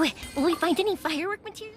Will we find any firework material?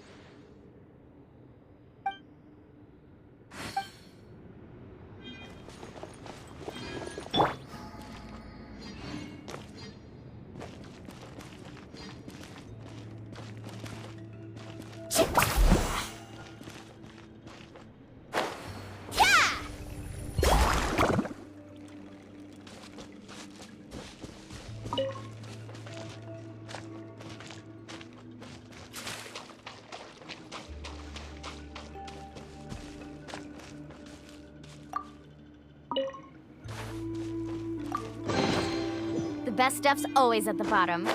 The best stuff's always at the bottom.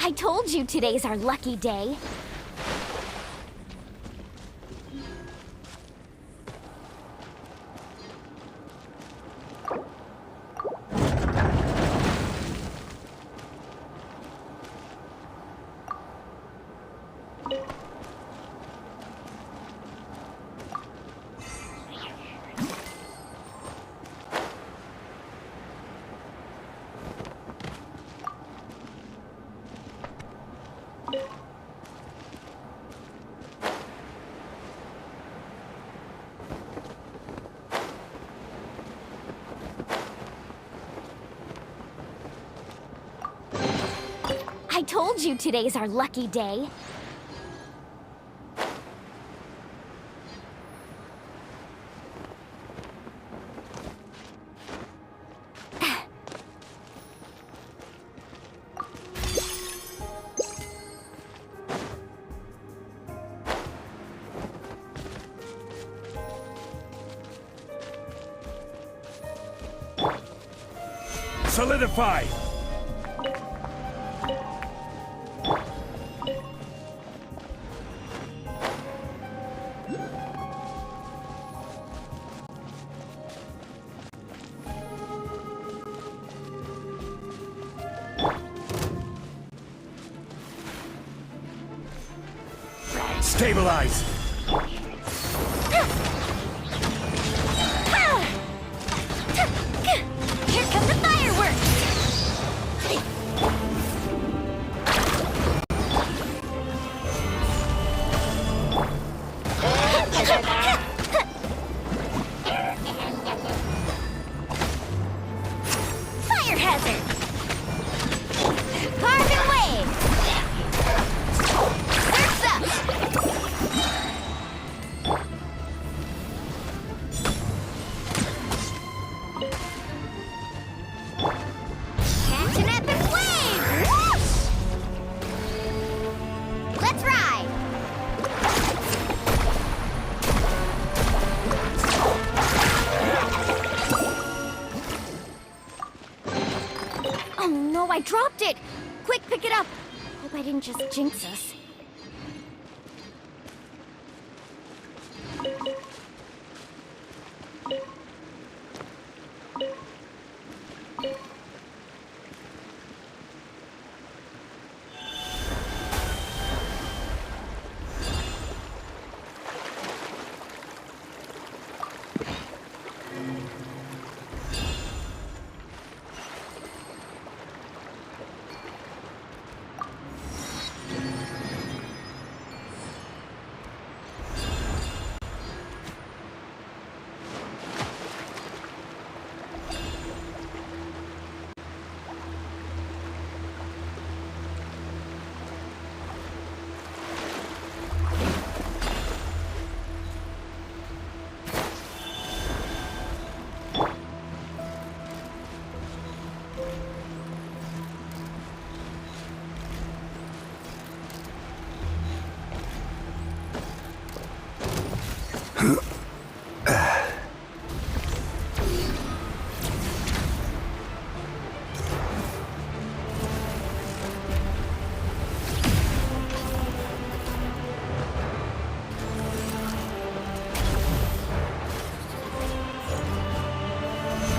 I told you today's our lucky day. I told you today's our lucky day. Solidify! Stabilize! Here come the fireworks! Fire hazard! Carve away! Surf's up! Catching up in flames! Whoosh! Let's ride! Oh no, I dropped it! Quick, pick it up! Hope I didn't just jinx us.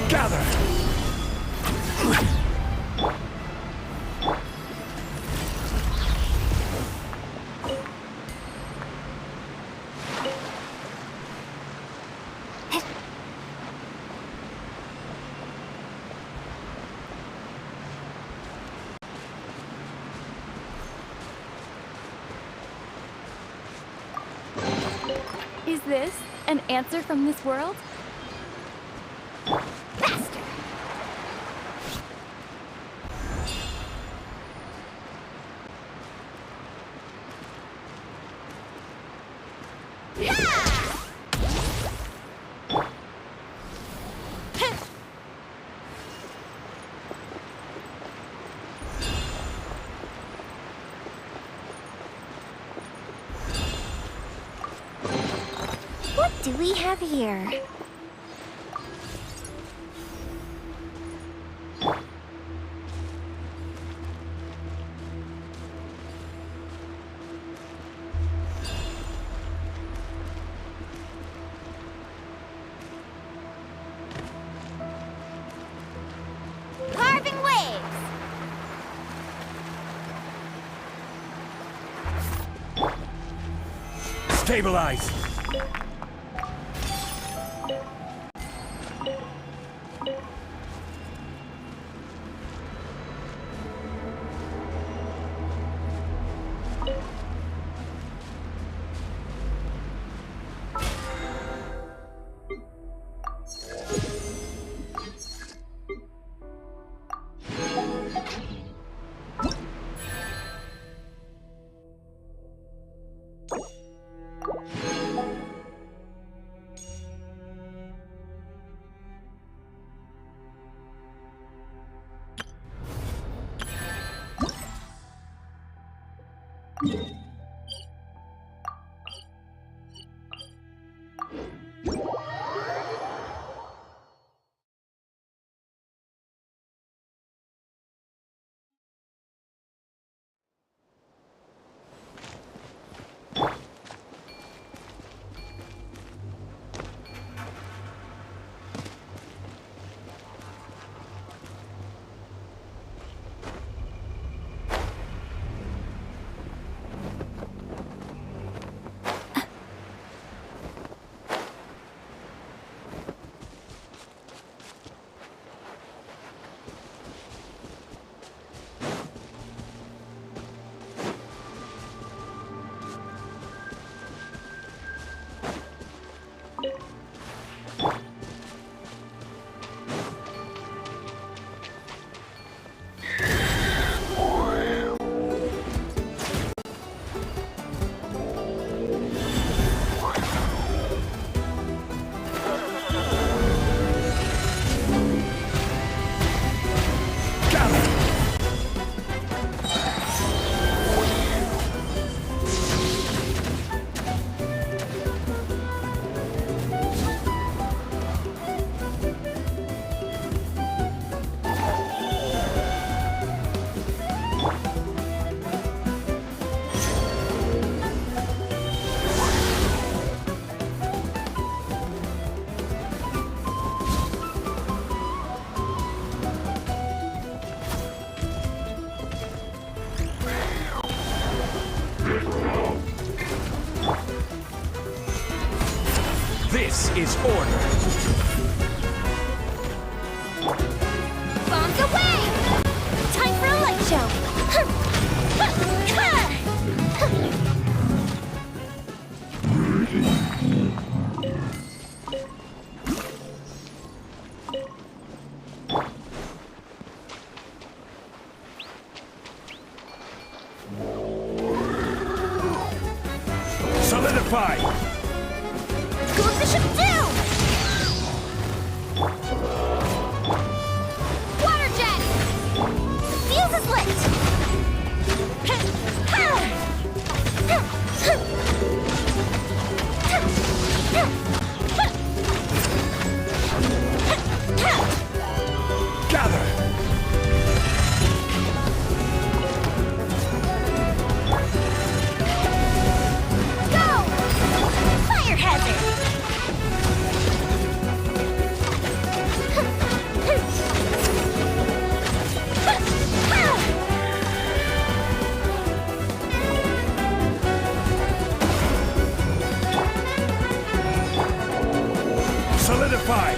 Gather! Is this an answer from this world? Faster! What do we have here? Carving waves! Stabilize! This is order. Bombs away! Time for a light show! Solidify! Goes the ship down! Water jet! The fuse is lit! Solidify!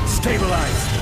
Stabilize!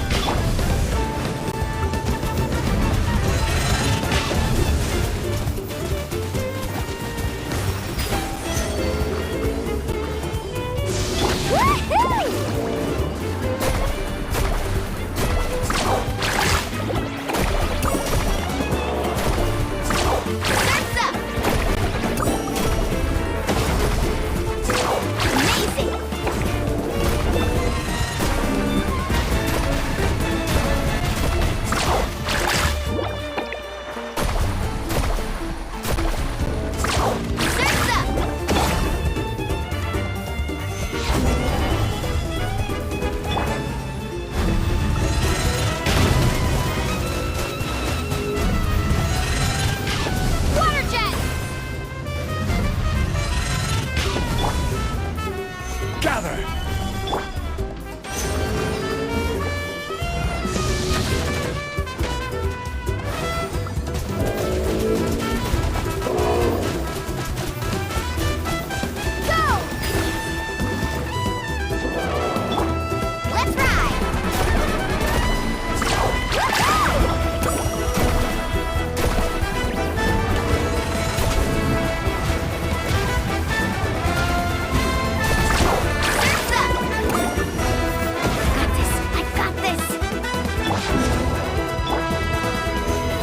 Gather! Let's ride!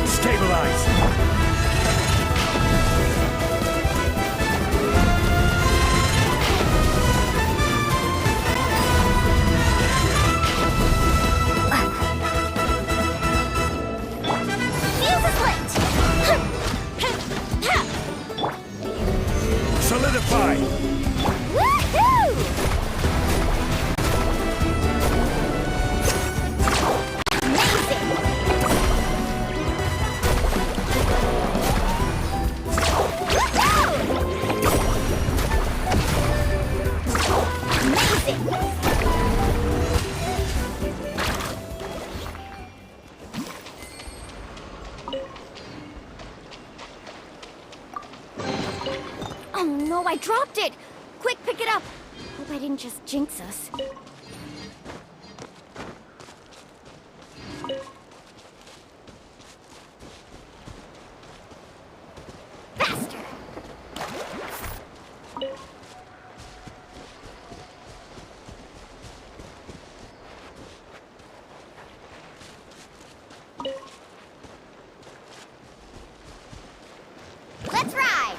Stabilize! Solidify! Oh no, I dropped it! Quick, pick it up! Hope I didn't just jinx us. Faster! Let's ride!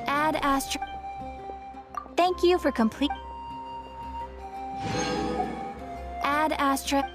Add Astro. Thank you for complete. Add Astra.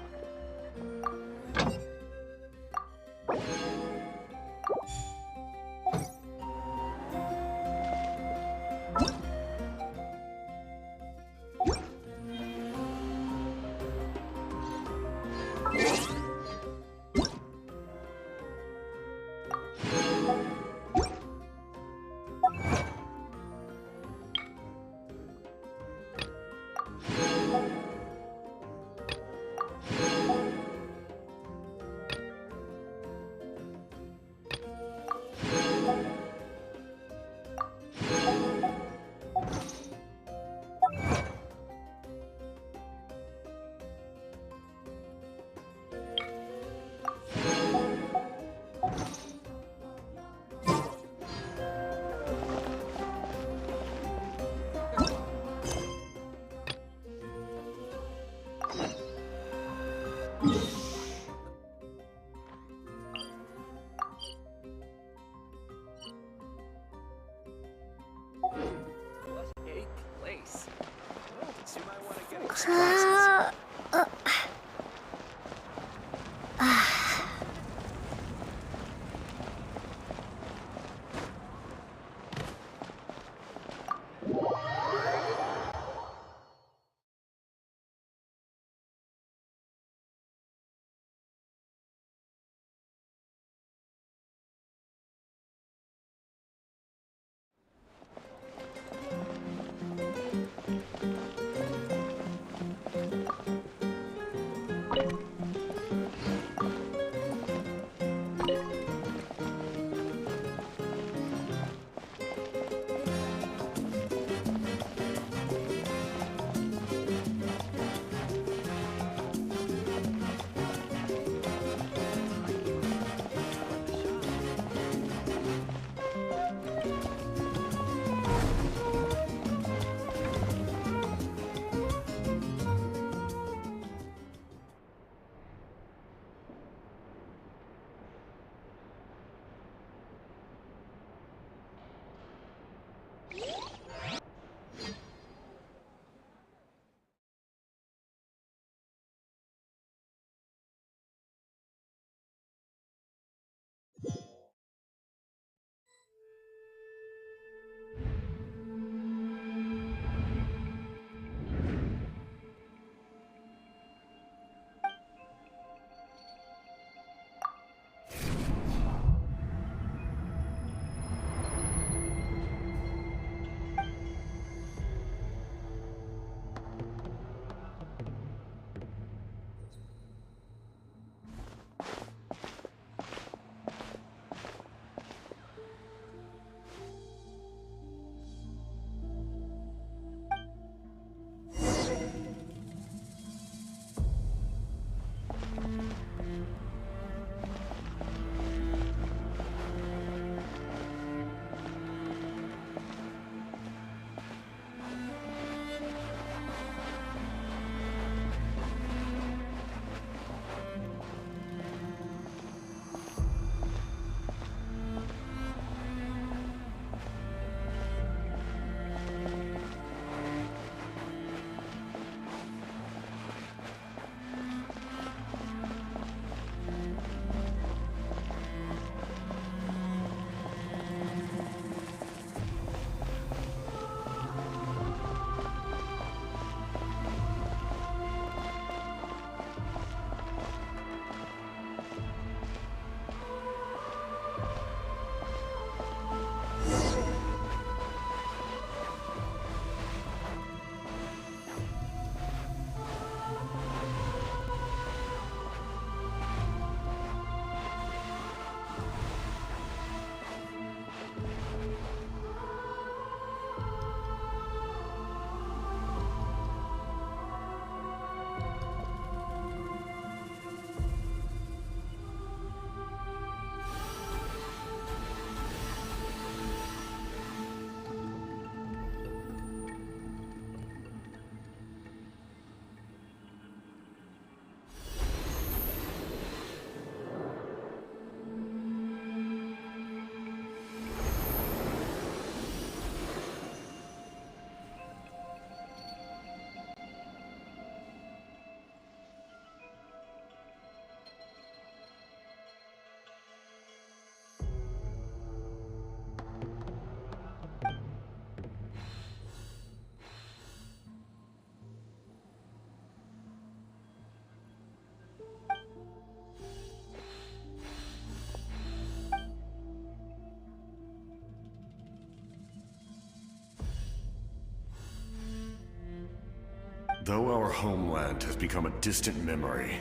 Though our homeland has become a distant memory,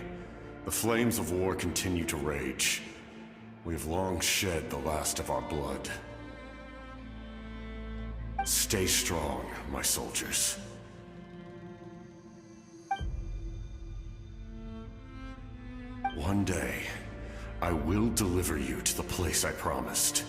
the flames of war continue to rage. We have long shed the last of our blood. Stay strong, my soldiers. One day, I will deliver you to the place I promised.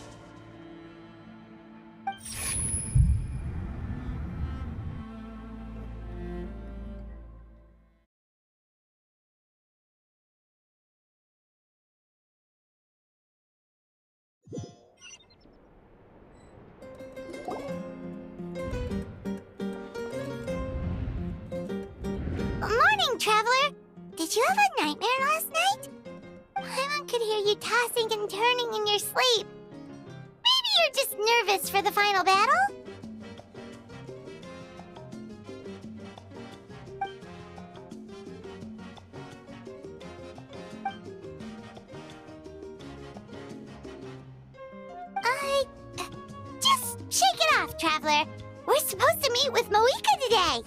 Morning, Traveler! Did you have a nightmare last night? Paimon could hear you tossing and turning in your sleep. Maybe you're just nervous for the final battle? Just shake it off, Traveler. We're supposed to meet with Moika today.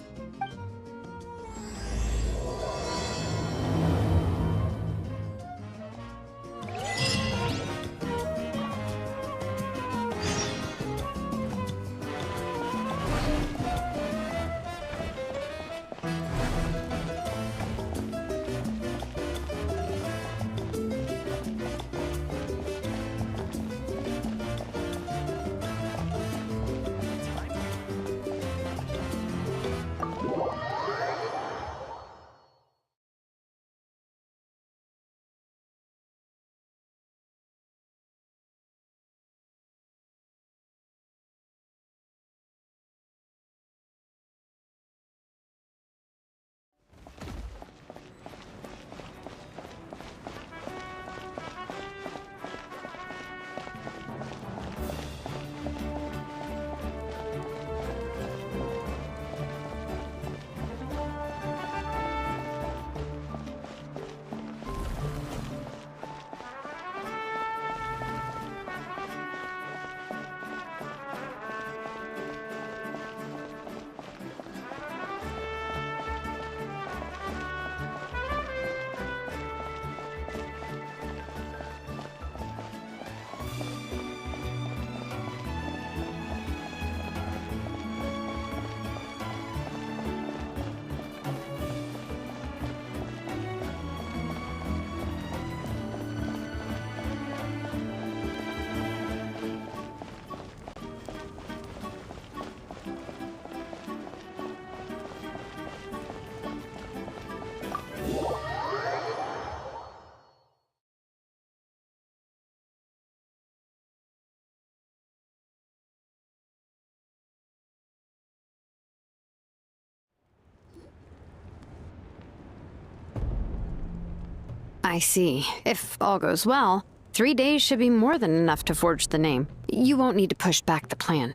I see. If all goes well, 3 days should be more than enough to forge the name. You won't need to push back the plan.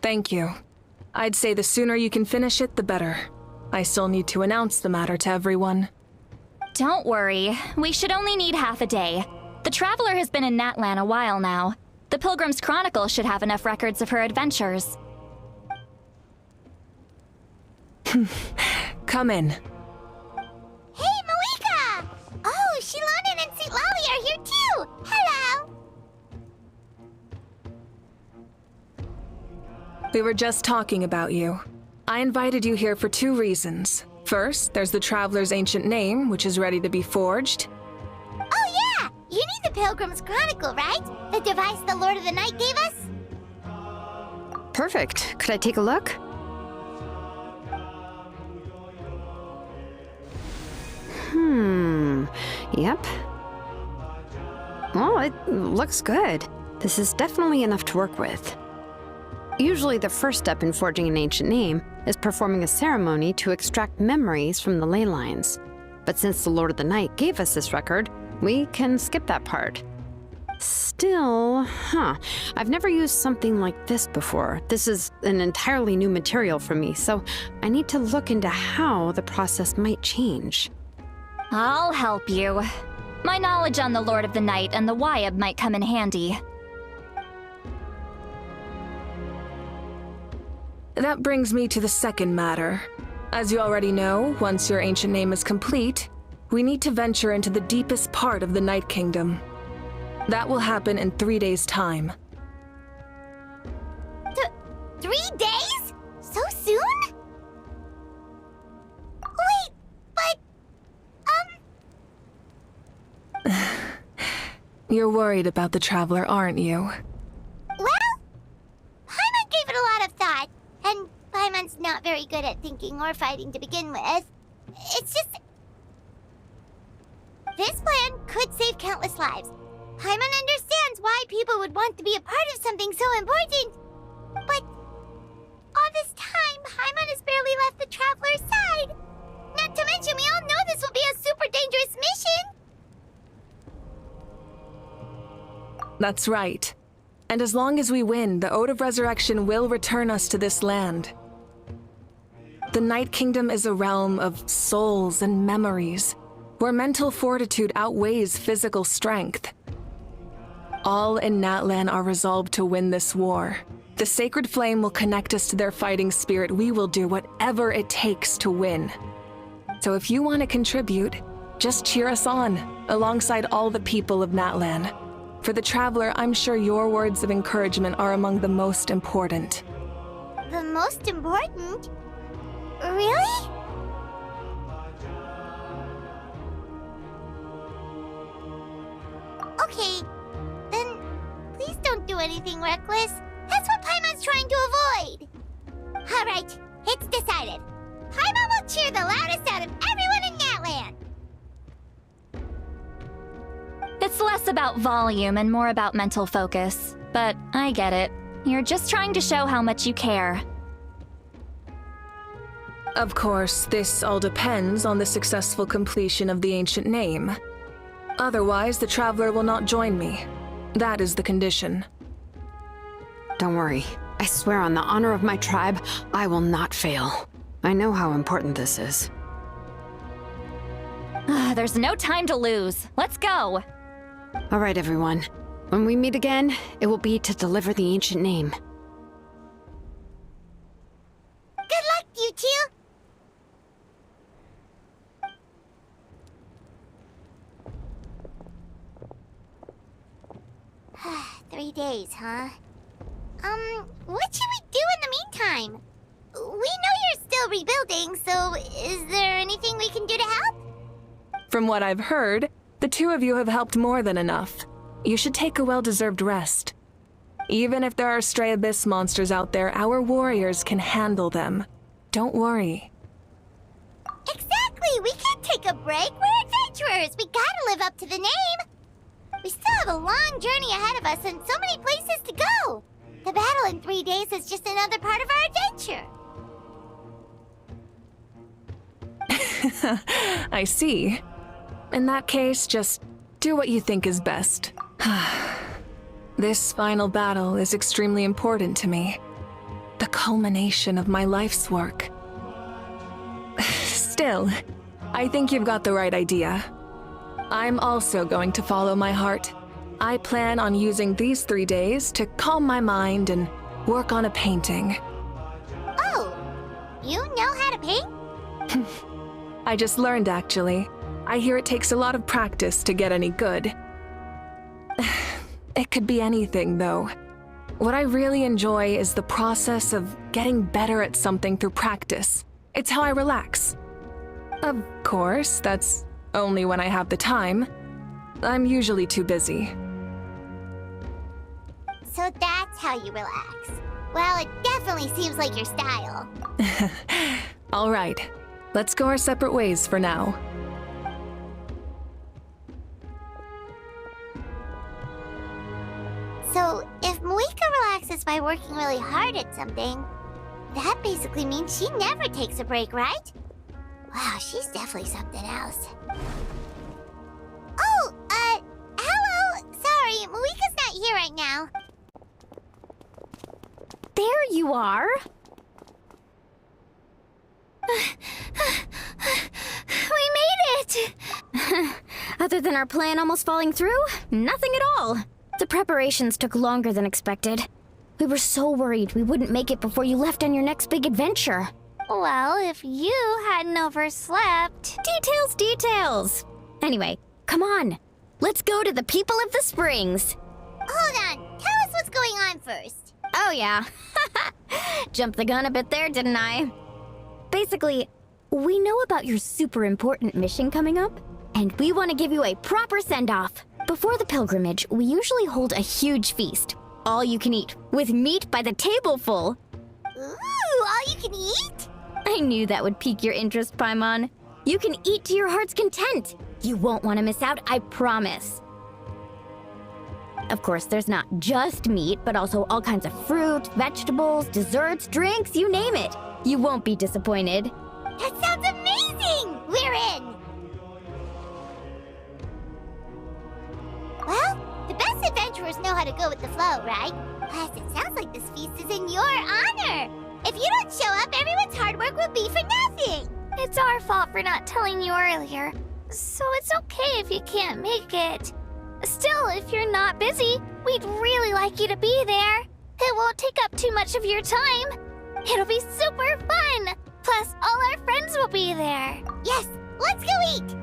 Thank you. I'd say the sooner you can finish it, the better. I still need to announce the matter to everyone. Don't worry. We should only need half a day. The Traveler has been in Natlan a while now. The Pilgrim's Chronicle should have enough records of her adventures. Come in. Hey, Moika! Oh, Shilonen and St. Lolly are here too! Hello! We were just talking about you. I invited you here for 2 reasons. First, there's the Traveler's ancient name, which is ready to be forged. Oh yeah! You need the Pilgrim's Chronicle, right? The device the Lord of the Night gave us? Perfect. Could I take a look? Yep. Well, it looks good. This is definitely enough to work with. Usually the first step in forging an ancient name is performing a ceremony to extract memories from the ley lines. But since the Lord of the Night gave us this record, we can skip that part. Still, I've never used something like this before. This is an entirely new material for me, so I need to look into how the process might change. I'll help you. My knowledge on the Lord of the Night and the Wyab might come in handy. That brings me to the second matter. As you already know, once your ancient name is complete, we need to venture into the deepest part of the Night Kingdom. That will happen in 3 days' time. 3 days? So soon? Wait, but... You're worried about the Traveler, aren't you? Well, Paimon gave it a lot of thought, and Paimon's not very good at thinking or fighting to begin with. It's just... This plan could save countless lives. Paimon understands why people would want to be a part of something so important. But all this time, Paimon has barely left the Traveler's side. Not to mention, we all know this will be a super dangerous mission. That's right. And as long as we win, the Ode of Resurrection will return us to this land. The Night Kingdom is a realm of souls and memories, where mental fortitude outweighs physical strength. All in Natlan are resolved to win this war. The sacred flame will connect us to their fighting spirit. We will do whatever it takes to win. So if you want to contribute, just cheer us on, alongside all the people of Natlan. For the Traveler, I'm sure your words of encouragement are among the most important. The most important? Really? Okay, then please don't do anything reckless. That's what Paimon's trying to avoid. Alright, it's decided. Paimon will cheer the loudest out of everyone in Natlan. It's less about volume and more about mental focus. But I get it. You're just trying to show how much you care. Of course, this all depends on the successful completion of the ancient name. Otherwise, the Traveler will not join me. That is the condition. Don't worry. I swear on the honor of my tribe, I will not fail. I know how important this is. There's no time to lose. Let's go. All right, everyone. When we meet again, it will be to deliver the ancient name. Good luck, you two. 3 days, huh? What should we do in the meantime? We know you're still rebuilding, so is there anything we can do to help? From what I've heard, the two of you have helped more than enough. You should take a well-deserved rest. Even if there are stray abyss monsters out there, our warriors can handle them. Don't worry. Exactly! We can't take a break. We're adventurers. We gotta live up to the name. We still have a long journey ahead of us and so many places to go. The battle in 3 days is just another part of our adventure. I see. In that case, just do what you think is best. This final battle is extremely important to me. The culmination of my life's work. Still, I think you've got the right idea. I'm also going to follow my heart. I plan on using these 3 days to calm my mind and work on a painting. Oh, you know how to paint? I just learned, actually. I hear it takes a lot of practice to get any good. It could be anything, though. What I really enjoy is the process of getting better at something through practice. It's how I relax. Of course, that's only when I have the time. I'm usually too busy. So that's how you relax. Well, it definitely seems like your style. All right, let's go our separate ways for now. So, if Moika relaxes by working really hard at something, that basically means she never takes a break, right? Wow, she's definitely something else. Oh, hello! Sorry, Moika's not here right now. There you are. We made it! Other than our plan almost falling through, nothing at all. The preparations took longer than expected. We were so worried we wouldn't make it before you left on your next big adventure. Well, if you hadn't overslept... Details! Anyway, come on. Let's go to the people of the springs. Hold on. Tell us what's going on first. Oh, yeah. Jumped the gun a bit there, didn't I? Basically, we know about your super important mission coming up, and we want to give you a proper send-off. Before the pilgrimage, we usually hold a huge feast. All you can eat, with meat by the tableful. Ooh, all you can eat? I knew that would pique your interest, Paimon. You can eat to your heart's content. You won't want to miss out, I promise. Of course, there's not just meat, but also all kinds of fruit, vegetables, desserts, drinks, you name it. You won't be disappointed. That sounds amazing! We're in! Well, the best adventurers know how to go with the flow, right? Plus, it sounds like this feast is in your honor. If you don't show up, everyone's hard work will be for nothing. It's our fault for not telling you earlier, so it's okay if you can't make it. Still, if you're not busy, we'd really like you to be there. It won't take up too much of your time. It'll be super fun. Plus, all our friends will be there. Yes, let's go eat.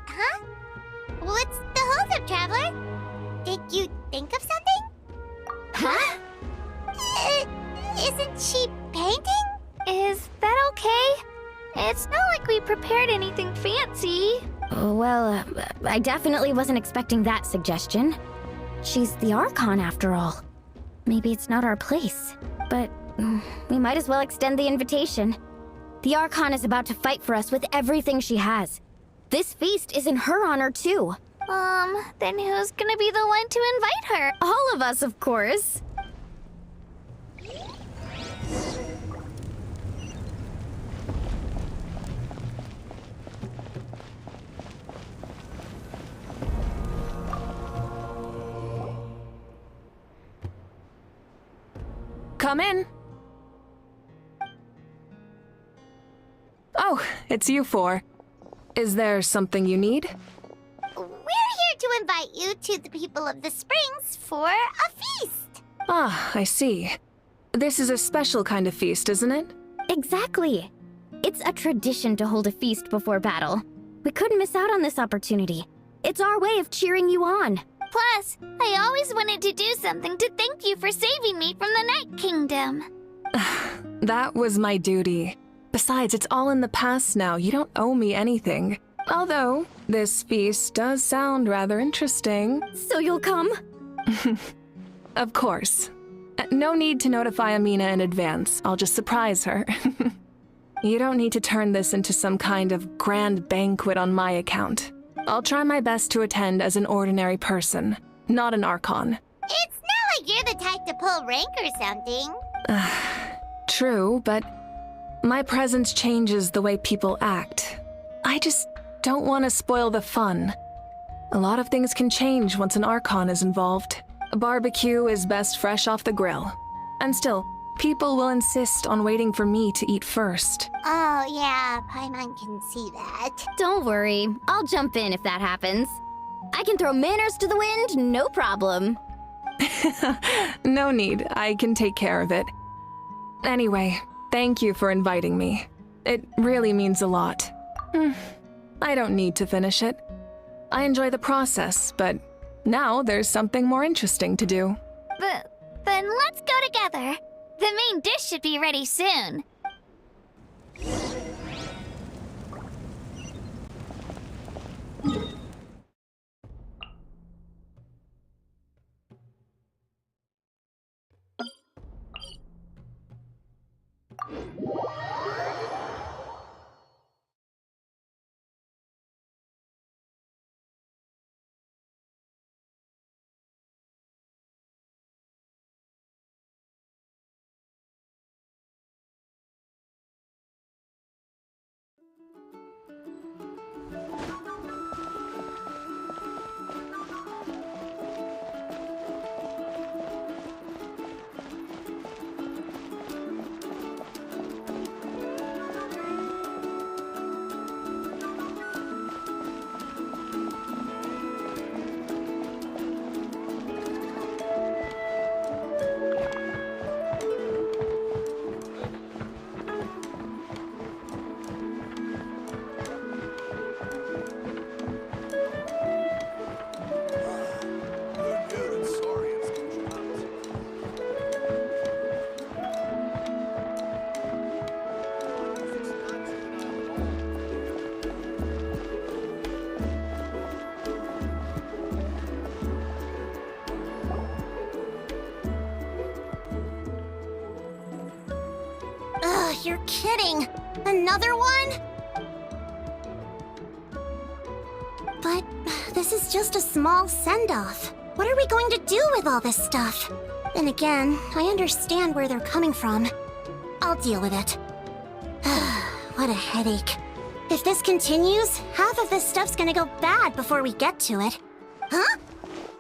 Huh? What's the holdup, Traveler? Did you think of something? Huh? Isn't she painting? Is that okay? It's not like we prepared anything fancy. Well, I definitely wasn't expecting that suggestion. She's the Archon, after all. Maybe it's not our place, but we might as well extend the invitation. The Archon is about to fight for us with everything she has. This feast is in her honor, too. Then who's gonna be the one to invite her? All of us, of course. Come in. Oh, it's you four. Is there something you need? We're here to invite you to the people of the Springs for a feast. Ah, I see. This is a special kind of feast, isn't it? Exactly. It's a tradition to hold a feast before battle. We couldn't miss out on this opportunity. It's our way of cheering you on. Plus, I always wanted to do something to thank you for saving me from the Night Kingdom. That was my duty. Besides, it's all in the past now. You don't owe me anything. Although, this feast does sound rather interesting. So you'll come? Of course. No need to notify Amina in advance. I'll just surprise her. You don't need to turn this into some kind of grand banquet on my account. I'll try my best to attend as an ordinary person, not an Archon. It's not like you're the type to pull rank or something. True, but my presence changes the way people act. I just don't want to spoil the fun. A lot of things can change once an Archon is involved. A barbecue is best fresh off the grill. And still, people will insist on waiting for me to eat first. Oh, yeah, Paimon can see that. Don't worry. I'll jump in if that happens. I can throw manners to the wind, no problem. No need. I can take care of it. Anyway, thank you for inviting me. It really means a lot. I don't need to finish it. I enjoy the process, but now there's something more interesting to do. Then let's go together. The main dish should be ready soon. you're kidding. Another one? But this is just a small send-off. What are we going to do with all this stuff? Then again, I understand where they're coming from. I'll deal with it. What a headache. If this continues, half of this stuff's gonna go bad before we get to it. Huh?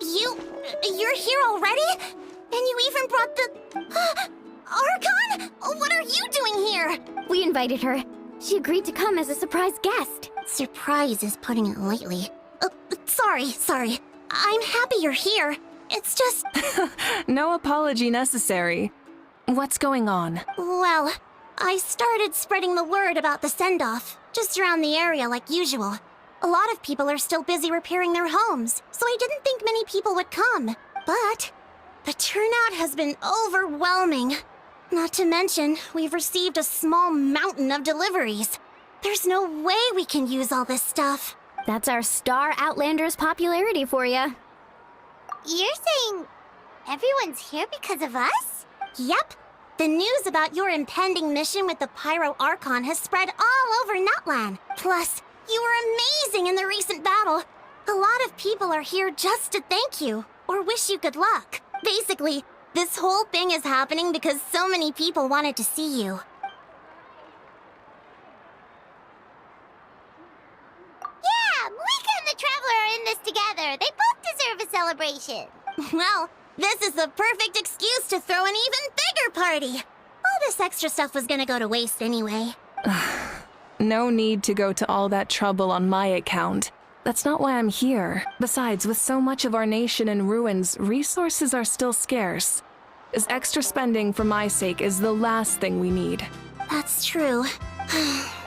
You're here already? And you even brought the... Archon? What are you doing here? We invited her. She agreed to come as a surprise guest. Surprise is putting it lightly. Sorry. I'm happy you're here. It's just... No apology necessary. What's going on? Well, I started spreading the word about the send-off, just around the area like usual. A lot of people are still busy repairing their homes, so I didn't think many people would come. But the turnout has been overwhelming. Not to mention, we've received a small mountain of deliveries. There's no way we can use all this stuff. That's our Star Outlander's popularity for you. You're saying everyone's here because of us? Yep. The news about your impending mission with the Pyro Archon has spread all over Natlan. Plus, you were amazing in the recent battle. A lot of people are here just to thank you, or wish you good luck. Basically, this whole thing is happening because so many people wanted to see you. Yeah, Malika and the Traveler are in this together. They both deserve a celebration. Well, this is the perfect excuse to throw an even bigger party. All this extra stuff was gonna go to waste anyway. No need to go to all that trouble on my account. That's not why I'm here. Besides, with so much of our nation in ruins, resources are still scarce. This extra spending for my sake is the last thing we need. That's true.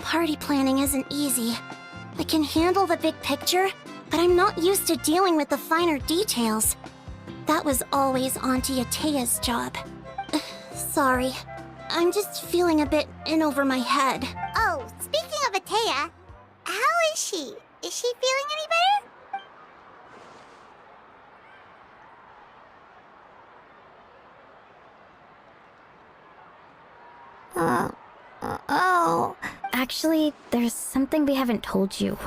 Party planning isn't easy. I can handle the big picture, but I'm not used to dealing with the finer details. That was always Auntie Atea's job. Sorry. I'm just feeling a bit in over my head. Oh, speaking of Atea, how is she? Is she feeling any better? Oh. Actually, there's something we haven't told you.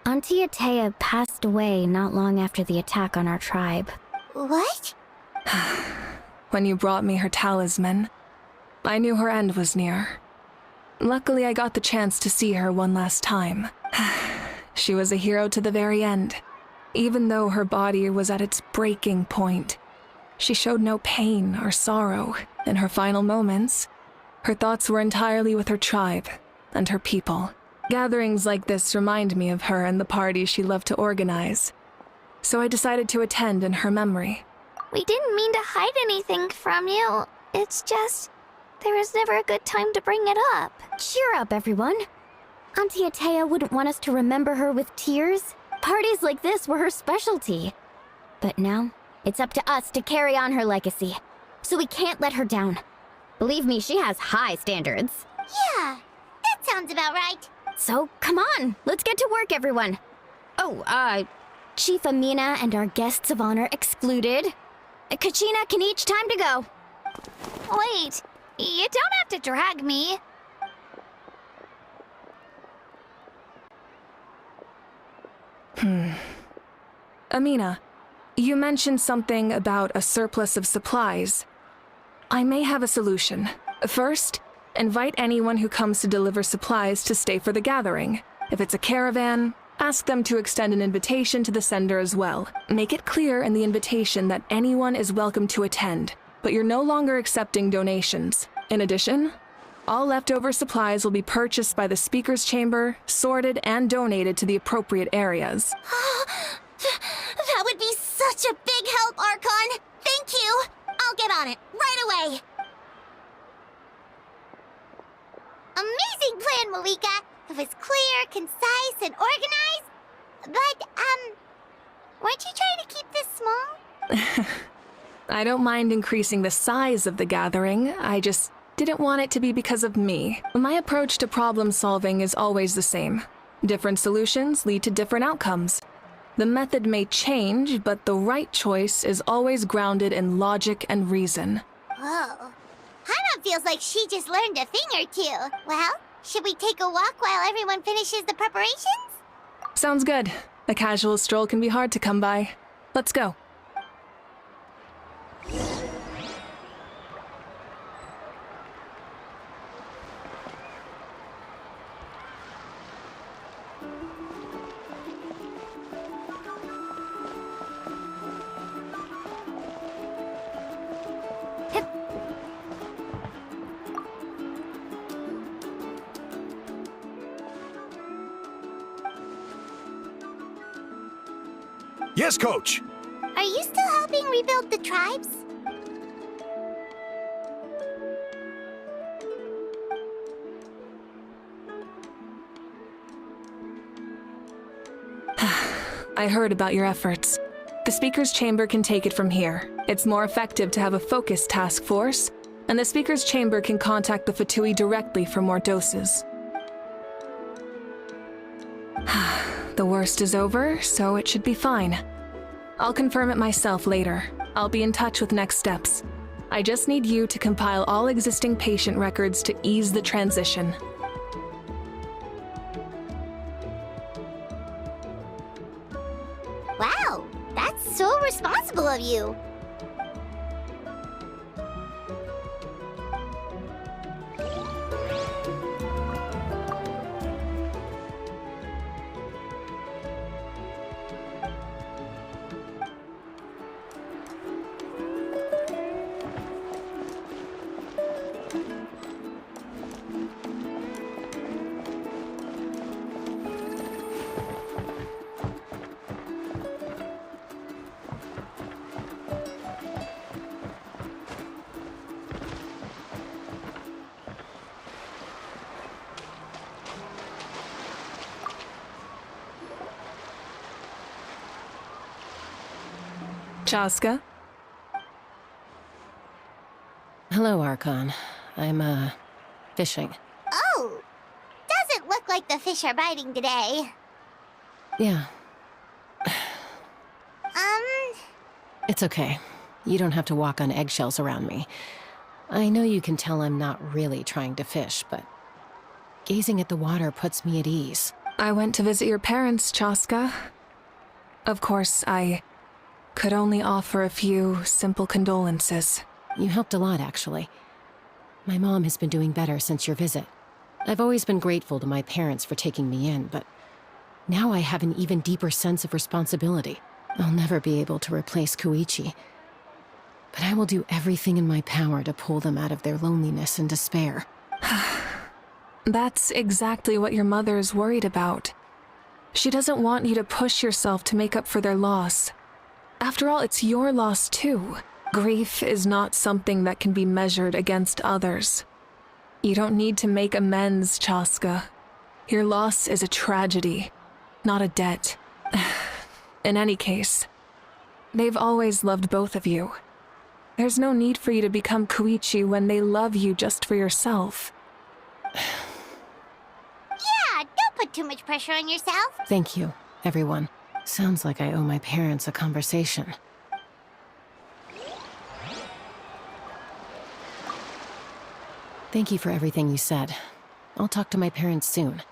Auntie Atea passed away not long after the attack on our tribe. What? When you brought me her talisman, I knew her end was near. Luckily, I got the chance to see her one last time. She was a hero to the very end. Even though her body was at its breaking point, she showed no pain or sorrow. In her final moments, her thoughts were entirely with her tribe and her people. Gatherings like this remind me of her and the parties she loved to organize. So I decided to attend in her memory. We didn't mean to hide anything from you. It's just, there was never a good time to bring it up. Cheer up, everyone. Auntie Atea wouldn't want us to remember her with tears. Parties like this were her specialty. But now, it's up to us to carry on her legacy. So we can't let her down. Believe me, she has high standards. Yeah, that sounds about right. So, come on, let's get to work, everyone. Oh, Chief Amina and our guests of honor excluded. Kachina can each time to go. Wait, you don't have to drag me. Amina, you mentioned something about a surplus of supplies. I may have a solution. First, invite anyone who comes to deliver supplies to stay for the gathering. If it's a caravan, ask them to extend an invitation to the sender as well. Make it clear in the invitation that anyone is welcome to attend, but you're no longer accepting donations. In addition, all leftover supplies will be purchased by the speaker's chamber, sorted, and donated to the appropriate areas. That would be such a big help, Archon! Thank you! I'll get on it, right away! Amazing plan, Malika! It was clear, concise, and organized. But, weren't you trying to keep this small? I don't mind increasing the size of the gathering, I just didn't want it to be because of me. My approach to problem solving is always the same. Different solutions lead to different outcomes. The method may change, but the right choice is always grounded in logic and reason. Whoa. Paimon feels like she just learned a thing or two. Well, should we take a walk while everyone finishes the preparations? Sounds good. A casual stroll can be hard to come by. Let's go. Yes, Coach. Are you still helping rebuild the tribes? I heard about your efforts. The Speaker's Chamber can take it from here. It's more effective to have a focused task force, and the Speaker's Chamber can contact the Fatui directly for more doses. The worst is over, so it should be fine. I'll confirm it myself later. I'll be in touch with next steps. I just need you to compile all existing patient records to ease the transition. Wow, that's so responsible of you. Chaska? Hello, Archon. I'm, fishing. Oh, doesn't look like the fish are biting today. Yeah, Um, it's okay. You don't have to walk on eggshells around me. I know you can tell I'm not really trying to fish, but gazing at the water puts me at ease. I went to visit your parents, Chaska. Of course, I could only offer a few simple condolences. You helped a lot, actually. My mom has been doing better since your visit. I've always been grateful to my parents for taking me in, but now I have an even deeper sense of responsibility. I'll never be able to replace Koichi, but I will do everything in my power to pull them out of their loneliness and despair. That's exactly what your mother is worried about. She doesn't want you to push yourself to make up for their loss. After all, it's your loss too. Grief is not something that can be measured against others. You don't need to make amends, Chaska. Your loss is a tragedy, not a debt. In any case, they've always loved both of you. There's no need for you to become Koichi when they love you just for yourself. yeah, don't put too much pressure on yourself. Thank you, everyone. Sounds like I owe my parents a conversation. Thank you for everything you said. I'll talk to my parents soon.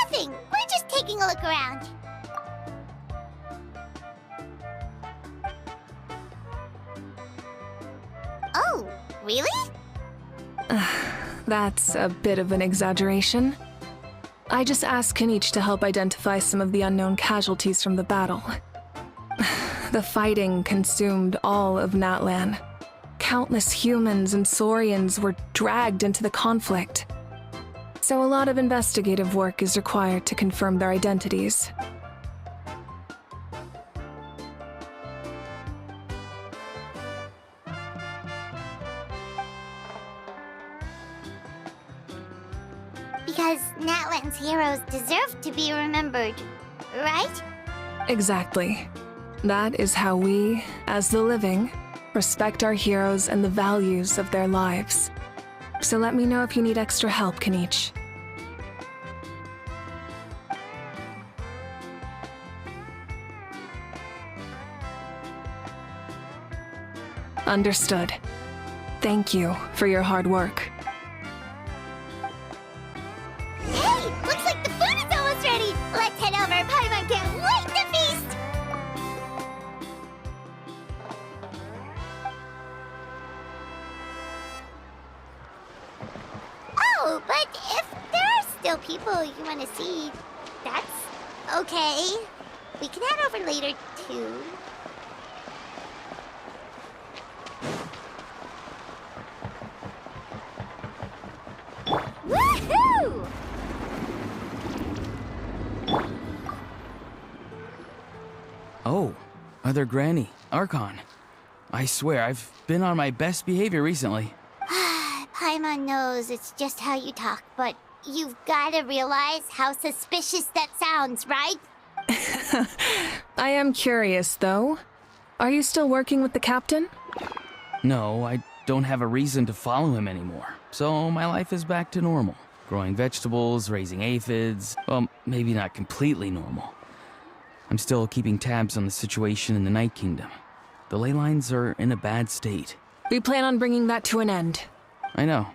Nothing. We're just taking a look around. Oh, really? That's a bit of an exaggeration. I just asked Kenichi to help identify some of the unknown casualties from the battle. The fighting consumed all of Natlan. Countless humans and Saurians were dragged into the conflict. So a lot of investigative work is required to confirm their identities. Because Natlan's heroes deserve to be remembered, right? Exactly. That is how we, as the living, respect our heroes and the values of their lives. So let me know if you need extra help, Kaniche. Understood. Thank you for your hard work. Hey, looks like the food is almost ready! Let's head over, Paimon can't wait to feast! Oh, but if there are still people you want to see, that's okay. We can head over later, too. Woohoo! Oh, Mother Granny, Archon. I swear, I've been on my best behavior recently. Paimon knows it's just how you talk, but you've gotta realize how suspicious that sounds, right? I am curious, though. Are you still working with the captain? No, I don't have a reason to follow him anymore, so my life is back to normal. Growing vegetables, raising aphids, well, maybe not completely normal. I'm still keeping tabs on the situation in the Night Kingdom. The ley lines are in a bad state. We plan on bringing that to an end. I know.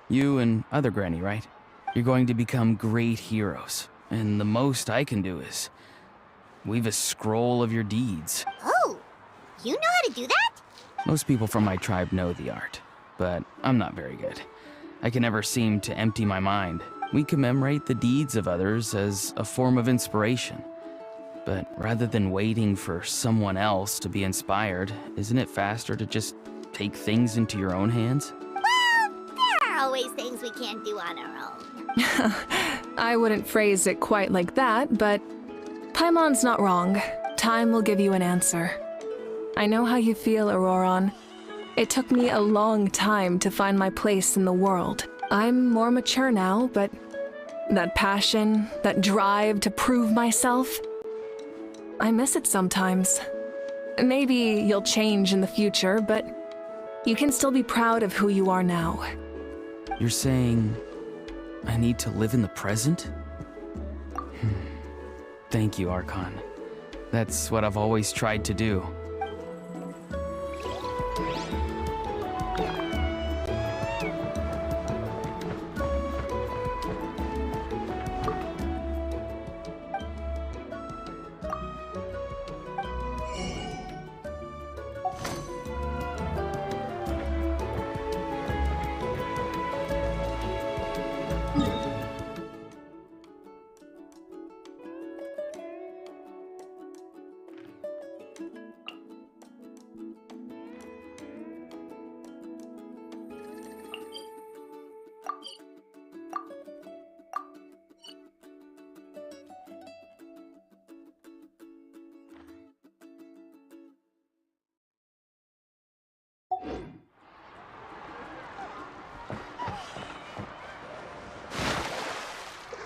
You and Other Granny, right? You're going to become great heroes, and the most I can do is weave a scroll of your deeds. Oh, you know how to do that? Most people from my tribe know the art, but I'm not very good. I can never seem to empty my mind. We commemorate the deeds of others as a form of inspiration. But rather than waiting for someone else to be inspired, isn't it faster to just take things into your own hands? Well, there are always things we can't do on our own. I wouldn't phrase it quite like that, but Paimon's not wrong. Time will give you an answer. I know how you feel, Auroron. It took me a long time to find my place in the world. I'm more mature now, but that passion, that drive to prove myself, I miss it sometimes. Maybe you'll change in the future, but you can still be proud of who you are now. You're saying I need to live in the present? Thank you, Archon. That's what I've always tried to do.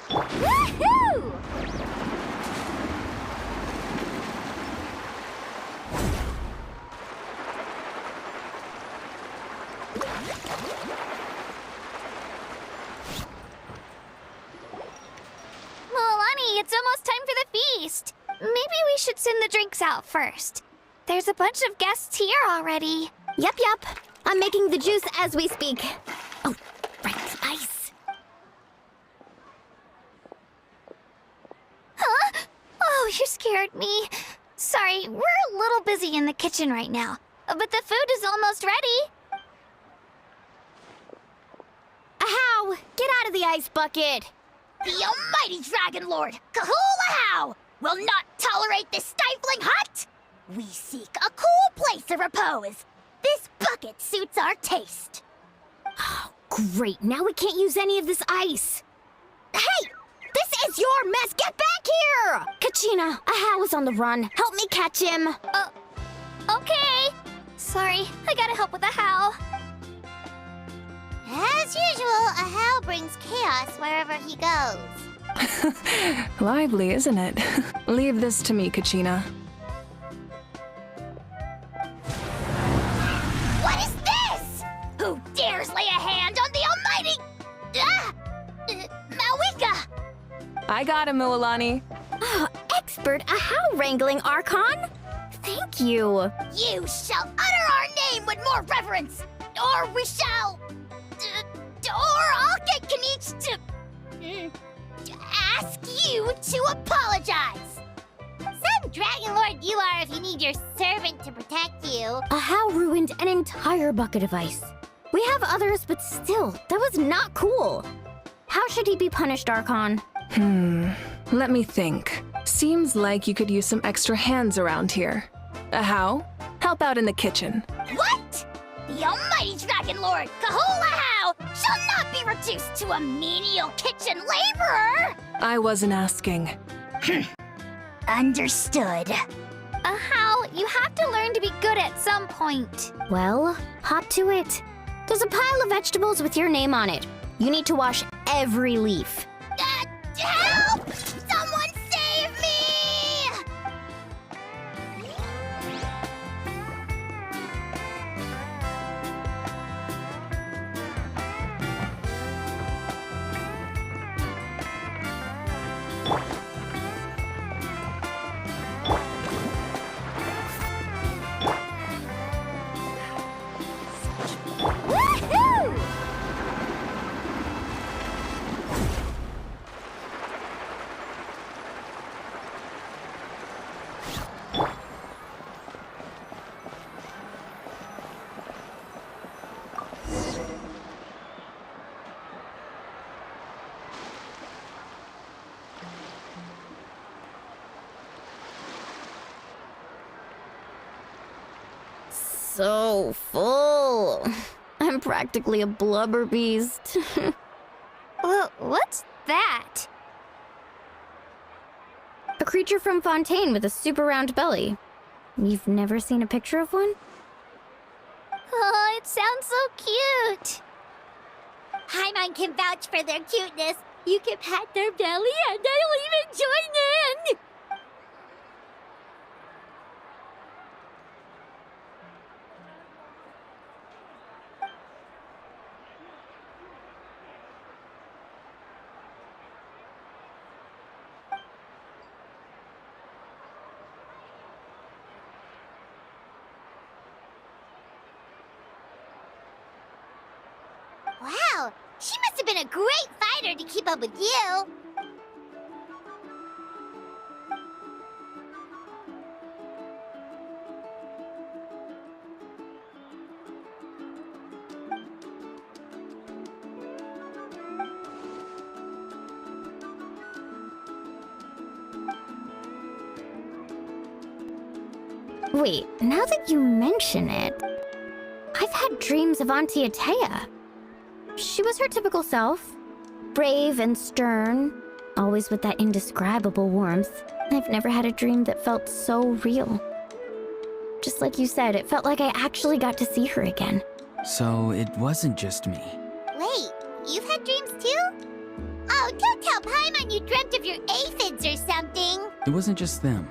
Woohoo! Milani, it's almost time for the feast. Maybe we should send the drinks out first. There's a bunch of guests here already. Yep. I'm making the juice as we speak. Oh, right, ice. Huh? Oh, you scared me. Sorry, we're a little busy in the kitchen right now, but the food is almost ready. Ahow! Get out of the ice bucket! The almighty Dragon Lord, Kahul-Ahau, will not tolerate this stifling hut! We seek a cool place of repose. This bucket suits our taste. Oh, great. Now we can't use any of this ice. Hey! This is your mess! Get back here! Kachina, Ahau is on the run. Help me catch him. Okay. Sorry, I gotta help with the how. As usual, Ahau brings chaos wherever he goes. Lively, isn't it? Leave this to me, Kachina. What is this? Who dares lay a hand on the almighty... Mawika! I got him, Mualani. Expert Ahau wrangling, Archon. Thank you. You shall utter our name with more reverence, or we shall... or I'll get Kanich to ask you to apologize. Some Dragon Lord you are if you need your servant to protect you. Ahau ruined an entire bucket of ice. We have others, but still, that was not cool. How should he be punished, Archon? Let me think. Seems like you could use some extra hands around here. Ahau, help out in the kitchen. What? The almighty Dragon Lord, Kahul Ahau, shall not be reduced to a menial kitchen laborer! I wasn't asking. Understood. How? You have to learn to be good at some point. Well, hop to it. There's a pile of vegetables with your name on it. You need to wash every leaf. Help! Someone save me! Woohoo! So full. I'm practically a blubber beast. Well, what's that? A creature from Fontaine with a super round belly. You've never seen a picture of one? Oh, it sounds so cute. Paimon can vouch for their cuteness. You can pat their belly and they'll even join in! Wow, she must have been a great fighter to keep up with you. Wait, now that you mention it, I've had dreams of Auntie Atea. She was her typical self. Brave and stern, always with that indescribable warmth. I've never had a dream that felt so real. Just like you said, it felt like I actually got to see her again. So it wasn't just me. Wait, you've had dreams too? Oh, don't tell Paimon you dreamt of your aphids or something. It wasn't just them.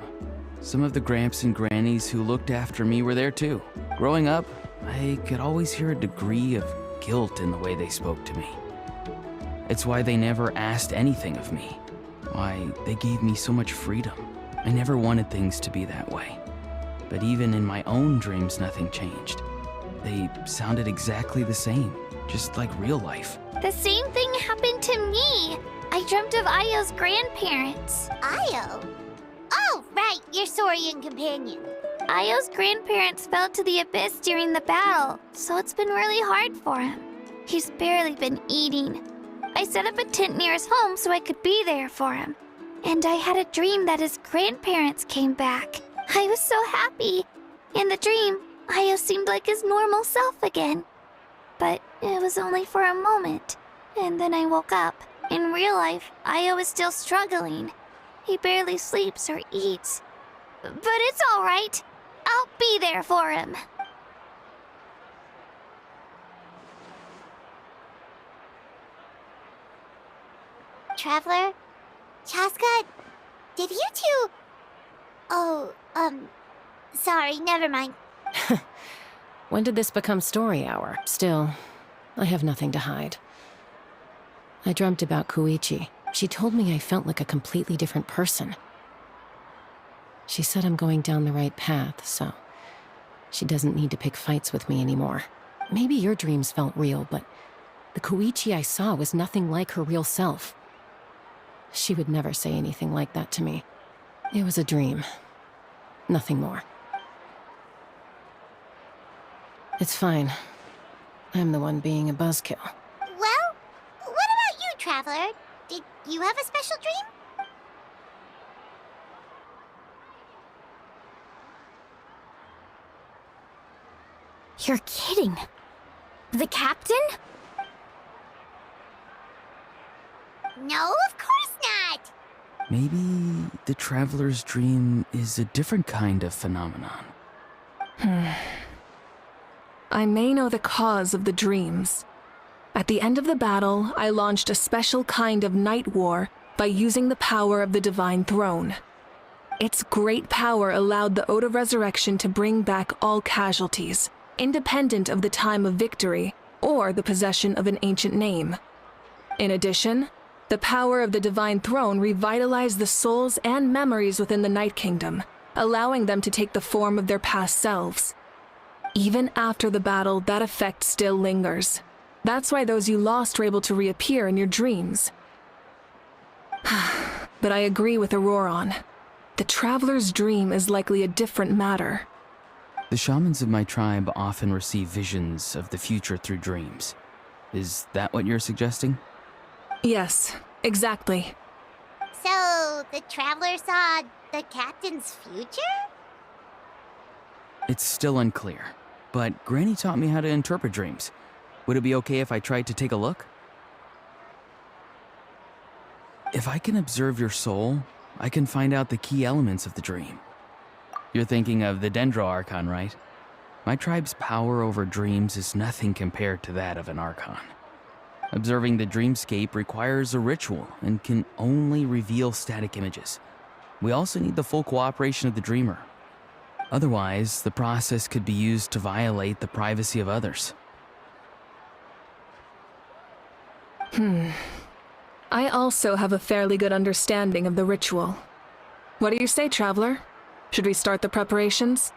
Some of the Gramps and Grannies who looked after me were there too. Growing up, I could always hear a degree of guilt in the way they spoke to me. It's why they never asked anything of me. Why they gave me so much freedom. I never wanted things to be that way. But even in my own dreams, nothing changed. They sounded exactly the same, just like real life. The same thing happened to me. I dreamt of Ayo's grandparents. Ayo? Oh, right, your Saurian companion. Ayo's grandparents fell to the abyss during the battle, so it's been really hard for him. He's barely been eating. I set up a tent near his home so I could be there for him. And I had a dream that his grandparents came back. I was so happy. In the dream, Ayo seemed like his normal self again. But it was only for a moment, and then I woke up. In real life, Io is still struggling. He barely sleeps or eats. But it's alright. I'll be there for him. Traveler? Chaska? Did you two... Oh, sorry, never mind. When did this become story hour? Still, I have nothing to hide. I dreamt about Koichi. She told me I felt like a completely different person. She said I'm going down the right path, so she doesn't need to pick fights with me anymore. Maybe your dreams felt real, but the Koichi I saw was nothing like her real self. She would never say anything like that to me. It was a dream. Nothing more. It's fine. I'm the one being a buzzkill. Well, what about you, Traveler? Did you have a special dream? You're kidding. The captain? No, of course not! Maybe the traveler's dream is a different kind of phenomenon. I may know the cause of the dreams. At the end of the battle, I launched a special kind of night war by using the power of the Divine Throne. Its great power allowed the Ode of Resurrection to bring back all casualties, independent of the time of victory or the possession of an ancient name. In addition, the power of the Divine Throne revitalized the souls and memories within the Night Kingdom, allowing them to take the form of their past selves. Even after the battle, that effect still lingers. That's why those you lost were able to reappear in your dreams. But I agree with Auroron. The Traveler's dream is likely a different matter. The shamans of my tribe often receive visions of the future through dreams. Is that what you're suggesting? Yes, exactly. So, the Traveler saw the captain's future? It's still unclear, but Granny taught me how to interpret dreams. Would it be okay if I tried to take a look? If I can observe your soul, I can find out the key elements of the dream. You're thinking of the Dendro Archon, right? My tribe's power over dreams is nothing compared to that of an Archon. Observing the dreamscape requires a ritual and can only reveal static images. We also need the full cooperation of the dreamer. Otherwise, the process could be used to violate the privacy of others. I also have a fairly good understanding of the ritual. What do you say, Traveler? Should we start the preparations?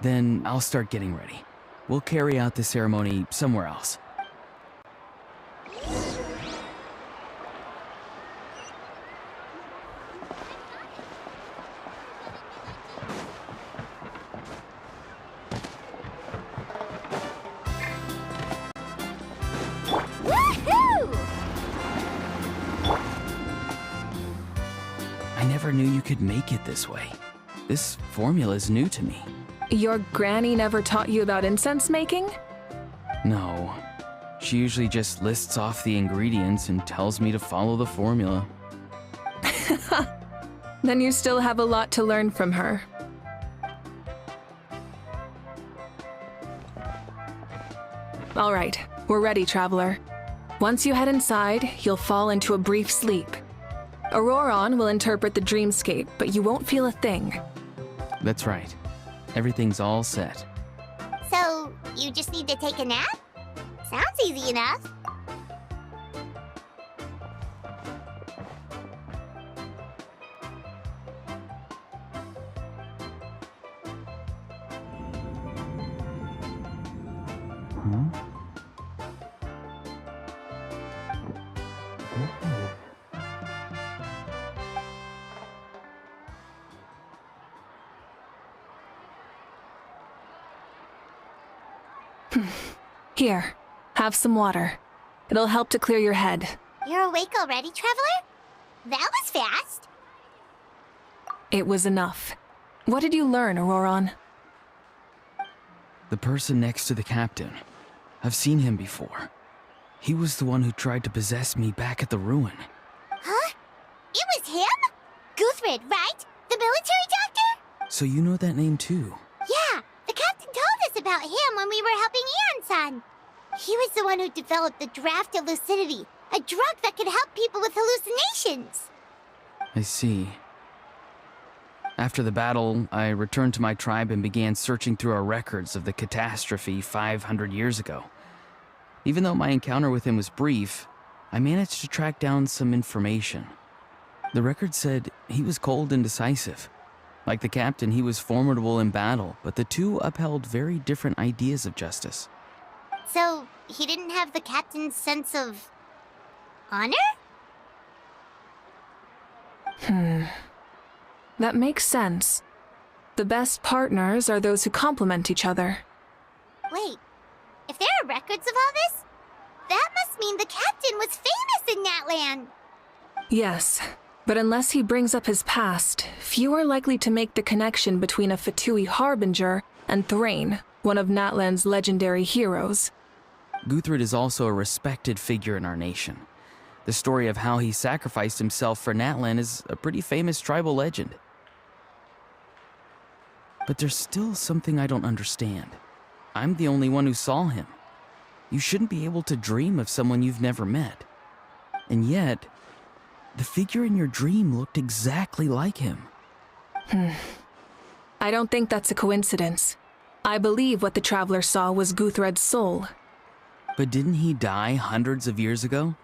Then I'll start getting ready. We'll carry out the ceremony somewhere else. I never knew you could make it this way. This formula is new to me. Your granny never taught you about incense making? No. She usually just lists off the ingredients and tells me to follow the formula. Then you still have a lot to learn from her. All right, we're ready, Traveler. Once you head inside, you'll fall into a brief sleep. Auroron will interpret the dreamscape, but you won't feel a thing. That's right. Everything's all set. So, you just need to take a nap? Sounds easy enough. Here, have some water. It'll help to clear your head. You're awake already, Traveler? That was fast. It was enough. What did you learn, Auroron? The person next to the captain. I've seen him before. He was the one who tried to possess me back at the ruin. Huh? It was him? Guthred, right? The military doctor? So you know that name too? Yeah, the captain told us about him when we were helping Ian-san. He was the one who developed the draft of lucidity, a drug that could help people with hallucinations. I see. After the battle, I returned to my tribe and began searching through our records of the catastrophe 500 years ago. Even though my encounter with him was brief, I managed to track down some information. The record said he was cold and decisive. Like the captain, he was formidable in battle, but the two upheld very different ideas of justice. So, he didn't have the captain's sense of honor? That makes sense. The best partners are those who complement each other. Wait, if there are records of all this, that must mean the captain was famous in Natlan. Yes, but unless he brings up his past, few are likely to make the connection between a Fatui harbinger and Thrain, one of Natlan's legendary heroes. Guthred is also a respected figure in our nation. The story of how he sacrificed himself for Natlan is a pretty famous tribal legend. But there's still something I don't understand. I'm the only one who saw him. You shouldn't be able to dream of someone you've never met. And yet, the figure in your dream looked exactly like him. I don't think that's a coincidence. I believe what the traveler saw was Guthred's soul. But didn't he die hundreds of years ago?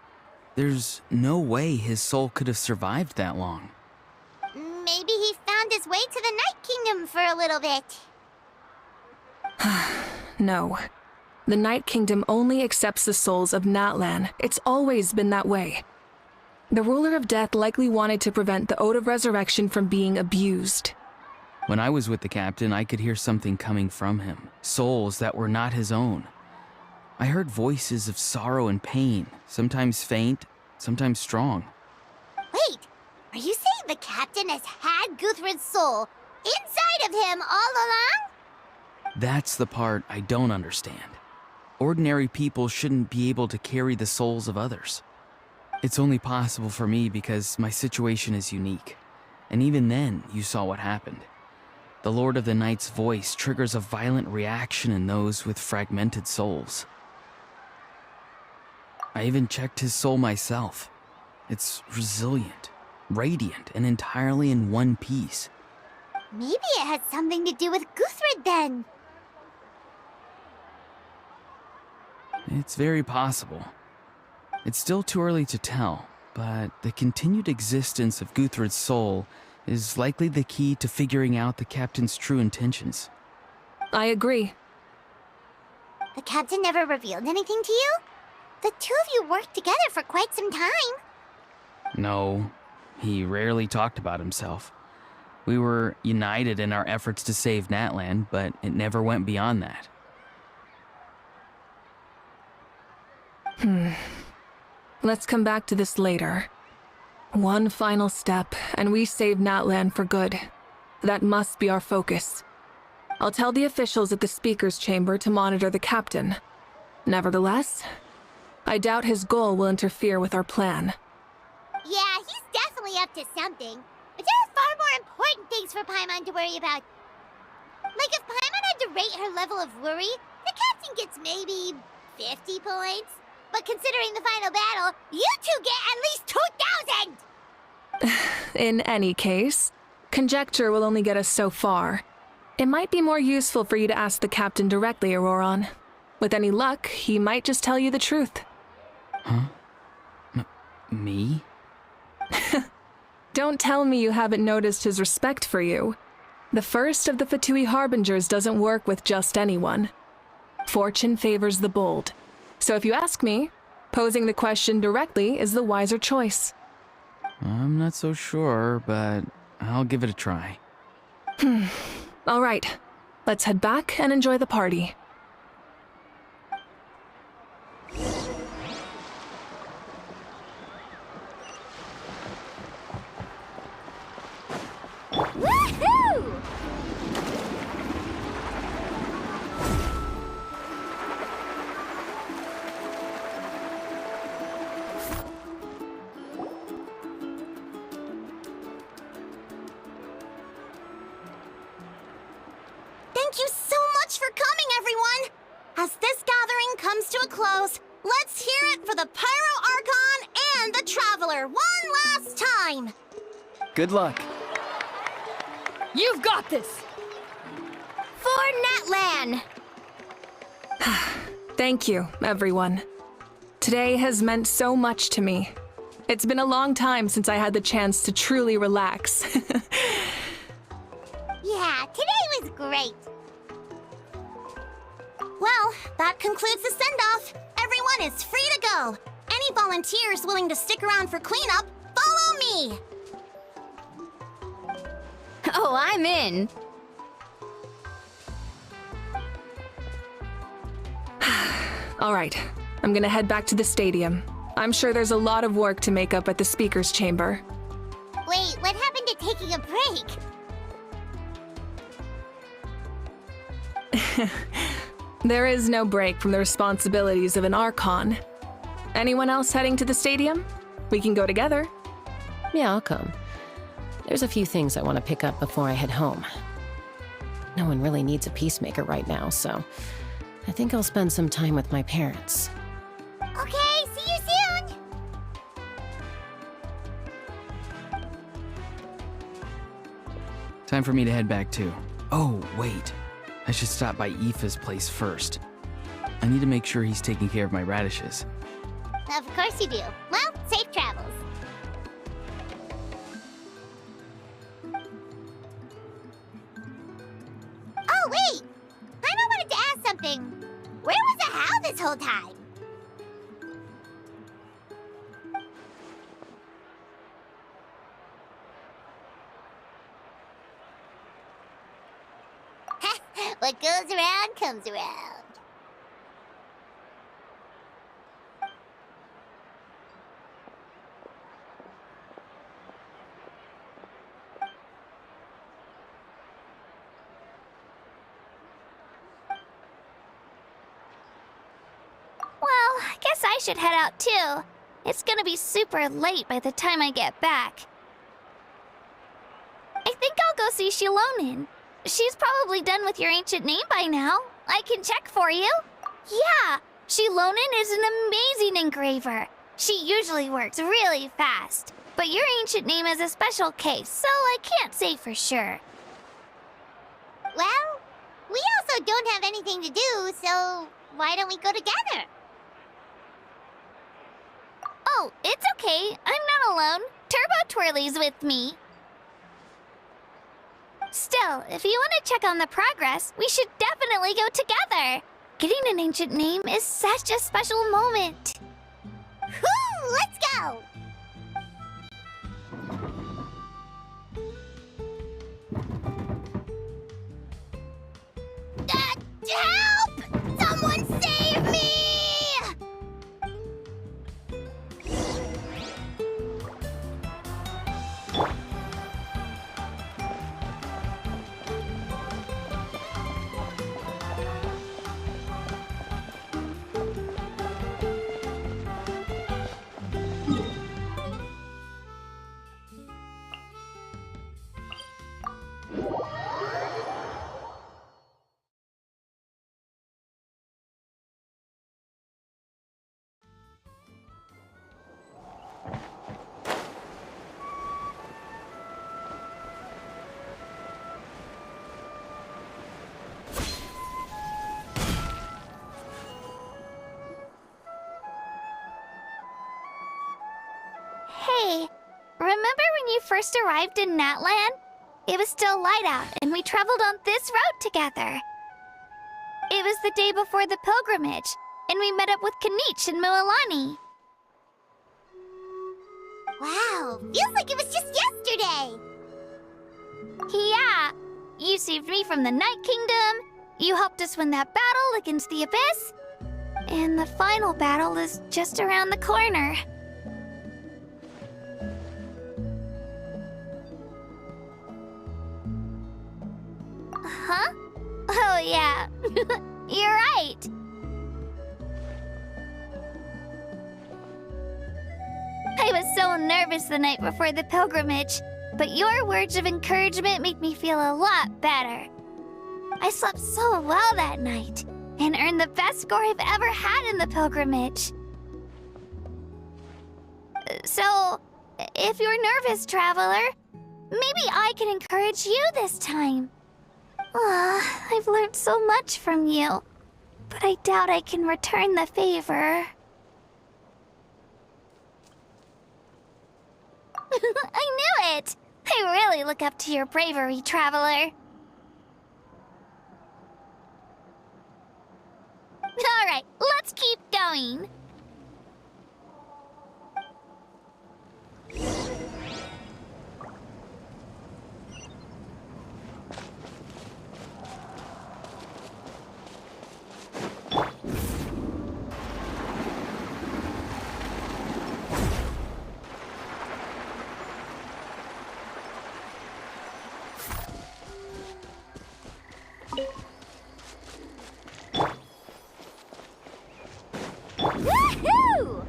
There's no way his soul could have survived that long. Maybe he found his way to the Night Kingdom for a little bit. No. The Night Kingdom only accepts the souls of Natlan. It's always been that way. The ruler of death likely wanted to prevent the Ode of Resurrection from being abused. When I was with the captain, I could hear something coming from him, souls that were not his own. I heard voices of sorrow and pain, sometimes faint, sometimes strong. Wait, are you saying the captain has had Guthred's soul inside of him all along? That's the part I don't understand. Ordinary people shouldn't be able to carry the souls of others. It's only possible for me because my situation is unique. And even then, you saw what happened. The Lord of the Night's voice triggers a violent reaction in those with fragmented souls. I even checked his soul myself. It's resilient, radiant, and entirely in one piece. Maybe it has something to do with Guthred then. It's very possible. It's still too early to tell, but the continued existence of Guthred's soul is likely the key to figuring out the captain's true intentions. I agree. The captain never revealed anything to you? The two of you worked together for quite some time. No, he rarely talked about himself. We were united in our efforts to save Natlan, but it never went beyond that. Let's come back to this later. One final step, and we save Natlan for good. That must be our focus. I'll tell the officials at the speaker's chamber to monitor the captain. Nevertheless, I doubt his goal will interfere with our plan. Yeah, he's definitely up to something. But there are far more important things for Paimon to worry about. Like if Paimon had to rate her level of worry, the captain gets maybe 50 points. But considering the final battle, you two get at least 2,000! In any case, conjecture will only get us so far. It might be more useful for you to ask the captain directly, Auroron. With any luck, he might just tell you the truth. Huh? Me? Don't tell me you haven't noticed his respect for you. The first of the Fatui Harbingers doesn't work with just anyone. Fortune favors the bold. So if you ask me, posing the question directly is the wiser choice. I'm not so sure, but I'll give it a try. All right, let's head back and enjoy the party. Woohoo! much for coming, everyone! As this gathering comes to a close, let's hear it for the Pyro Archon and the Traveler one last time! Good luck. You've got this! For Natlan! Thank you, everyone. Today has meant so much to me. It's been a long time since I had the chance to truly relax. Yeah, today was great. Well, that concludes the send-off. Everyone is free to go. Any volunteers willing to stick around for cleanup, follow me! Oh, I'm in! All right, I'm gonna head back to the stadium. I'm sure there's a lot of work to make up at the speaker's chamber. Wait, what happened to taking a break? There is no break from the responsibilities of an Archon. Anyone else heading to the stadium? We can go together. Yeah, I'll come. There's a few things I want to pick up before I head home. No one really needs a peacemaker right now, so I think I'll spend some time with my parents. Okay, see you soon! Time for me to head back too. Oh, wait. I should stop by Aoife's place first. I need to make sure he's taking care of my radishes. Of course you do. Well, safe travels. Oh, wait! I wanted to ask something. Where was the How this whole time? What goes around comes around. Well, I guess I should head out too. It's gonna be super late by the time I get back. I think I'll go see Shilonin. She's probably done with your ancient name by now. I can check for you. Yeah, Shilonin is an amazing engraver. She usually works really fast. But your ancient name is a special case, so I can't say for sure. Well, we also don't have anything to do, so why don't we go together? Oh, it's okay. I'm not alone. Turbo Twirly's with me. Still, if you want to check on the progress, we should definitely go together. Getting an ancient name is such a special moment. Whoo! Let's go! Help! Someone save me! Hey, remember when you first arrived in Natlan? It was still light out, and we traveled on this road together. It was the day before the pilgrimage, and we met up with Kanich and Moalani. Wow, feels like it was just yesterday! Yeah, you saved me from the Night Kingdom, you helped us win that battle against the Abyss, and the final battle is just around the corner. Huh? Oh, yeah. You're right. I was so nervous the night before the pilgrimage, but your words of encouragement make me feel a lot better. I slept so well that night and earned the best score I've ever had in the pilgrimage. So, if you're nervous, traveler, maybe I can encourage you this time. I've learned so much from you, but I doubt I can return the favor. I knew it! I really look up to your bravery, traveler. Alright, let's keep going. Woohoo!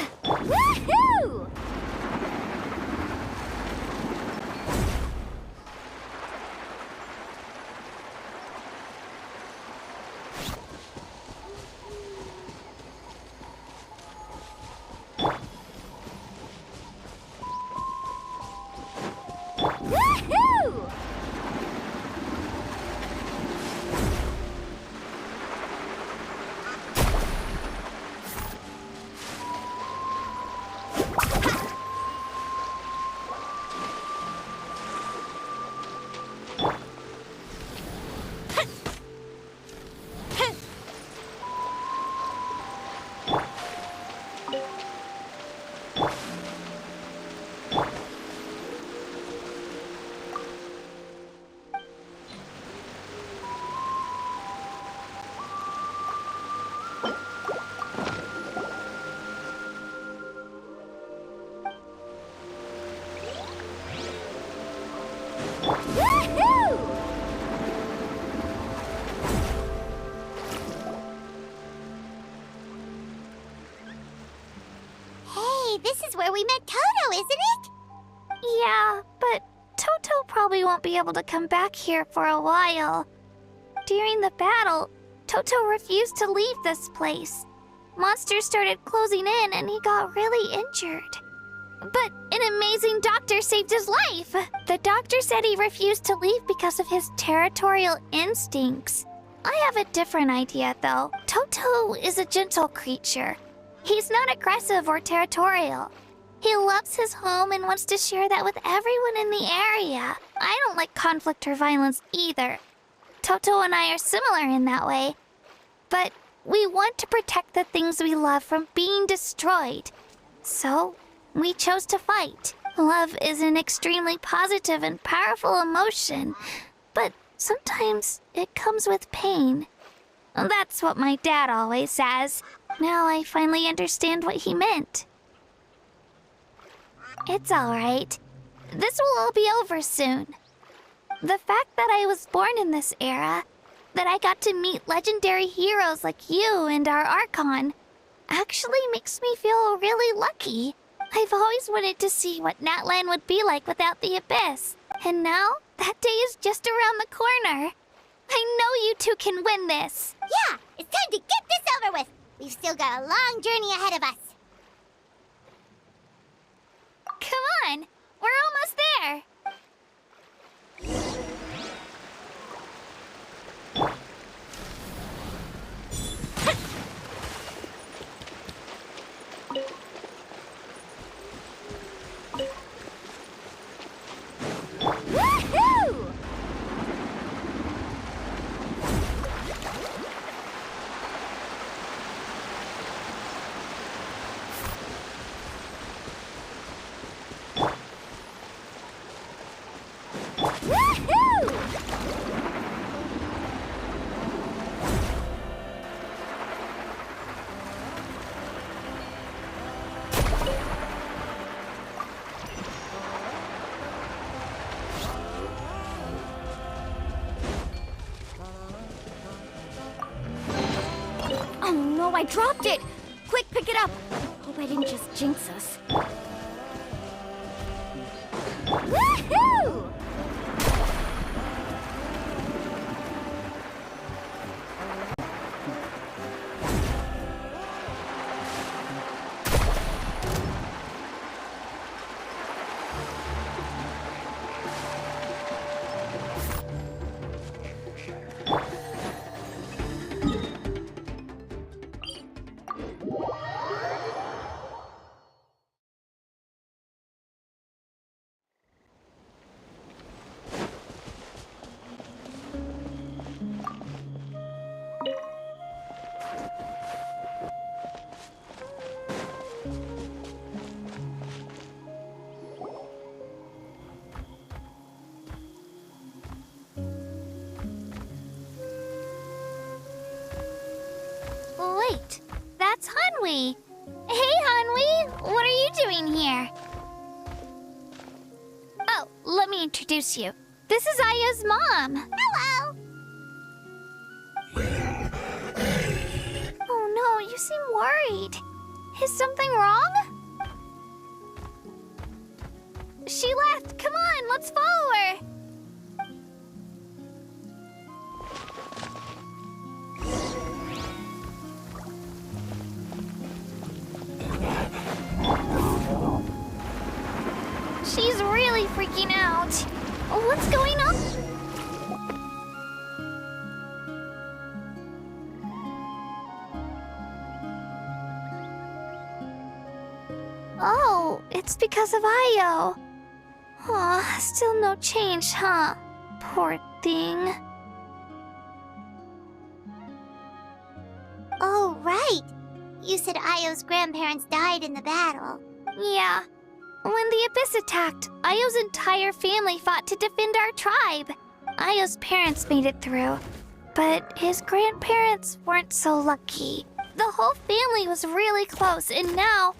Woohoo! Woohoo! Woohoo! Hey, this is where we met Toto, isn't it? Yeah, but Toto probably won't be able to come back here for a while. During the battle, Toto refused to leave this place. Monsters started closing in and he got really injured. But an amazing doctor saved his life. The doctor said he refused to leave because of his territorial instincts. I have a different idea, though. Toto is a gentle creature. He's not aggressive or territorial. He loves his home and wants to share that with everyone in the area. I don't like conflict or violence either. Toto and I are similar in that way. But we want to protect the things we love from being destroyed. So, we chose to fight. Love is an extremely positive and powerful emotion, but sometimes it comes with pain. That's what my dad always says. Now I finally understand what he meant. It's alright. This will all be over soon. The fact that I was born in this era, that I got to meet legendary heroes like you and our Archon, actually makes me feel really lucky. I've always wanted to see what Natlan would be like without the Abyss. And now, that day is just around the corner. I know you two can win this. Yeah, it's time to get this over with. We've still got a long journey ahead of us. Come on, we're almost there. Woohoo! Woohoo! Oh no, I dropped it! Quick, pick it up! Hope I didn't just jinx us. Woohoo! Wait, that's Hanwi. Hey, Hanwi, what are you doing here? Oh, let me introduce you. This is Ayo's mom. Hello! Oh no, you seem worried. Is something wrong? She left. Come on, let's follow her. She's really freaking out. What's going on? Oh, it's because of Ayo. Aw, still no change, huh? Poor thing. Oh, right. You said Ayo's grandparents died in the battle. Yeah. When the Abyss attacked, Ayo's entire family fought to defend our tribe. Ayo's parents made it through, but his grandparents weren't so lucky. The whole family was really close, and now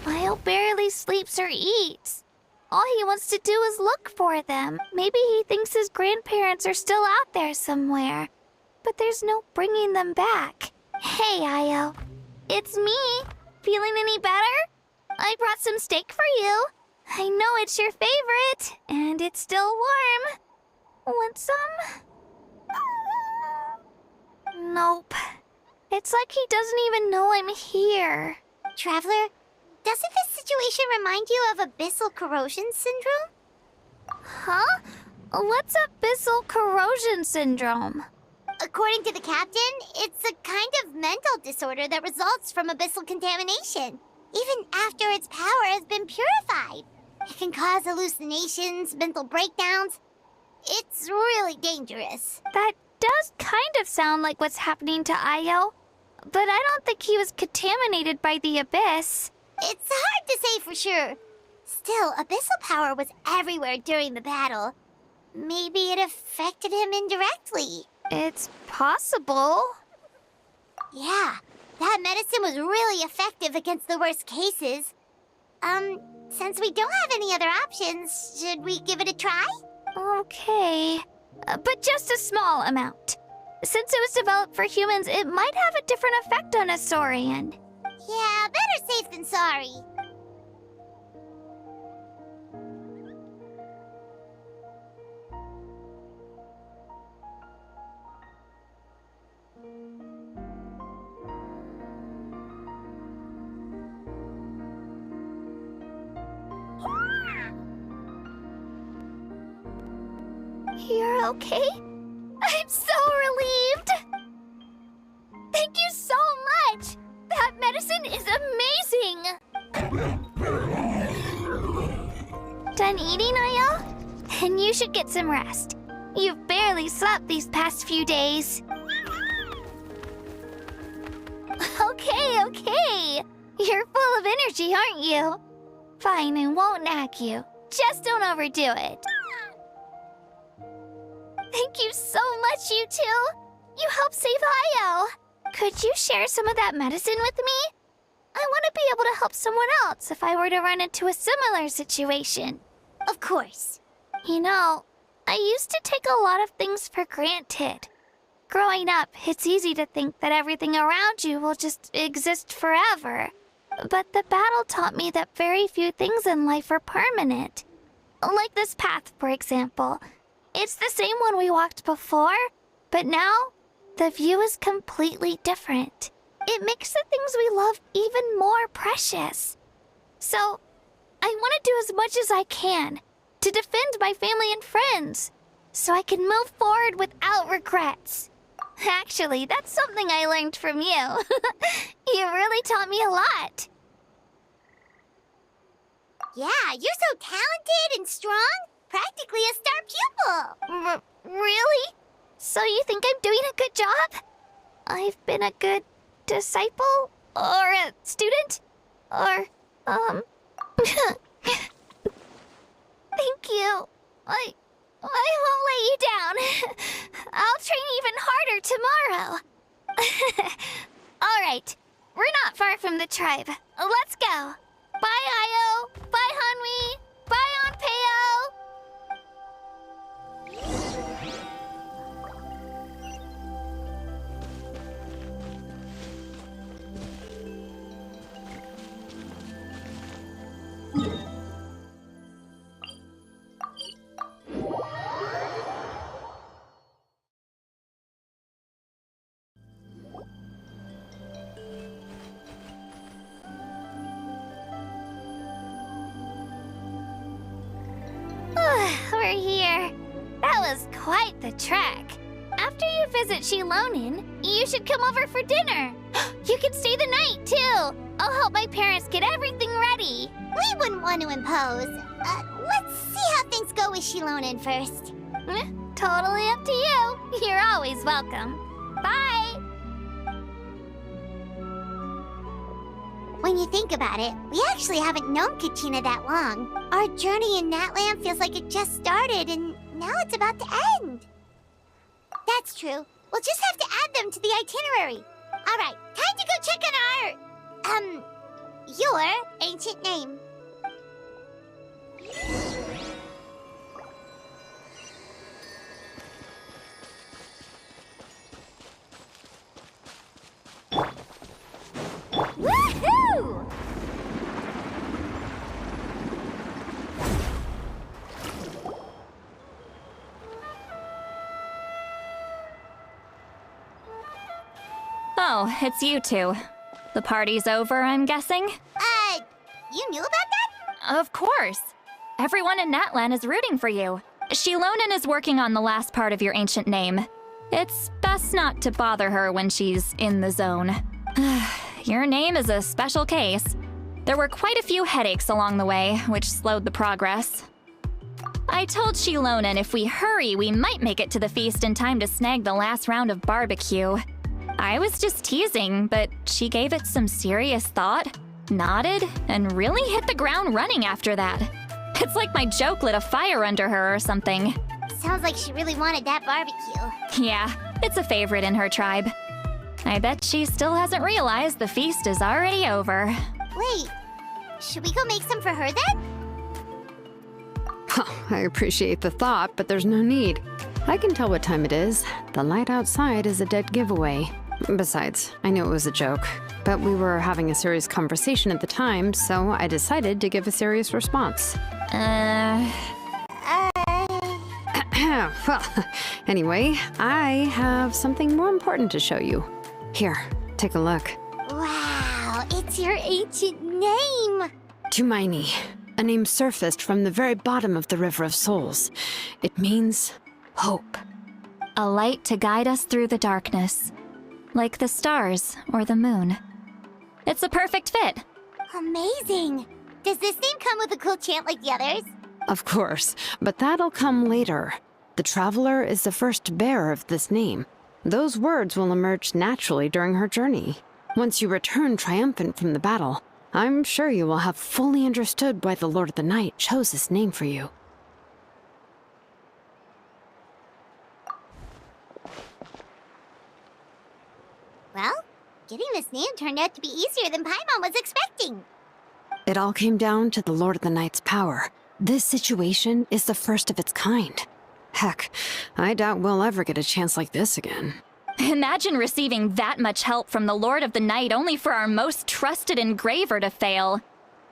Ayo barely sleeps or eats. All he wants to do is look for them. Maybe he thinks his grandparents are still out there somewhere, but there's no bringing them back. Hey, Ayo. It's me. Feeling any better? I brought some steak for you. I know it's your favorite, and it's still warm. Want some? Nope. It's like he doesn't even know I'm here. Traveler, doesn't this situation remind you of abyssal corrosion syndrome? Huh? What's abyssal corrosion syndrome? According to the captain, it's a kind of mental disorder that results from abyssal contamination. Even after its power has been purified. It can cause hallucinations, mental breakdowns. It's really dangerous. That does kind of sound like what's happening to Ayo, but I don't think he was contaminated by the Abyss. It's hard to say for sure. Still, abyssal power was everywhere during the battle. Maybe it affected him indirectly. It's possible. Yeah, that medicine was really effective against the worst cases. Since we don't have any other options, should we give it a try? Okay, but just a small amount. Since it was developed for humans, it might have a different effect on a Saurian. Yeah, better safe than sorry. You're okay? I'm so relieved! Thank you so much! That medicine is amazing! Done eating, Ayo? Then you should get some rest. You've barely slept these past few days. Okay. You're full of energy, aren't you? Fine, I won't nag you. Just don't overdo it. Thank you so much, you two. You helped save Ayo. Could you share some of that medicine with me? I want to be able to help someone else if I were to run into a similar situation. Of course. You know, I used to take a lot of things for granted. Growing up, it's easy to think that everything around you will just exist forever. But the battle taught me that very few things in life are permanent. Like this path, for example. It's the same one we walked before, but now the view is completely different. It makes the things we love even more precious. So, I want to do as much as I can to defend my family and friends, so I can move forward without regrets. Actually, that's something I learned from you. You really taught me a lot. Yeah, you're so talented and strong. Practically a star pupil. Really? So you think I'm doing a good job? I've been a good disciple? Or a student? Or, Thank you. I won't let you down. I'll train even harder tomorrow. All right, we're not far from the tribe. Let's go. Bye, Io. Bye, Hanwi. Bye, Onpeo. We're here. That was quite the trek. After you visit Shilonin, you should come over for dinner. You can stay the night, too. I'll help my parents get everything ready. We wouldn't want to impose. Let's see how things go with Shilonin first. Totally up to you. You're always welcome. Bye. When you think about it, we actually haven't known Kachina that long. Our journey in Natlan feels like it just started, and now it's about to end. That's true. We'll just have to add them to the itinerary. All right, time to go check on your ancient name. Woohoo! Oh, it's you two. The party's over, I'm guessing? You knew about that? Of course. Everyone in Natlan is rooting for you. Shilonin is working on the last part of your ancient name. It's best not to bother her when she's in the zone. Your name is a special case. There were quite a few headaches along the way, which slowed the progress. I told Shilonin if we hurry, we might make it to the feast in time to snag the last round of barbecue. I was just teasing, but she gave it some serious thought, nodded, and really hit the ground running after that. It's like my joke lit a fire under her or something. Sounds like she really wanted that barbecue. Yeah, it's a favorite in her tribe. I bet she still hasn't realized the feast is already over. Wait, should we go make some for her then? I appreciate the thought, but there's no need. I can tell what time it is. The light outside is a dead giveaway. Besides, I knew it was a joke, but we were having a serious conversation at the time, so I decided to give a serious response. Well, anyway, I have something more important to show you. Here, take a look. Wow, it's your ancient name! Tumaini, a name surfaced from the very bottom of the River of Souls. It means hope. A light to guide us through the darkness, like the stars or the moon. It's a perfect fit. Amazing! Does this name come with a cool chant like the others? Of course, but that'll come later. The Traveler is the first bearer of this name. Those words will emerge naturally during her journey. Once you return triumphant from the battle, I'm sure you will have fully understood why the Lord of the Night chose this name for you. Well, getting this name turned out to be easier than Paimon was expecting. It all came down to the Lord of the Night's power. This situation is the first of its kind. Heck, I doubt we'll ever get a chance like this again. Imagine receiving that much help from the Lord of the Night only for our most trusted engraver to fail.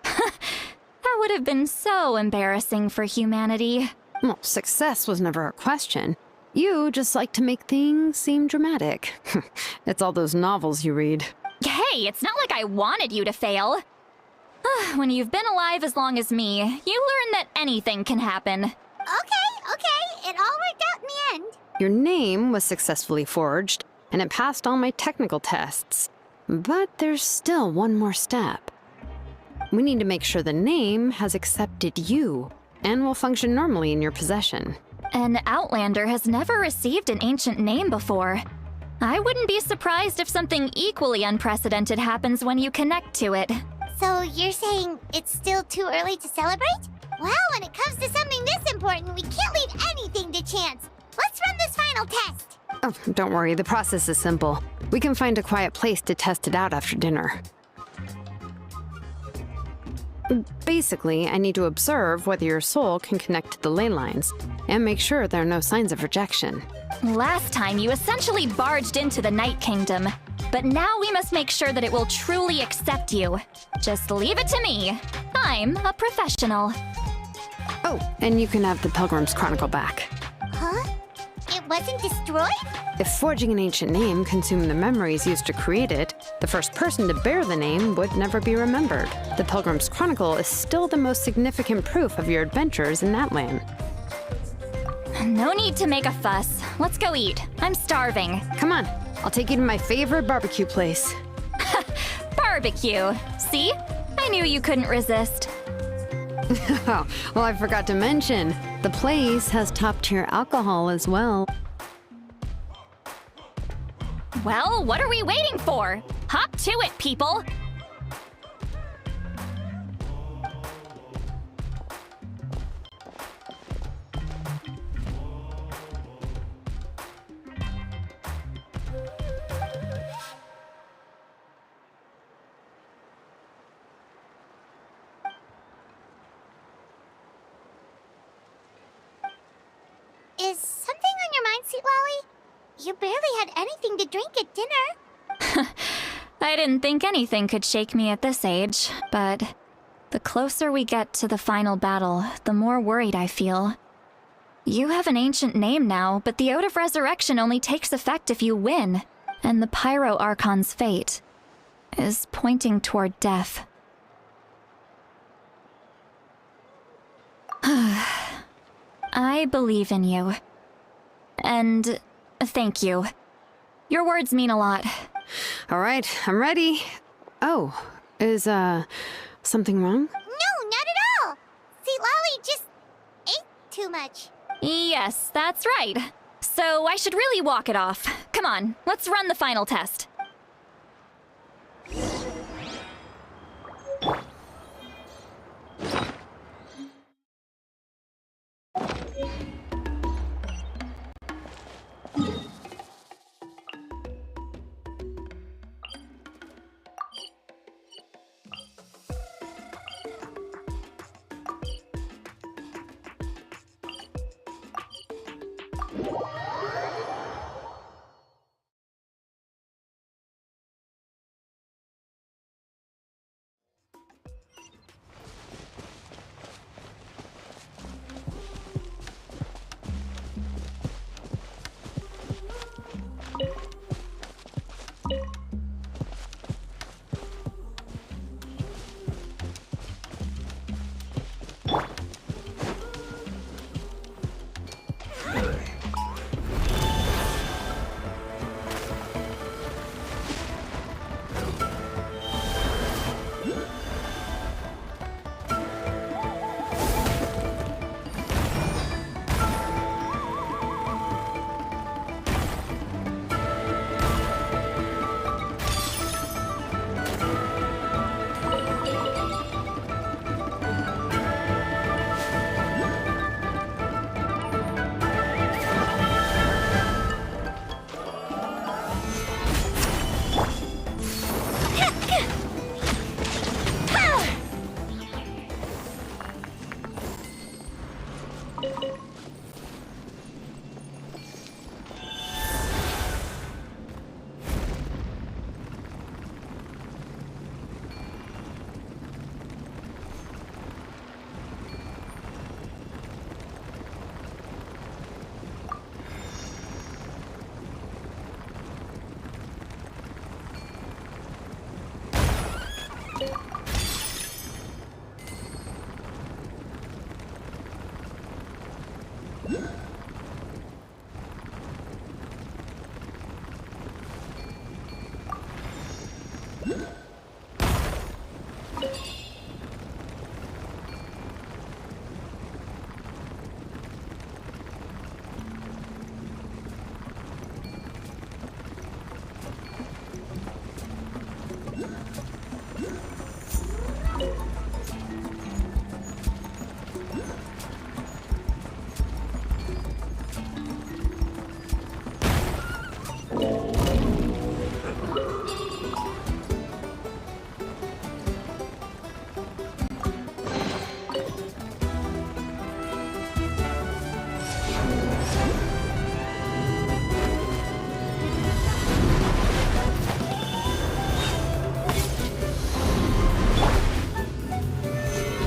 That would have been so embarrassing for humanity. Well, success was never a question. You just like to make things seem dramatic. It's all those novels you read. Hey, it's not like I wanted you to fail. When you've been alive as long as me, you learn that anything can happen. Okay, it all worked out in the end. Your name was successfully forged, and it passed all my technical tests. But there's still one more step. We need to make sure the name has accepted you, and will function normally in your possession. An Outlander has never received an ancient name before. I wouldn't be surprised if something equally unprecedented happens when you connect to it. So you're saying it's still too early to celebrate? Well, when it comes to something this important, we can't leave anything to chance. Let's run this final test. Oh, don't worry, the process is simple. We can find a quiet place to test it out after dinner. Basically, I need to observe whether your soul can connect to the ley lines, and make sure there are no signs of rejection. Last time, you essentially barged into the Night Kingdom. But now we must make sure that it will truly accept you. Just leave it to me. I'm a professional. Oh, and you can have the Pilgrim's Chronicle back. Huh? It wasn't destroyed? If forging an ancient name consumed the memories used to create it, the first person to bear the name would never be remembered. The Pilgrim's Chronicle is still the most significant proof of your adventures in Natlan. No need to make a fuss. Let's go eat. I'm starving. Come on, I'll take you to my favorite barbecue place. Barbecue. See? I knew you couldn't resist. Oh, well, I forgot to mention, the place has top-tier alcohol as well. Well, what are we waiting for? Hop to it, people! Is something on your mind, Sweet Lolly? You barely had anything to drink at dinner. I didn't think anything could shake me at this age, but the closer we get to the final battle, the more worried I feel. You have an ancient name now, but the Ode of Resurrection only takes effect if you win, and the Pyro Archon's fate is pointing toward death. I believe in you. And thank you. Your words mean a lot. All right, I'm ready. Oh, is, something wrong? No, not at all. Sweet Lolly just ate too much. Yes, that's right. So I should really walk it off. Come on, let's run the final test.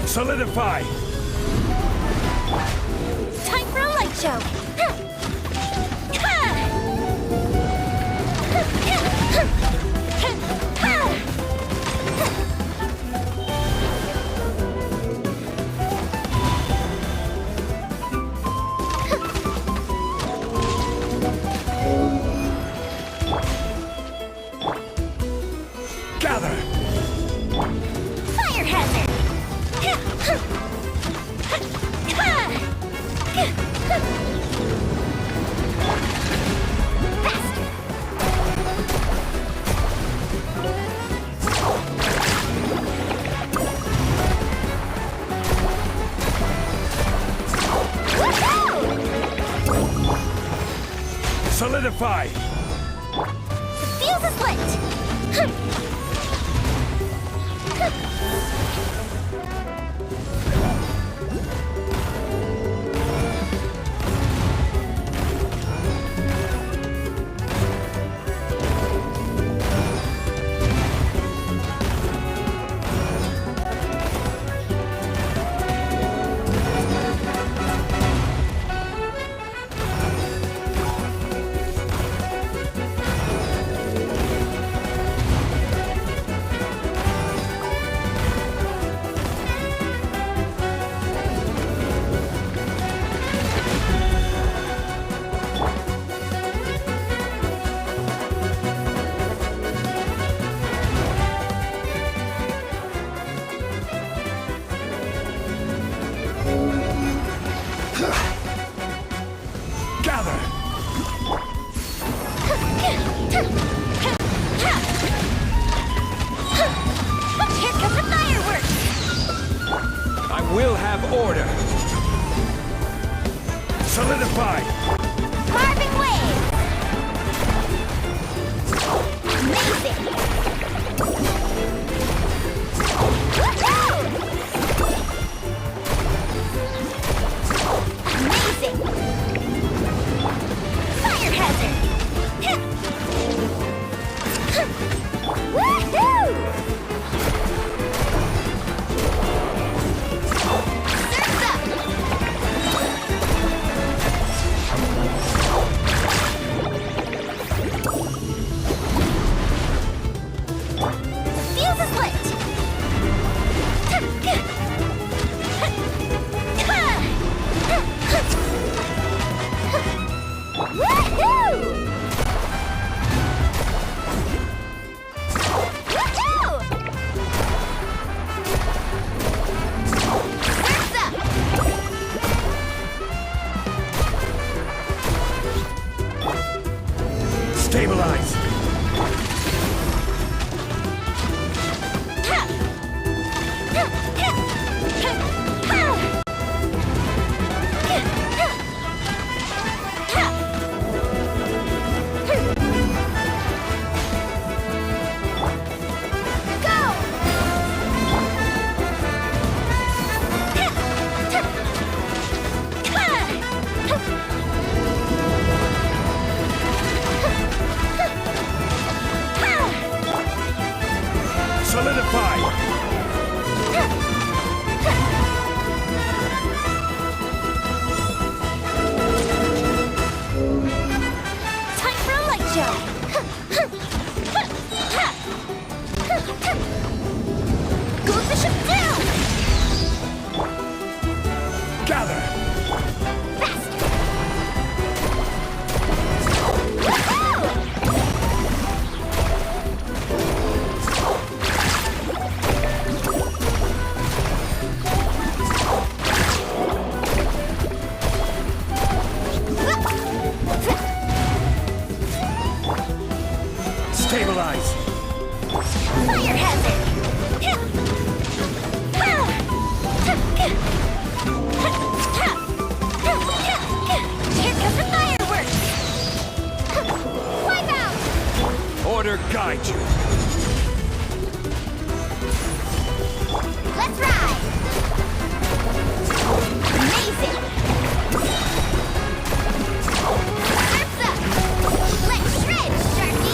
Solidify! Time for a light show! Gather! Fire hazard! Solidify! The fuse is lit! Gather! Here comes the fireworks! I will have order! Solidify! Carving wave! Amazing! Woohoo! Amazing! Fire hazard! Woohoo! Surf's up! The fuse is lit! Woohoo! Woohoo! Surf's up! Stabilize! Stabilize! Fire hazard! Here comes the fireworks! Wipe out! Order guide you! Let's ride! Amazing! Surf's up! Let's shred, Sharky!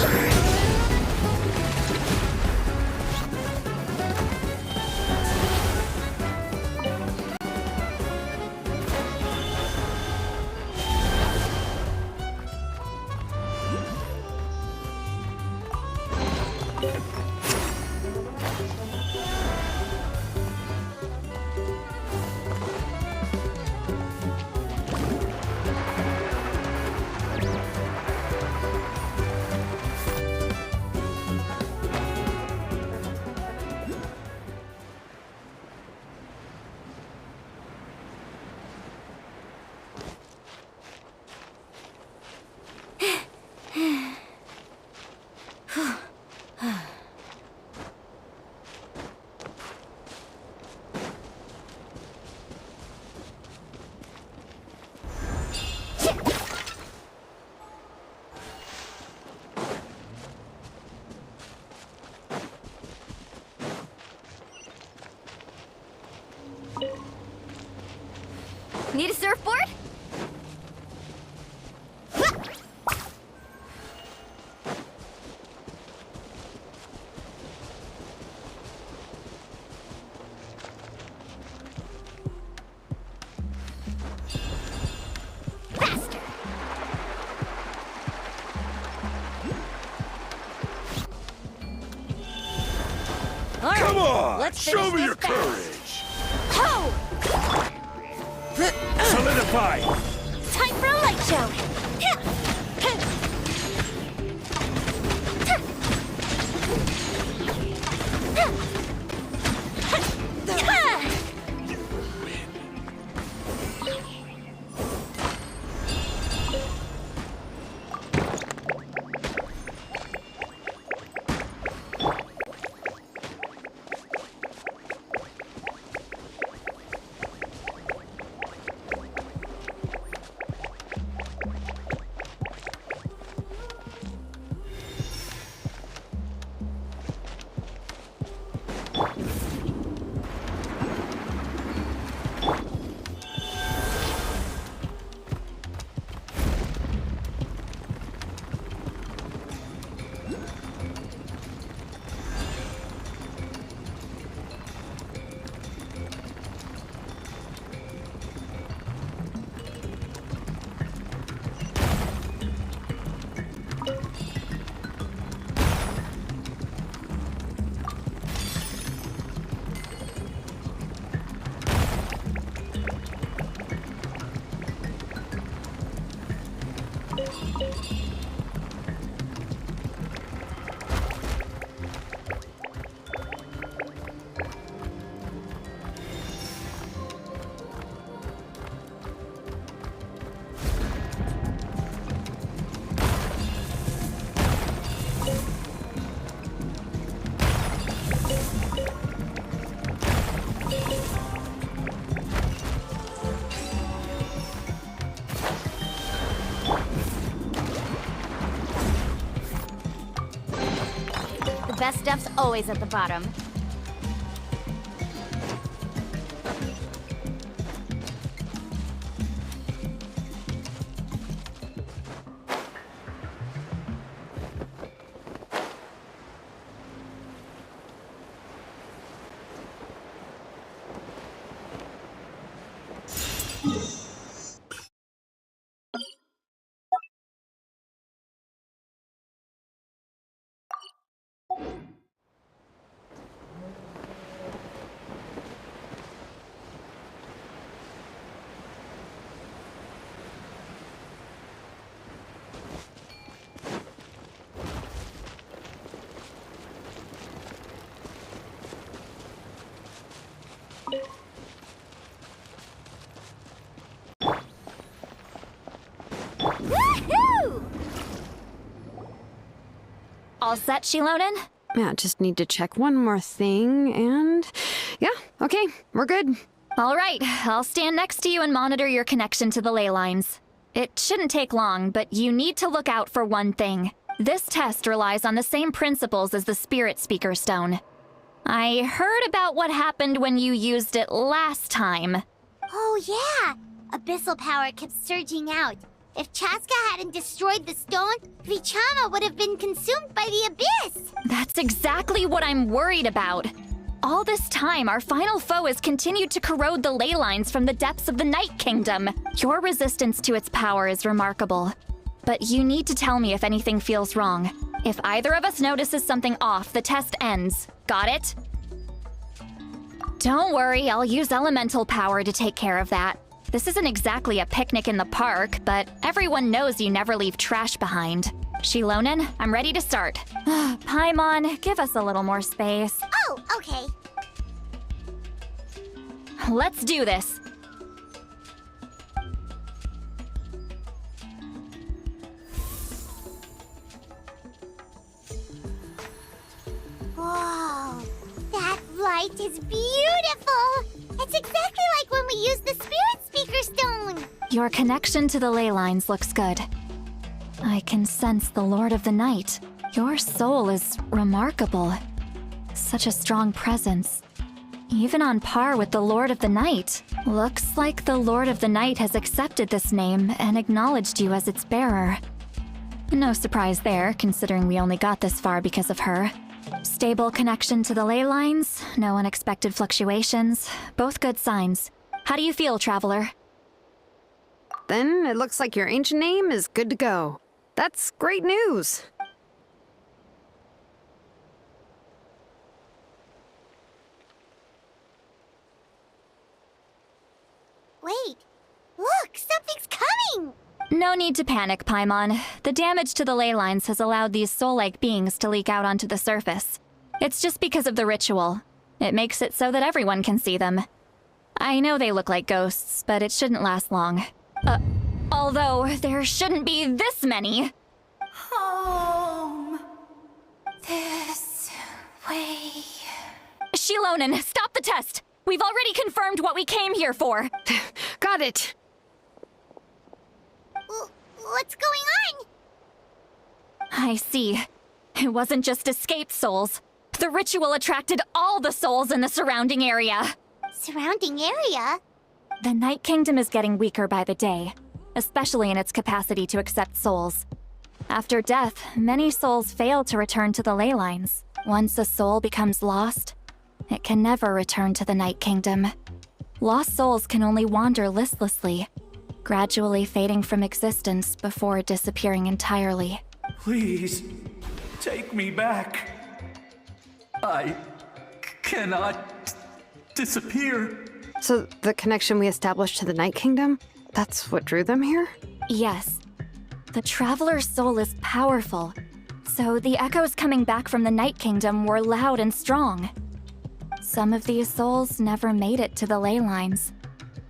Need a surfboard? Faster! Come on! Let's Show finish me this your fast. courage! Ho! Solidify! Time for a light show! Best stuff's always at the bottom. All set, Shilonen? Yeah, just need to check one more thing, and... Yeah, okay, we're good. All right, I'll stand next to you and monitor your connection to the ley lines. It shouldn't take long, but you need to look out for one thing. This test relies on the same principles as the Spirit Speaker Stone. I heard about what happened when you used it last time. Oh yeah! Abyssal power kept surging out. If Chaska hadn't destroyed the stone, Vichama would have been consumed by the abyss! That's exactly what I'm worried about. All this time, our final foe has continued to corrode the ley lines from the depths of the Night Kingdom. Your resistance to its power is remarkable. But you need to tell me if anything feels wrong. If either of us notices something off, the test ends. Got it? Don't worry, I'll use elemental power to take care of that. This isn't exactly a picnic in the park, but everyone knows you never leave trash behind. Shilonen, I'm ready to start. Paimon, give us a little more space. Oh, okay. Let's do this. Whoa, that light is beautiful! It's exactly like when we used the Spirit Speaker Stone! Your connection to the ley lines looks good. I can sense the Lord of the Night. Your soul is remarkable. Such a strong presence. Even on par with the Lord of the Night. Looks like the Lord of the Night has accepted this name and acknowledged you as its bearer. No surprise there, considering we only got this far because of her. Stable connection to the ley lines, no unexpected fluctuations, both good signs. How do you feel, Traveler? Then it looks like your ancient name is good to go. That's great news. Wait, look, something's coming! No need to panic, Paimon. The damage to the ley lines has allowed these soul-like beings to leak out onto the surface. It's just because of the ritual. It makes it so that everyone can see them. I know they look like ghosts, but it shouldn't last long. Although, there shouldn't be this many. Home. This way. Shilonen, stop the test! We've already confirmed what we came here for. Got it. What's going on? I see. It wasn't just escaped souls. The ritual attracted all the souls in the surrounding area. Surrounding area? The Night Kingdom is getting weaker by the day, especially in its capacity to accept souls. After death, many souls fail to return to the ley lines. Once a soul becomes lost, it can never return to the Night Kingdom. Lost souls can only wander listlessly, gradually fading from existence before disappearing entirely. Please, take me back. I cannot disappear. So the connection we established to the Night Kingdom, that's what drew them here? Yes. The Traveler's soul is powerful, so the echoes coming back from the Night Kingdom were loud and strong. Some of these souls never made it to the ley lines.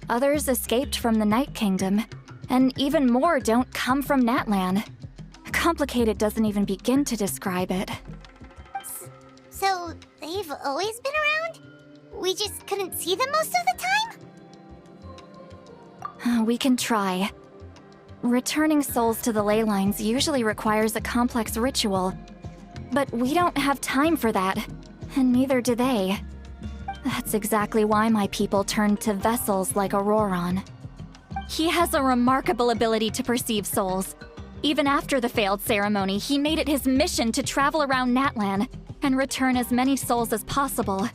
Others escaped from the Night Kingdom, and even more don't come from Natlan. Complicated doesn't even begin to describe it. So, they've always been around? We just couldn't see them most of the time? We can try. Returning souls to the ley lines usually requires a complex ritual, but we don't have time for that, and neither do they. That's exactly why my people turned to vessels like Auroron. He has a remarkable ability to perceive souls. Even after the failed ceremony, he made it his mission to travel around Natlan and return as many souls as possible.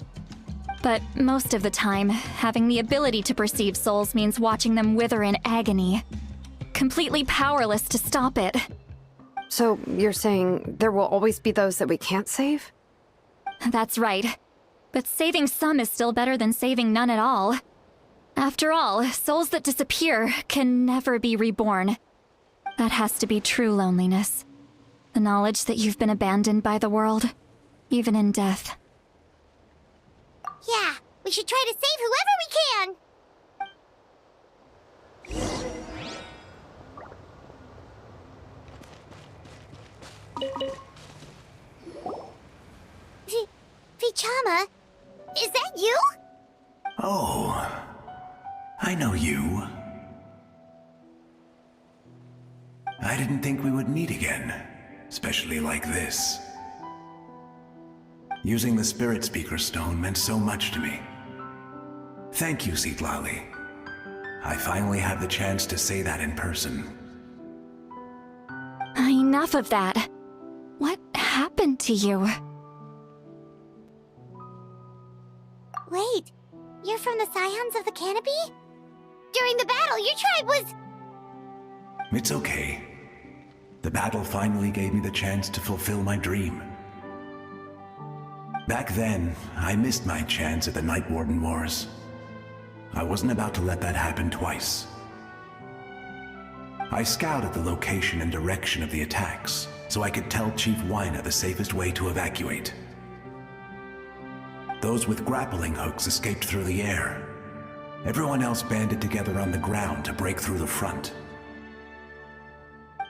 But most of the time, having the ability to perceive souls means watching them wither in agony. Completely powerless to stop it. So you're saying there will always be those that we can't save? That's right. But saving some is still better than saving none at all. After all, souls that disappear can never be reborn. That has to be true loneliness. The knowledge that you've been abandoned by the world, even in death. Yeah, we should try to save whoever we can! Vichama, is that you? Oh, I know you. I didn't think we would meet again, especially like this. Using the Spirit Speaker Stone meant so much to me. Thank you, Citlali. I finally have the chance to say that in person. Enough of that. What happened to you? Wait, you're from the Scions of the Canopy? During the battle, your tribe was... It's okay. The battle finally gave me the chance to fulfill my dream. Back then, I missed my chance at the Night Warden Wars. I wasn't about to let that happen twice. I scouted the location and direction of the attacks, so I could tell Chief Wyna the safest way to evacuate. Those with grappling hooks escaped through the air. Everyone else banded together on the ground to break through the front.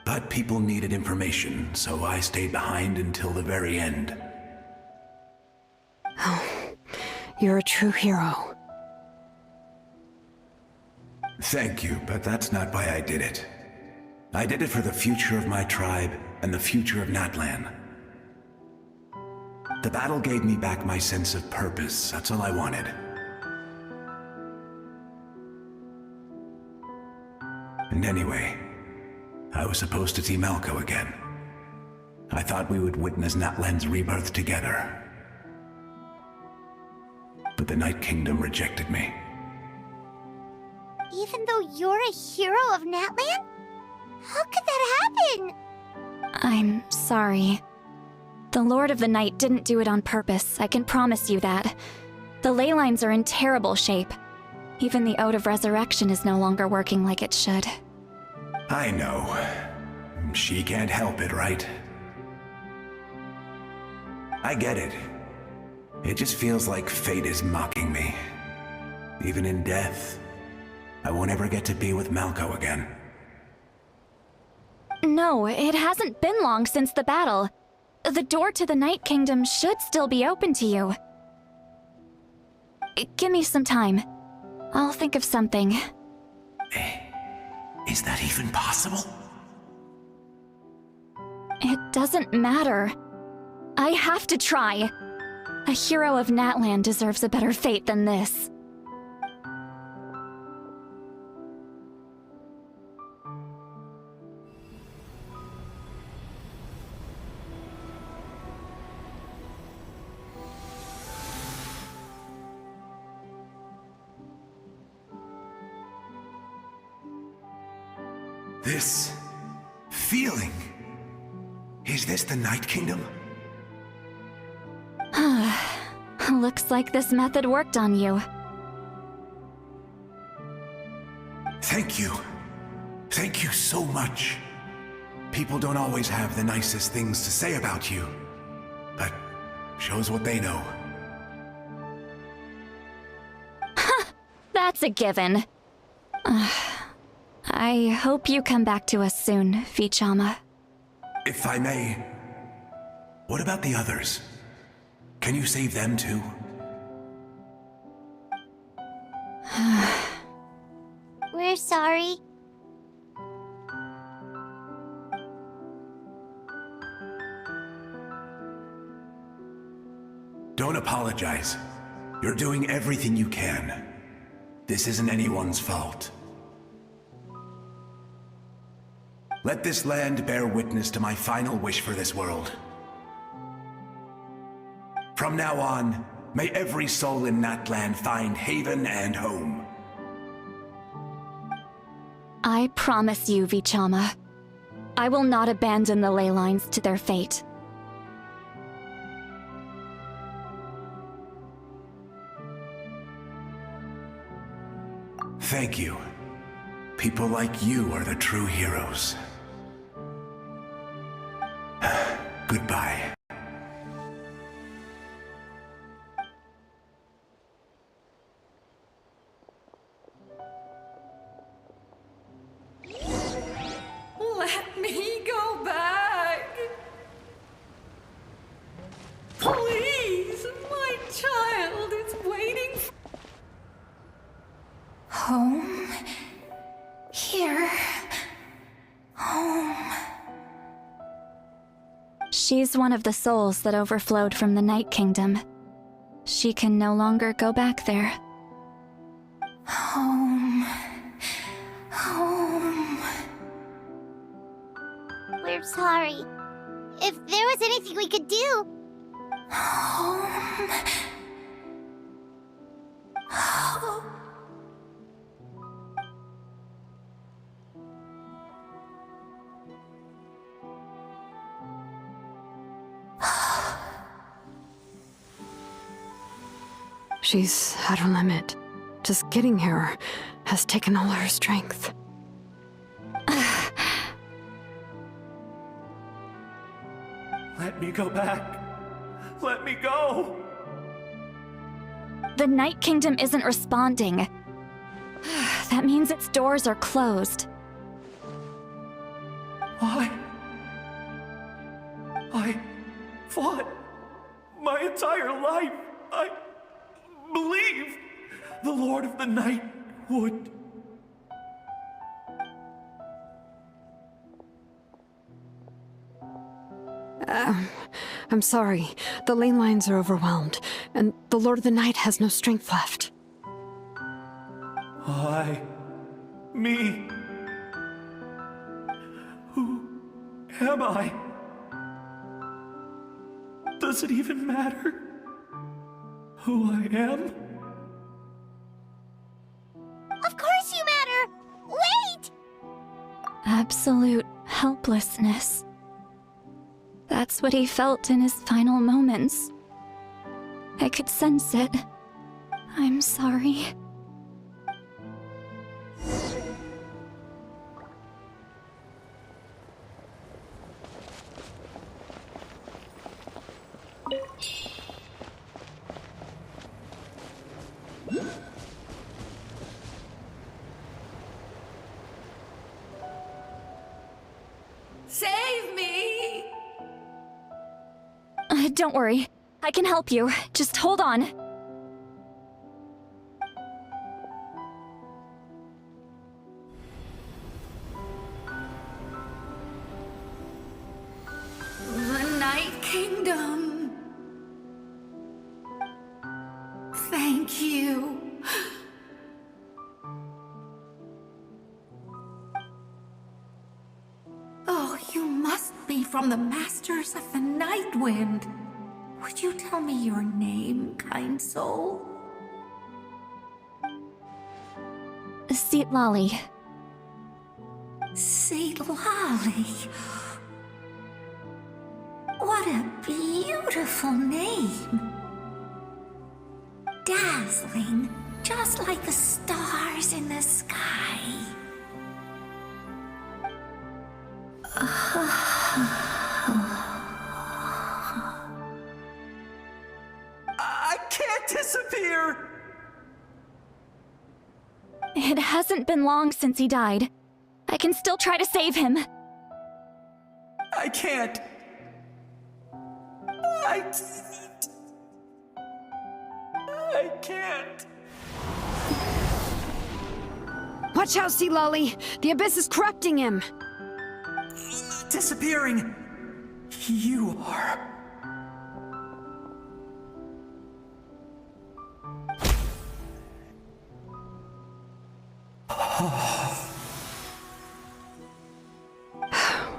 But people needed information, so I stayed behind until the very end. Oh, you're a true hero. Thank you, but that's not why I did it. I did it for the future of my tribe and the future of Natlan. The battle gave me back my sense of purpose. That's all I wanted. And anyway, I was supposed to see Malco again. I thought we would witness Natlan's rebirth together. But the Night Kingdom rejected me. Even though you're a hero of Natlan? How could that happen? I'm sorry. The Lord of the Night didn't do it on purpose, I can promise you that. The ley lines are in terrible shape. Even the Ode of Resurrection is no longer working like it should. I know. She can't help it, right? I get it. It just feels like fate is mocking me. Even in death, I won't ever get to be with Malco again. No, it hasn't been long since the battle. The door to the Night Kingdom should still be open to you. Give me some time. I'll think of something. Is that even possible? It doesn't matter. I have to try. A hero of Natlan deserves a better fate than this. This feeling. Is this the Night Kingdom? Looks like this method worked on you. Thank you. Thank you so much. People don't always have the nicest things to say about you, but shows what they know. That's a given. I hope you come back to us soon, Vichama. If I may, what about the others? Can you save them too? We're sorry. Don't apologize. You're doing everything you can. This isn't anyone's fault. Let this land bear witness to my final wish for this world. From now on, may every soul in Natlan find haven and home. I promise you, Vichama. I will not abandon the ley lines to their fate. Thank you. People like you are the true heroes. Goodbye. Let me go back. was one of the souls that overflowed from the Night Kingdom. She can no longer go back there. Home. Home. We're sorry. If there was anything we could do... Home. Home. She's at her limit. Just getting here has taken all her strength. Let me go back. Let me go. The Night Kingdom isn't responding. That means its doors are closed. Why? I fought my entire life. I believed the Lord of the Night would. I'm sorry. The lane lines are overwhelmed, and the Lord of the Night has no strength left. Why? Me? Who am I? Does it even matter who I am? Of course you matter! Wait! Absolute helplessness. That's what he felt in his final moments. I could sense it. I'm sorry. Save me! Don't worry. I can help you. Just hold on. The Night Kingdom. Thank you. Oh, you must be from the Masters of the Night Wind. Would you tell me your name, kind soul? Seatlali. Seatlali. What a beautiful name. Dazzling, just like the stars in the sky. I can't disappear! It hasn't been long since he died. I can still try to save him. I can't. I can't. Watch out, Seatlali! The Abyss is corrupting him! Disappearing. You are.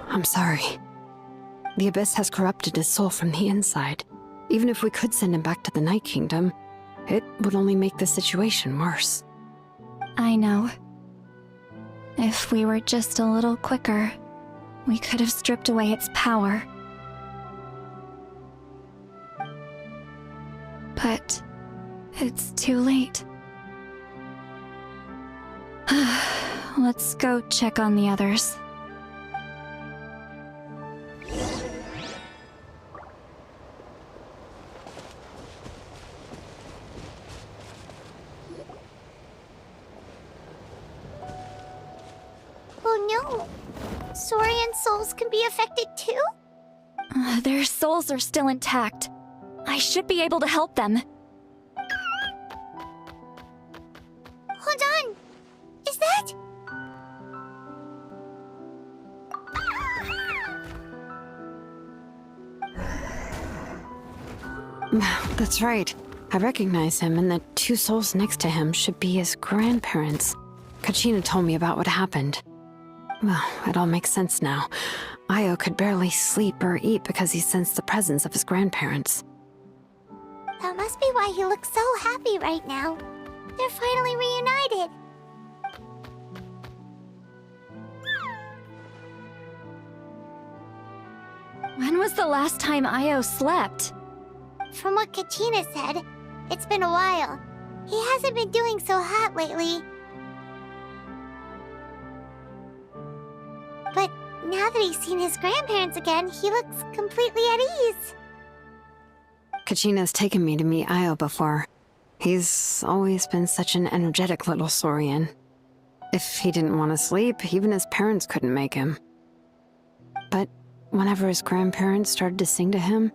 I'm sorry. The Abyss has corrupted his soul from the inside. Even if we could send him back to the Night Kingdom, it would only make the situation worse. I know. If we were just a little quicker, we could have stripped away its power. But it's too late. Let's go check on the others. Oh no! Saurian souls can be affected too? Their souls are still intact. I should be able to help them. Hold on! Is that... That's right. I recognize him, and the two souls next to him should be his grandparents. Kachina told me about what happened. Well, it all makes sense now. Io could barely sleep or eat because he sensed the presence of his grandparents. That must be why he looks so happy right now. They're finally reunited. When was the last time Io slept? From what Kachina said, it's been a while. He hasn't been doing so hot lately. But now that he's seen his grandparents again, he looks completely at ease. Kachina's taken me to meet Io before. He's always been such an energetic little saurian. If he didn't want to sleep, even his parents couldn't make him. But whenever his grandparents started to sing to him,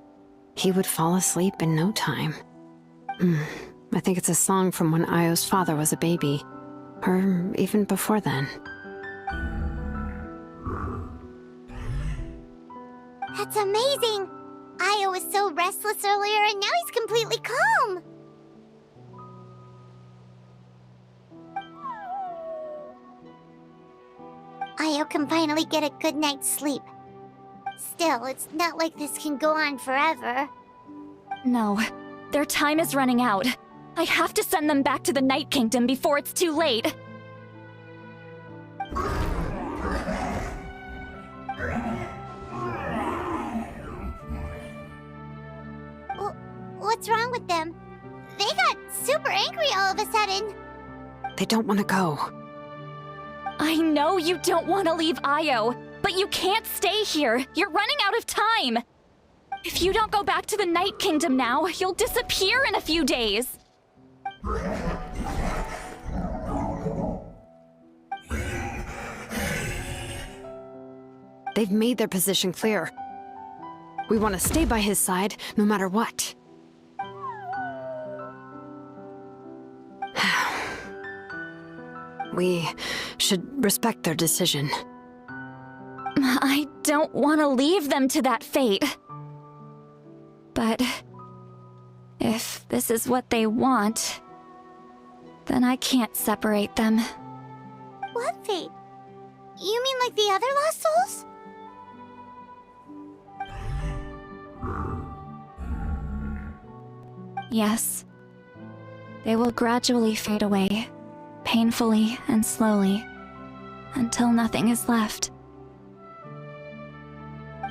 he would fall asleep in no time. I think it's a song from when Io's father was a baby, or even before then. That's amazing! Io was so restless earlier, and now he's completely calm! Io can finally get a good night's sleep. Still, it's not like this can go on forever. No, their time is running out. I have to send them back to the Night Kingdom before it's too late. What's wrong with them? They got super angry all of a sudden. They don't want to go. I know you don't want to leave Io, but you can't stay here. You're running out of time. If you don't go back to the Night Kingdom now, you'll disappear in a few days. They've made their position clear. We want to stay by his side, no matter what. We should respect their decision. I don't want to leave them to that fate. But if this is what they want, then I can't separate them. What fate? You mean like the other lost souls? Yes. They will gradually fade away, painfully and slowly, until nothing is left.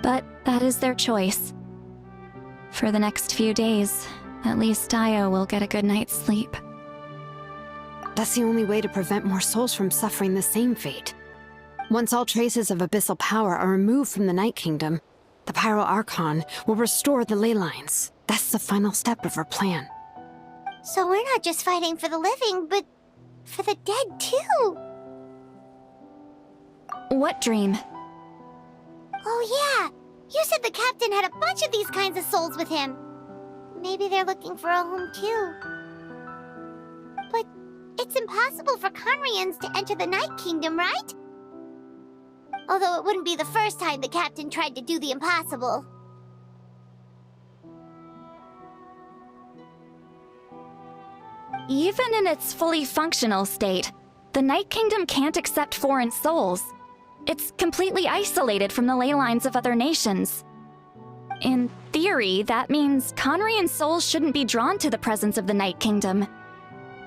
But that is their choice. For the next few days, at least Io will get a good night's sleep. That's the only way to prevent more souls from suffering the same fate. Once all traces of abyssal power are removed from the Night Kingdom, the Pyro Archon will restore the ley lines. That's the final step of our plan. So we're not just fighting for the living, but for the dead too. What dream? Oh yeah, you said the captain had a bunch of these kinds of souls with him. Maybe they're looking for a home too. But it's impossible for Conrians to enter the Night Kingdom, right? Although it wouldn't be the first time the captain tried to do the impossible. Even in its fully functional state, the Night Kingdom can't accept foreign souls. It's completely isolated from the ley lines of other nations. In theory, that means Conrian souls shouldn't be drawn to the presence of the Night Kingdom.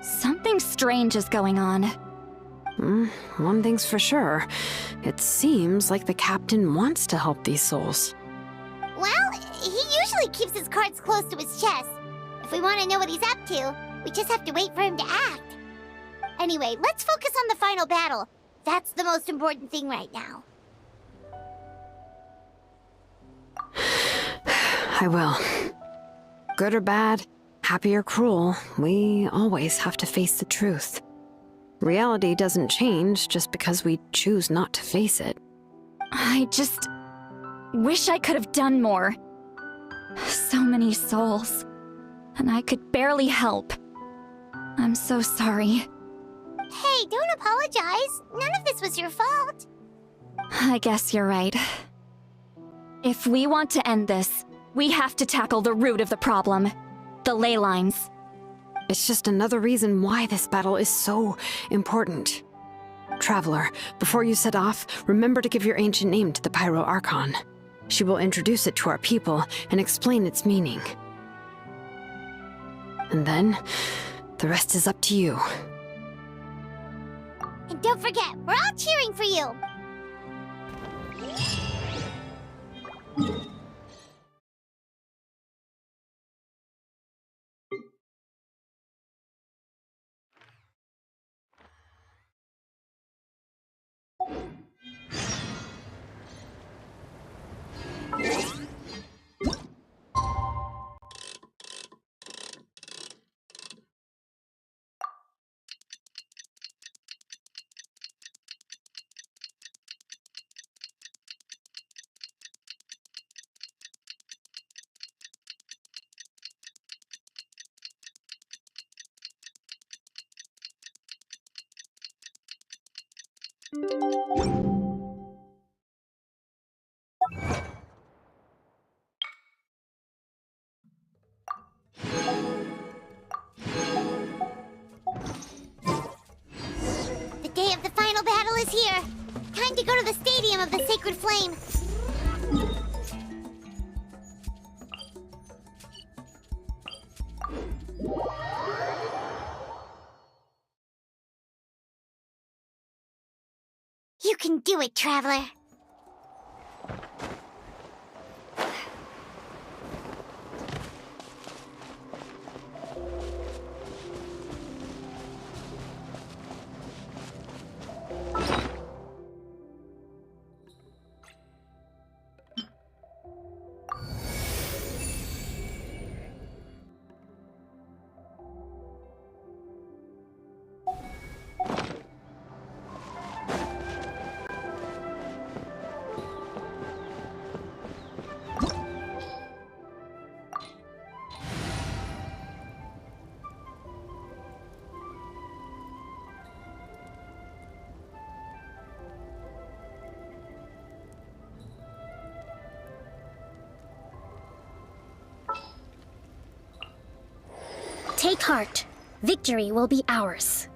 Something strange is going on. One thing's for sure. It seems like the captain wants to help these souls. Well, he usually keeps his cards close to his chest. If we want to know what he's up to, we just have to wait for him to act. Anyway, let's focus on the final battle. That's the most important thing right now. I will. Good or bad, happy or cruel, we always have to face the truth. Reality doesn't change just because we choose not to face it. I just wish I could have done more. So many souls, and I could barely help. I'm so sorry. Hey, don't apologize. None of this was your fault. I guess you're right. If we want to end this, we have to tackle the root of the problem. The ley lines. It's just another reason why this battle is so important. Traveler, before you set off, remember to give your ancient name to the Pyro Archon. She will introduce it to our people and explain its meaning. And then, the rest is up to you. And don't forget, we're all cheering for you! The day of the final battle is here. Time to go to the Stadium of the Sacred Flame. You can do it, Traveler. Take heart. Victory will be ours.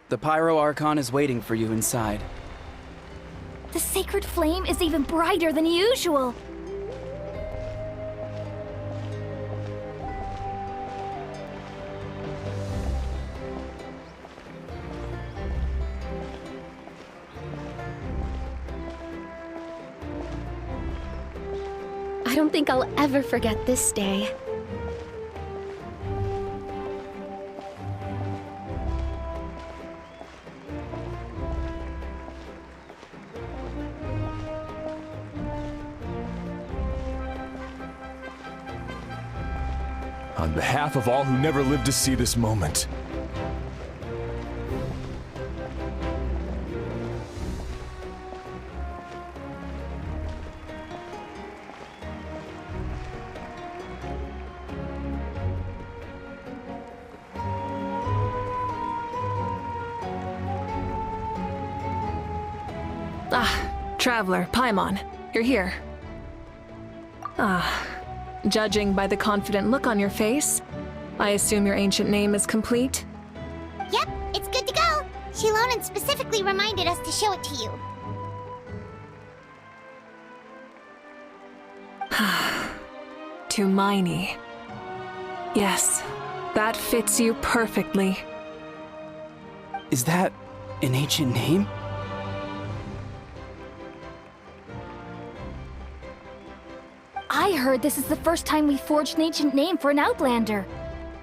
The Pyro Archon is waiting for you inside. The sacred flame is even brighter than usual. I don't think I'll ever forget this day. On behalf of all who never lived to see this moment. Traveler, Paimon, you're here. Judging by the confident look on your face, I assume your ancient name is complete? Yep, it's good to go. Shilonan specifically reminded us to show it to you. To Miney. Yes, that fits you perfectly. Is that an ancient name? I heard this is the first time we forged an ancient name for an Outlander.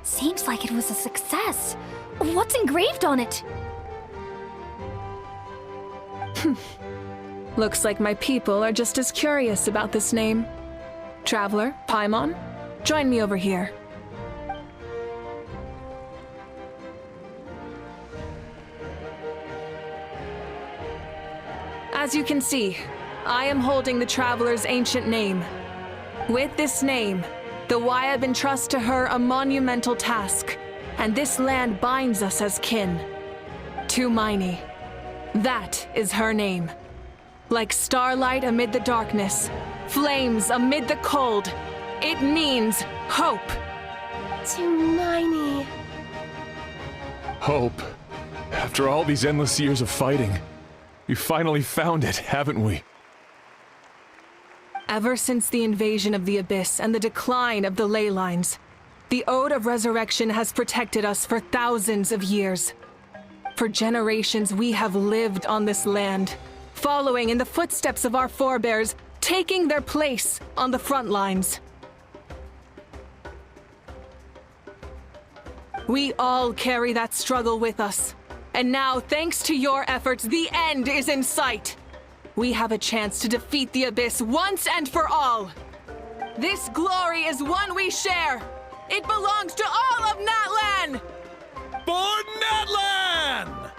Seems like it was a success. What's engraved on it? Looks like my people are just as curious about this name. Traveler, Paimon, join me over here. As you can see, I am holding the Traveler's ancient name. With this name, the Wyab entrusts to her a monumental task, and this land binds us as kin. To Miney. That is her name. Like starlight amid the darkness, flames amid the cold, it means hope. To Miney. Hope. After all these endless years of fighting, we finally found it, haven't we? Ever since the invasion of the Abyss and the decline of the ley lines, the Ode of Resurrection has protected us for thousands of years. For generations, we have lived on this land, following in the footsteps of our forebears, taking their place on the front lines. We all carry that struggle with us. And now, thanks to your efforts, the end is in sight. We have a chance to defeat the Abyss once and for all. This glory is one we share. It belongs to all of Natlan! For Natlan!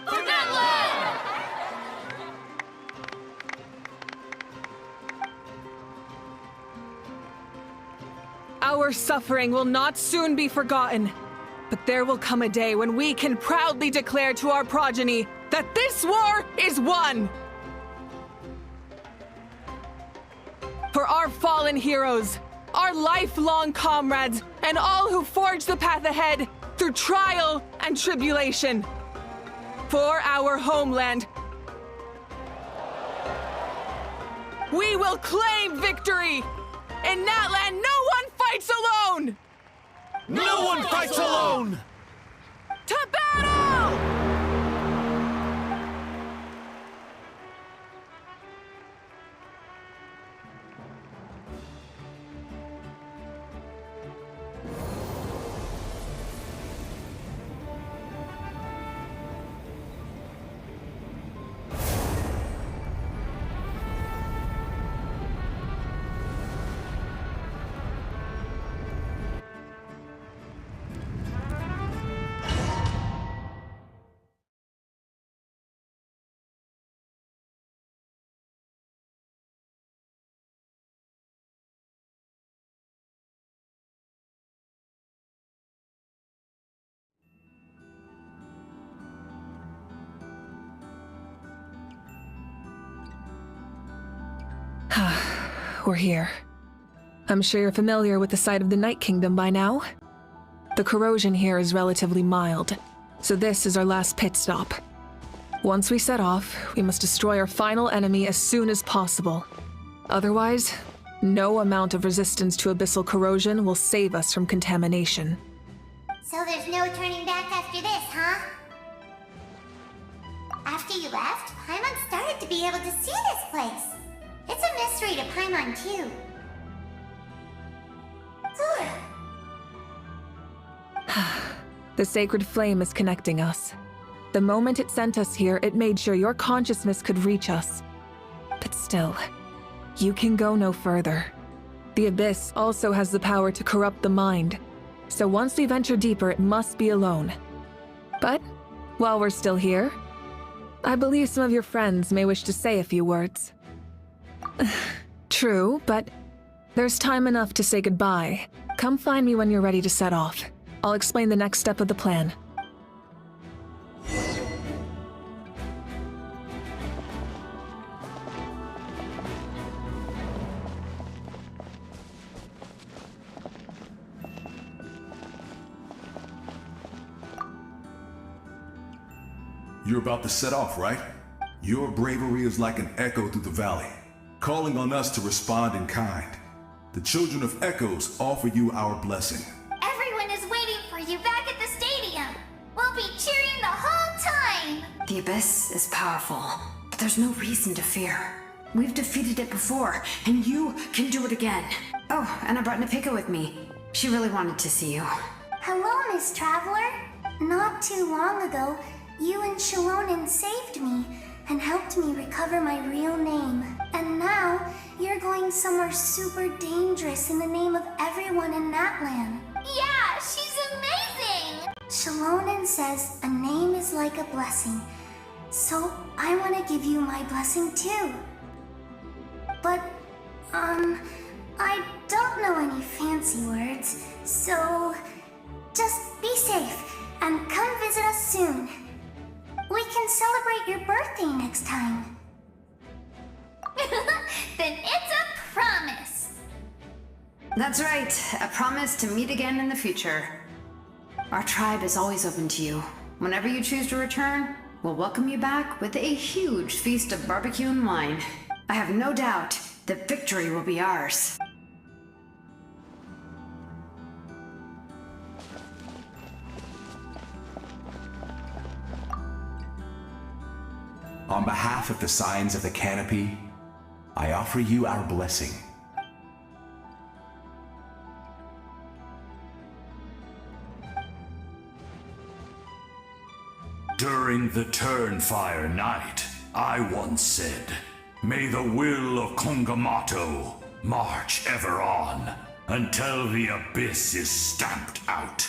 For Natlan! Our suffering will not soon be forgotten. But there will come a day when we can proudly declare to our progeny that this war is won! For our fallen heroes, our lifelong comrades, and all who forge the path ahead through trial and tribulation. For our homeland, we will claim victory! In Natlan, no one fights alone! No one fights alone! To battle! We're here. I'm sure you're familiar with the site of the Night Kingdom by now. The corrosion here is relatively mild, so this is our last pit stop. Once we set off, we must destroy our final enemy as soon as possible. Otherwise, no amount of resistance to abyssal corrosion will save us from contamination. So there's no turning back after this, huh? After you left, Paimon started to be able to see this place. It's a mystery to Paimon, too. The sacred flame is connecting us. The moment it sent us here, it made sure your consciousness could reach us. But still, you can go no further. The Abyss also has the power to corrupt the mind, so once we venture deeper, it must be alone. But, while we're still here, I believe some of your friends may wish to say a few words. True, but there's time enough to say goodbye. Come find me when you're ready to set off. I'll explain the next step of the plan. You're about to set off, right? Your bravery is like an echo through the valley, calling on us to respond in kind. The Children of Echoes offer you our blessing. Everyone is waiting for you back at the stadium. We'll be cheering the whole time. The Abyss is powerful, but there's no reason to fear. We've defeated it before, and you can do it again. Oh, and I brought Napika with me. She really wanted to see you. Hello, Miss Traveler. Not too long ago, you and Shalonen saved me and helped me recover my real name. And now, you're going somewhere super dangerous in the name of everyone in Natlan. Yeah, she's amazing! Shalonen says a name is like a blessing. So I want to give you my blessing too. But, I don't know any fancy words, so just be safe and come visit us soon. We can celebrate your birthday next time. Then it's a promise. That's right, a promise to meet again in the future. Our tribe is always open to you. Whenever you choose to return, we'll welcome you back with a huge feast of barbecue and wine. I have no doubt that victory will be ours. On behalf of the Signs of the Canopy, I offer you our blessing. During the Turnfire Night, I once said, "May the will of Kongamato march ever on until the abyss is stamped out."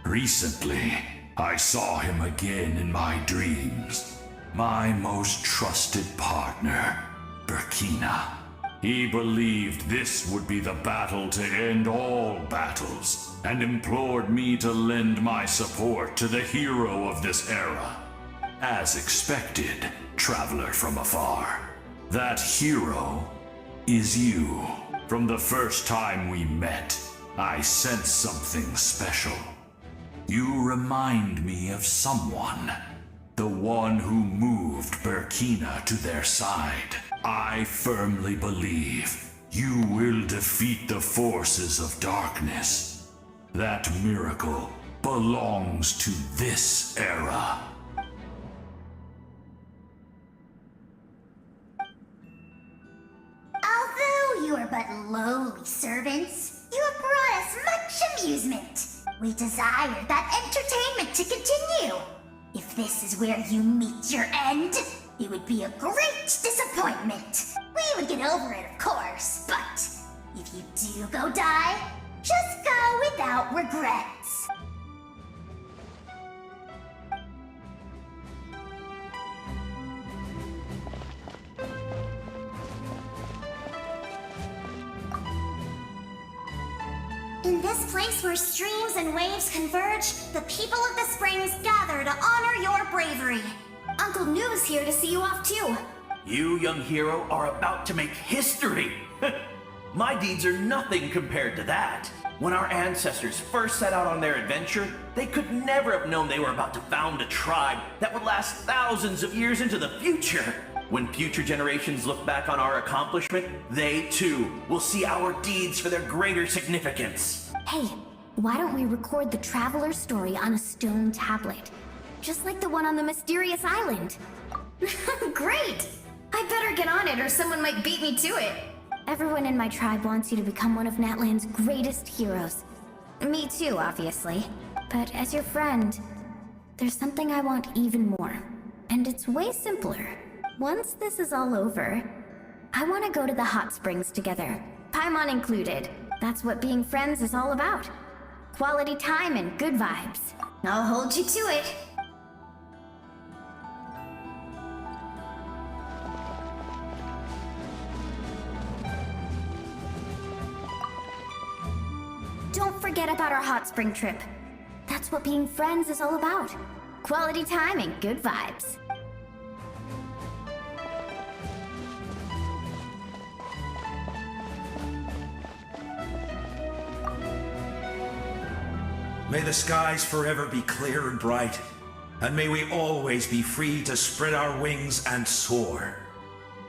Recently, I saw him again in my dreams. My most trusted partner, Burkina. He believed this would be the battle to end all battles, and implored me to lend my support to the hero of this era. As expected, traveler from afar, that hero is you. From the first time we met, I sensed something special. You remind me of someone. The one who moved Burkina to their side. I firmly believe you will defeat the forces of darkness. That miracle belongs to this era. Although you are but lowly servants, you have brought us much amusement. We desire that entertainment to continue. If this is where you meet your end, it would be a great disappointment. We would get over it, of course, but if you do go die, just go without regrets. In this place where streams and waves converge, the people of the springs gather to honor your bravery. Uncle Noo's here to see you off too. You, young hero, are about to make history. My deeds are nothing compared to that. When our ancestors first set out on their adventure, they could never have known they were about to found a tribe that would last thousands of years into the future. When future generations look back on our accomplishment, they too will see our deeds for their greater significance. Hey, why don't we record the traveler's story on a stone tablet? Just like the one on the mysterious island. Great! I better get on it or someone might beat me to it. Everyone in my tribe wants you to become one of Natlan's greatest heroes. Me too, obviously. But as your friend, there's something I want even more. And it's way simpler. Once this is all over, I want to go to the hot springs together. Paimon included. That's what being friends is all about. Quality time and good vibes. I'll hold you to it. Don't forget about our hot spring trip. That's what being friends is all about. Quality time and good vibes. May the skies forever be clear and bright, and may we always be free to spread our wings and soar.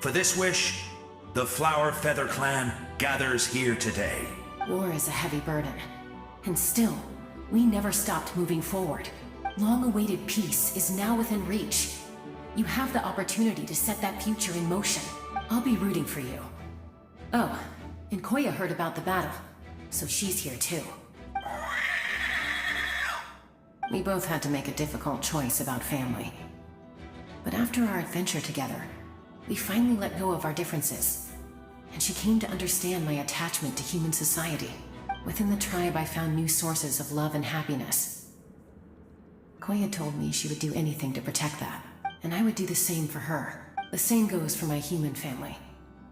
For this wish, the Flower Feather Clan gathers here today. War is a heavy burden, and still, we never stopped moving forward. Long-awaited peace is now within reach. You have the opportunity to set that future in motion. I'll be rooting for you. Oh, and Koya heard about the battle, so she's here too. We both had to make a difficult choice about family. But after our adventure together, we finally let go of our differences. And she came to understand my attachment to human society. Within the tribe, I found new sources of love and happiness. Koya told me she would do anything to protect that. and I would do the same for her. The same goes for my human family.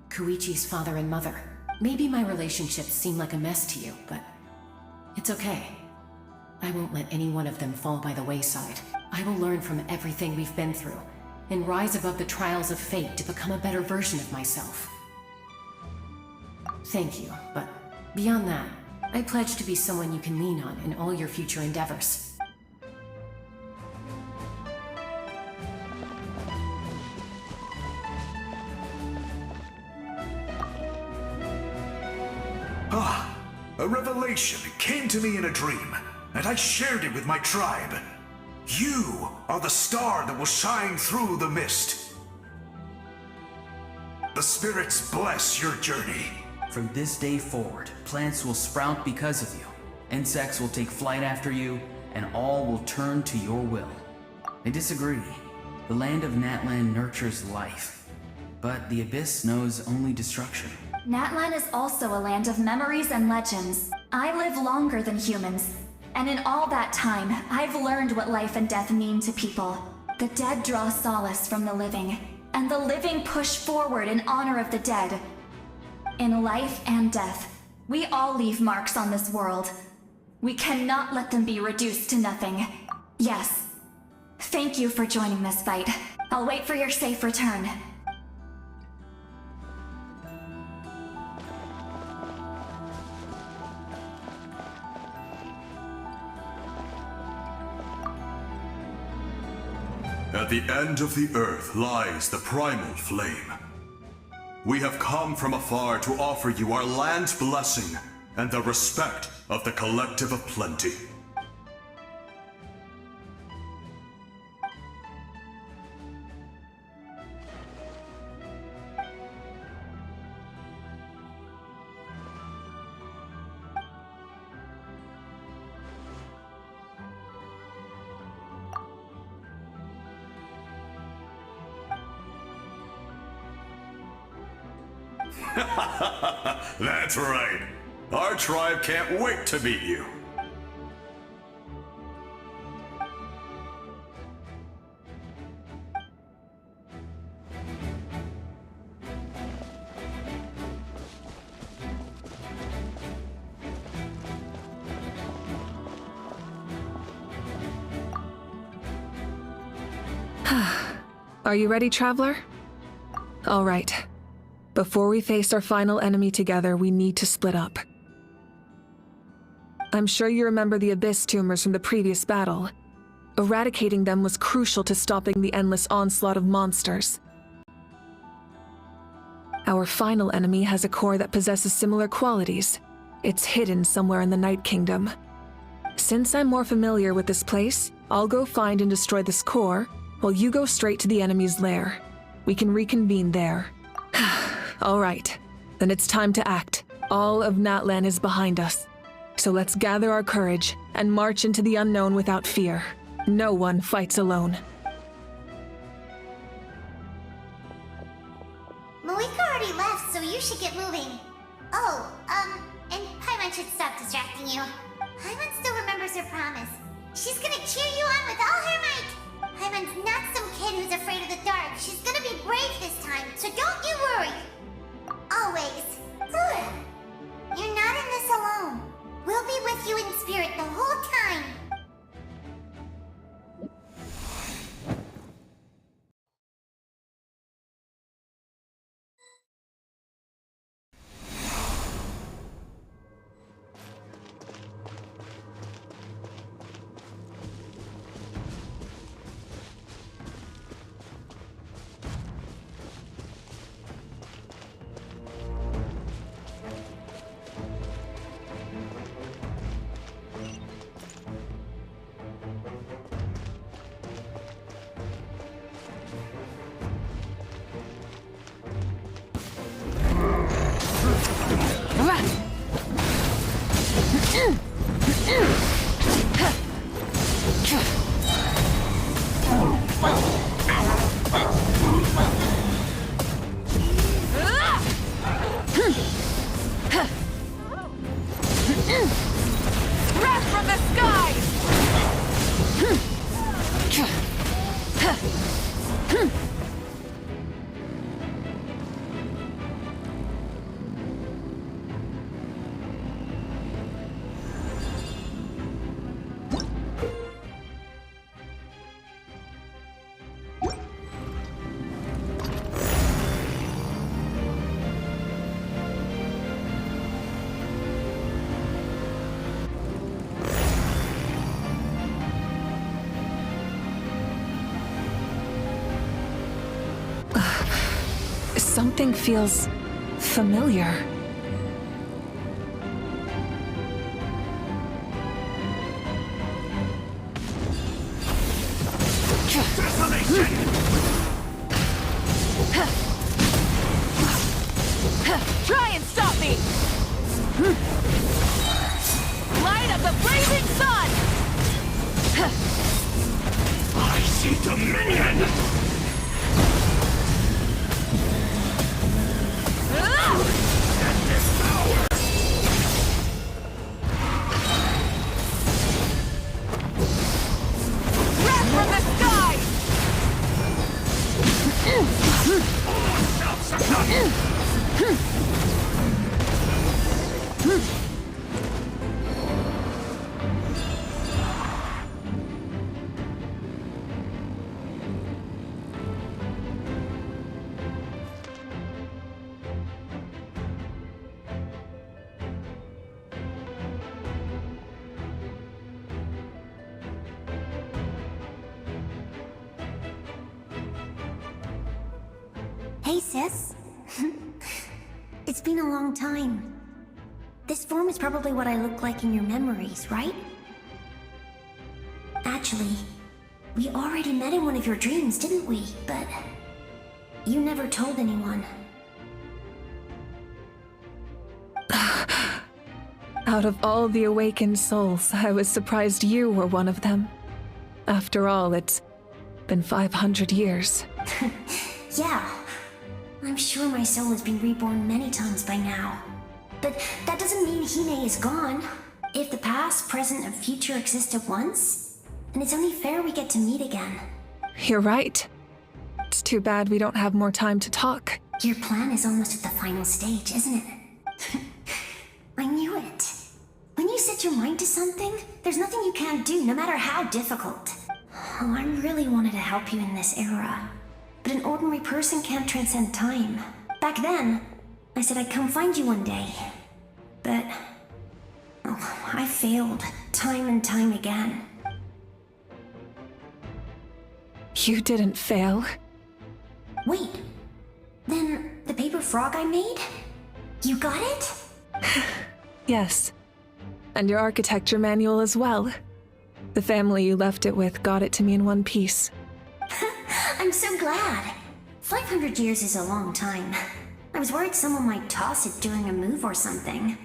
Koichi's father and mother. Maybe my relationships seem like a mess to you, but it's okay. I won't let any one of them fall by the wayside. I will learn from everything we've been through, and rise above the trials of fate to become a better version of myself. Thank you, but beyond that, I pledge to be someone you can lean on in all your future endeavors. A revelation came to me in a dream, and I shared it with my tribe. You are the star that will shine through the mist. The spirits bless your journey. From this day forward, plants will sprout because of you. Insects will take flight after you, and all will turn to your will. I disagree. The land of Natlan nurtures life, but the Abyss knows only destruction. Natlan is also a land of memories and legends. I live longer than humans, and in all that time, I've learned what life and death mean to people. The dead draw solace from the living, and the living push forward in honor of the dead. In life and death, we all leave marks on this world. We cannot let them be reduced to nothing. Yes. Thank you for joining this fight. I'll wait for your safe return. At the end of the earth lies the primal flame. We have come from afar to offer you our land's blessing and the respect of the Collective of Plenty. That's right. Our tribe can't wait to meet you. Are you ready, Traveler? All right. Before we face our final enemy together, we need to split up. I'm sure you remember the Abyss tumors from the previous battle. Eradicating them was crucial to stopping the endless onslaught of monsters. Our final enemy has a core that possesses similar qualities. It's hidden somewhere in the Night Kingdom. Since I'm more familiar with this place, I'll go find and destroy this core, while you go straight to the enemy's lair. We can reconvene there. All right, then it's time to act. All of Natlan is behind us. So let's gather our courage and march into the unknown without fear. No one fights alone. Malika already left, so you should get moving. Oh, and Paimon should stop distracting you. Paimon still remembers her promise. She's gonna cheer you on with all her might. Paimon's not some kid who's afraid of the dark. She's gonna be brave this time, so don't you worry. Always. Good. You're not in this alone. We'll be with you in spirit the whole time. Something feels familiar. Try and stop me! Light of the blazing sun! I see dominion! And this power! Wrath from the sky! Hey, sis. It's been a long time. This form is probably what I look like in your memories, right? Actually, we already met in one of your dreams, didn't we? But you never told anyone. Out of all the awakened souls, I was surprised you were one of them. After all, it's been 500 years. Yeah. I'm sure my soul has been reborn many times by now. But that doesn't mean Hine is gone. If the past, present, and future exist at once, then it's only fair we get to meet again. You're right. It's too bad we don't have more time to talk. Your plan is almost at the final stage, isn't it? I knew it. When you set your mind to something, there's nothing you can't do, no matter how difficult. Oh, I really wanted to help you in this era. But an ordinary person can't transcend time. Back then, I said I'd come find you one day. But I failed, time and time again. You didn't fail. Wait, then the paper frog I made? You got it? Yes. And your architecture manual as well. The family you left it with got it to me in one piece. I'm so glad. 500 years is a long time. I was worried someone might toss it during a move or something.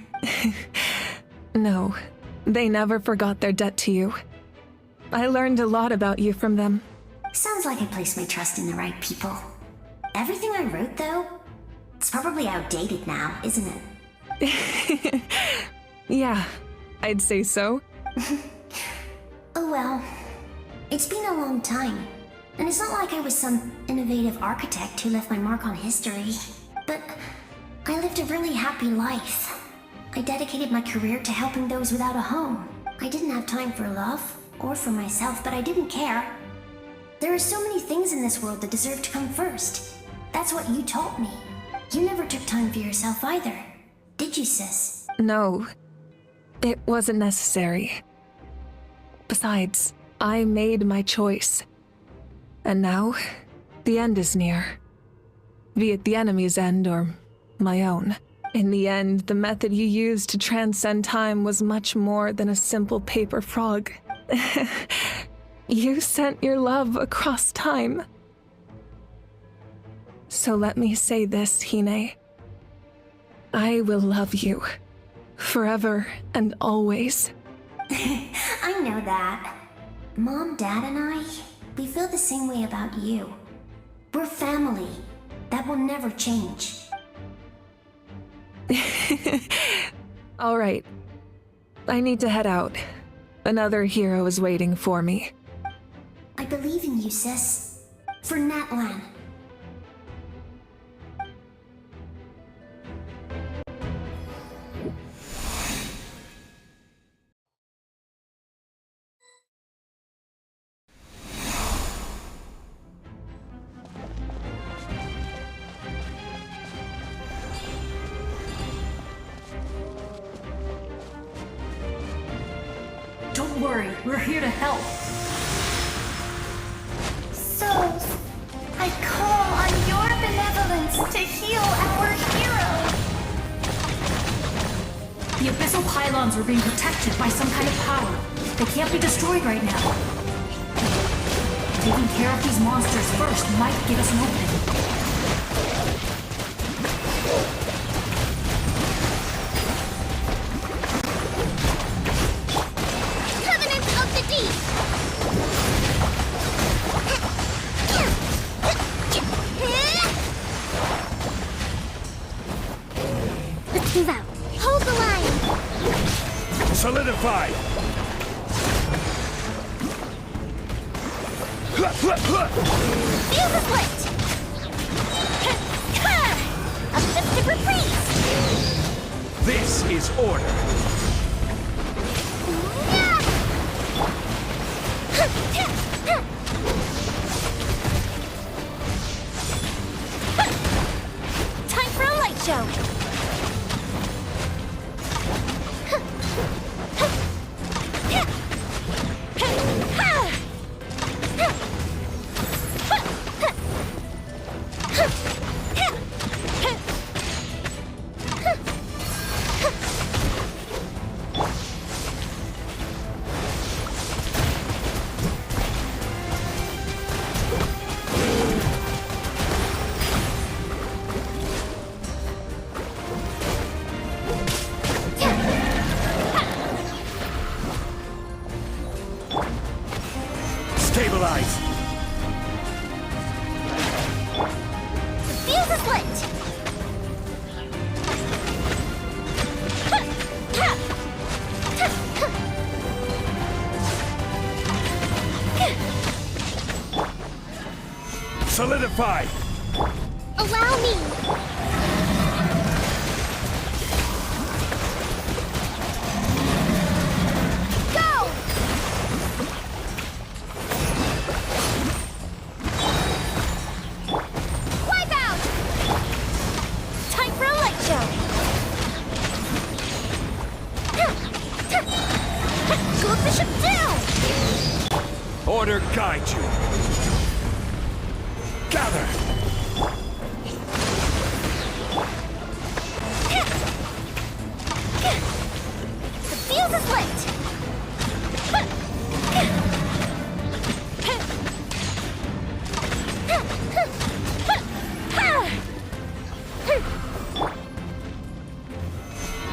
No, they never forgot their debt to you. I learned a lot about you from them. Sounds like I placed my trust in the right people. Everything I wrote, though, it's probably outdated now, isn't it? Yeah, I'd say so. Oh well. It's been a long time. And it's not like I was some innovative architect who left my mark on history. But I lived a really happy life. I dedicated my career to helping those without a home. I didn't have time for love, or for myself, but I didn't care. There are so many things in this world that deserve to come first. That's what you taught me. You never took time for yourself either. Did you, sis? No. It wasn't necessary. Besides, I made my choice. And now, the end is near. Be it the enemy's end or my own. In the end, the method you used to transcend time was much more than a simple paper frog. You sent your love across time. So let me say this, Hine. I will love you. Forever and always. I know that. Mom, Dad, and I, we feel the same way about you. We're family. That will never change. All right. I need to head out. Another hero is waiting for me. I believe in you, sis. For Natlan. Don't worry, we're here to help. Souls, I call on your benevolence to heal Archons are being protected by some kind of power. They can't be destroyed right now. Taking care of these monsters first might give us an opening. Let's move out. Hold the line. Solidify! Feel the split. Uplifted reprise. This is order. Time for a light show. Stabilize! The fuse is lit. Solidify! Allow me. Go! Wipe out! Time for a light show. Go Bishop down! Order guide you. Gather! The fuse is lit!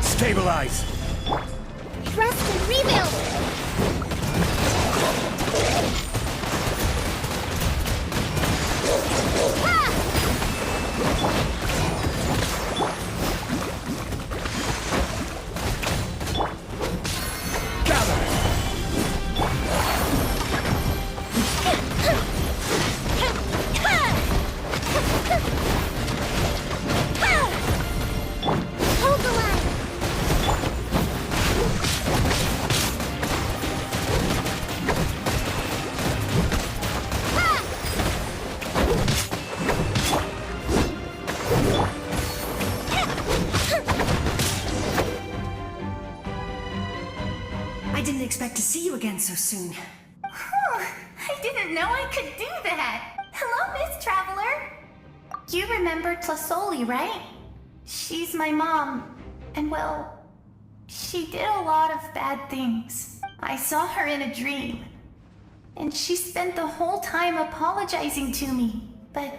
Stabilize! Rest and rebuild! Hold the line! I didn't expect to see you again so soon. I didn't know I could do that. Hello, Miss Traveler. You remember Tlasoli, right? She's my mom. And well, she did a lot of bad things. I saw her in a dream. And she spent the whole time apologizing to me. But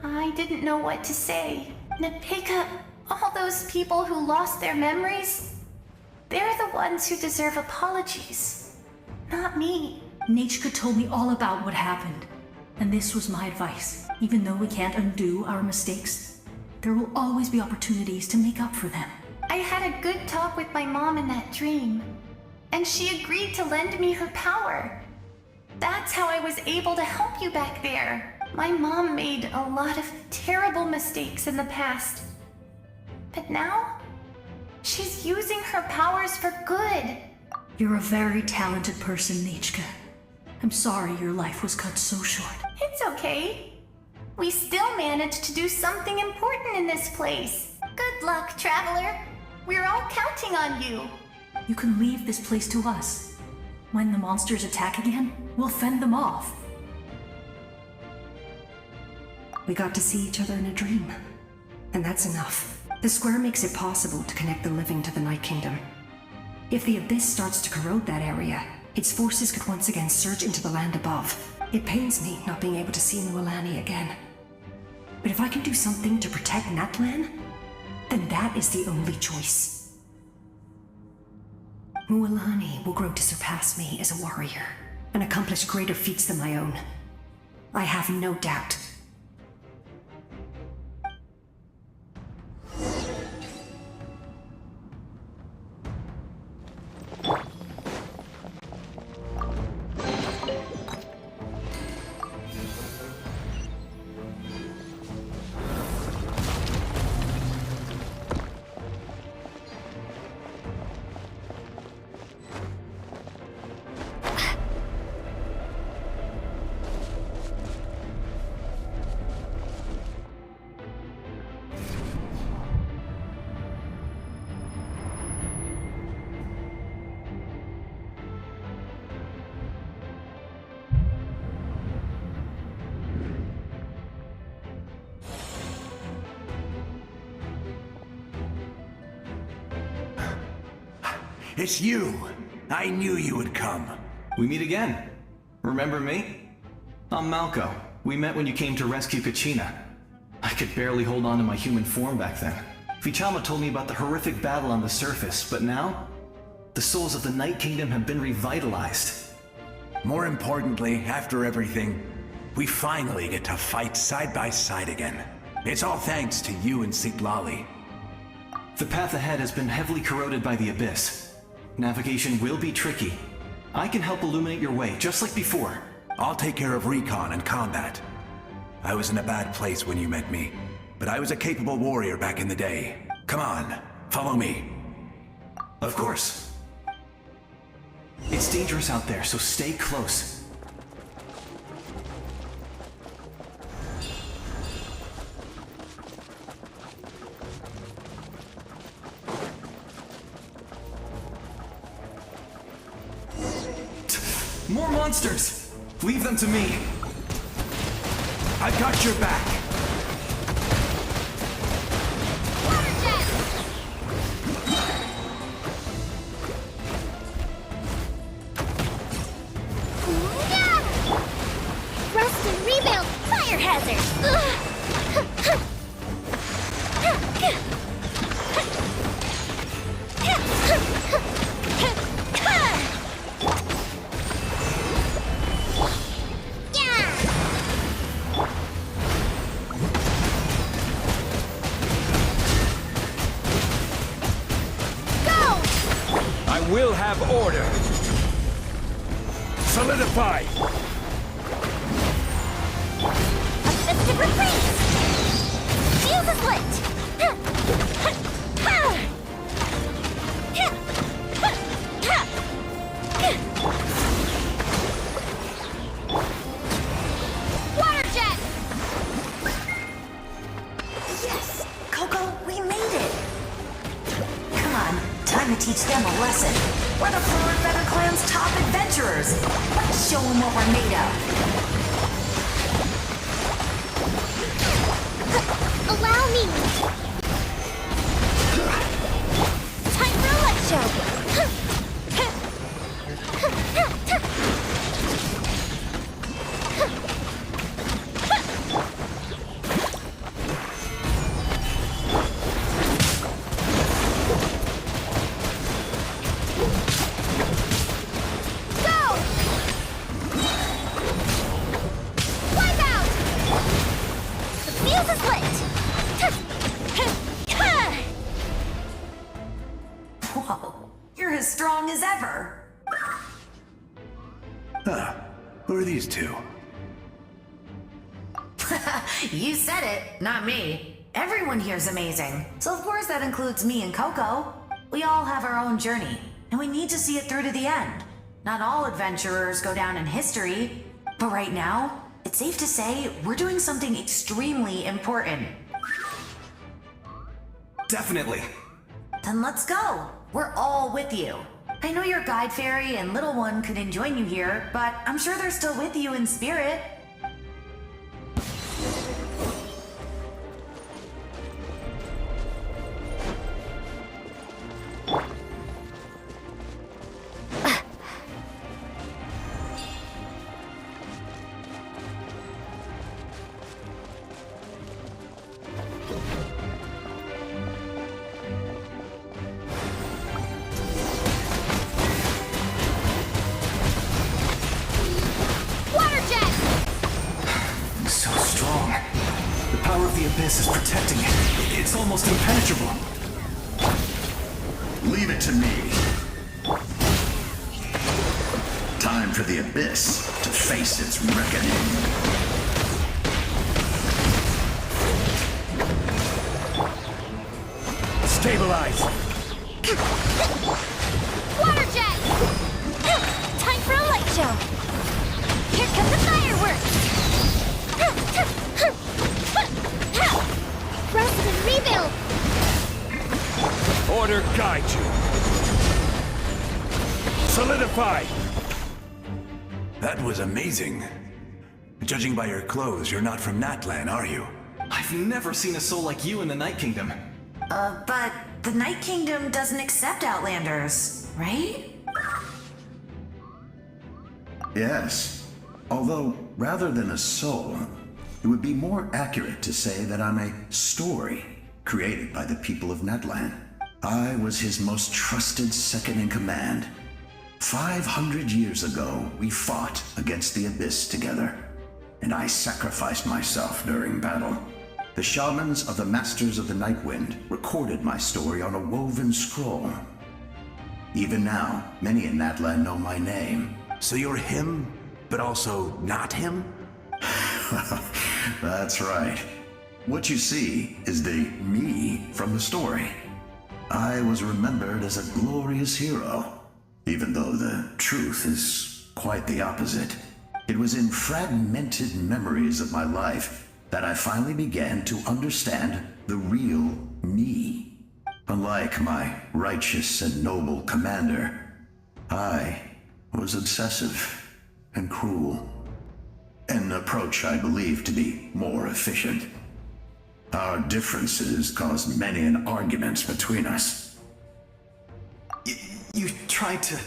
I didn't know what to say. Napika, all those people who lost their memories, they're the ones who deserve apologies. Not me. Nachka told me all about what happened. And this was my advice. Even though we can't undo our mistakes, there will always be opportunities to make up for them. I had a good talk with my mom in that dream. And she agreed to lend me her power. That's how I was able to help you back there. My mom made a lot of terrible mistakes in the past. But now, she's using her powers for good. You're a very talented person, Nachka. I'm sorry your life was cut so short. It's okay. We still managed to do something important in this place. Good luck, Traveler. We're all counting on you. You can leave this place to us. When the monsters attack again, we'll fend them off. We got to see each other in a dream. And that's enough. The square makes it possible to connect the living to the Night Kingdom. If the Abyss starts to corrode that area, its forces could once again surge into the land above. It pains me not being able to see Mualani again. But if I can do something to protect Natlan, then that is the only choice. Mualani will grow to surpass me as a warrior and accomplish greater feats than my own. I have no doubt. It's you! I knew you would come. We meet again. Remember me? I'm Malco. We met when you came to rescue Kachina. I could barely hold on to my human form back then. Vichama told me about the horrific battle on the surface, but now, the souls of the Night Kingdom have been revitalized. More importantly, after everything, we finally get to fight side by side again. It's all thanks to you and Sitlali. The path ahead has been heavily corroded by the Abyss. Navigation will be tricky. I can help illuminate your way, just like before. I'll take care of recon and combat. I was in a bad place when you met me, but I was a capable warrior back in the day. Come on, follow me. Of course. It's dangerous out there, so stay close. More monsters! Leave them to me. I've got your back. Rust and rebuild! Fire hazard! We'll have order. Solidify. A fist of retreat! Fuse is lit! Water jet! Yes! Coco, we made it! Come on, time to teach them a lesson. We're the Flower Feather Clan's top adventurers. Let's show them what we're made of. Allow me! Time for a light show! Whoa, you're as strong as ever. Who are these two? You said it, not me. Everyone here's amazing. So of course that includes me and Coco. We all have our own journey, and we need to see it through to the end. Not all adventurers go down in history, but right now, it's safe to say we're doing something extremely important. Definitely. Then let's go. We're all with you. I know your guide fairy and little one couldn't join you here, but I'm sure they're still with you in spirit. the Abyss is protecting it. It's almost impenetrable. Leave it to me. Time for the Abyss to face its reckoning. Stabilize! Water jet! Time for a light show! Here come the fireworks! Rest and rebuild! Order guide you. Solidify! That was amazing. Judging by your clothes, you're not from Natlan, are you? I've never seen a soul like you in the Night Kingdom. But the Night Kingdom doesn't accept Outlanders, right? Yes. Although, rather than a soul, it would be more accurate to say that I'm a story created by the people of Natlan. I was his most trusted second-in-command. 500 years ago, we fought against the Abyss together, and I sacrificed myself during battle. The shamans of the Masters of the Nightwind recorded my story on a woven scroll. Even now, many in Natlan know my name. So you're him, but also not him? That's right. What you see is the me from the story. I was remembered as a glorious hero, even though the truth is quite the opposite. It was in fragmented memories of my life that I finally began to understand the real me. Unlike my righteous and noble commander, I was obsessive and cruel. An approach I believe to be more efficient. Our differences caused many an arguments between us. You tried to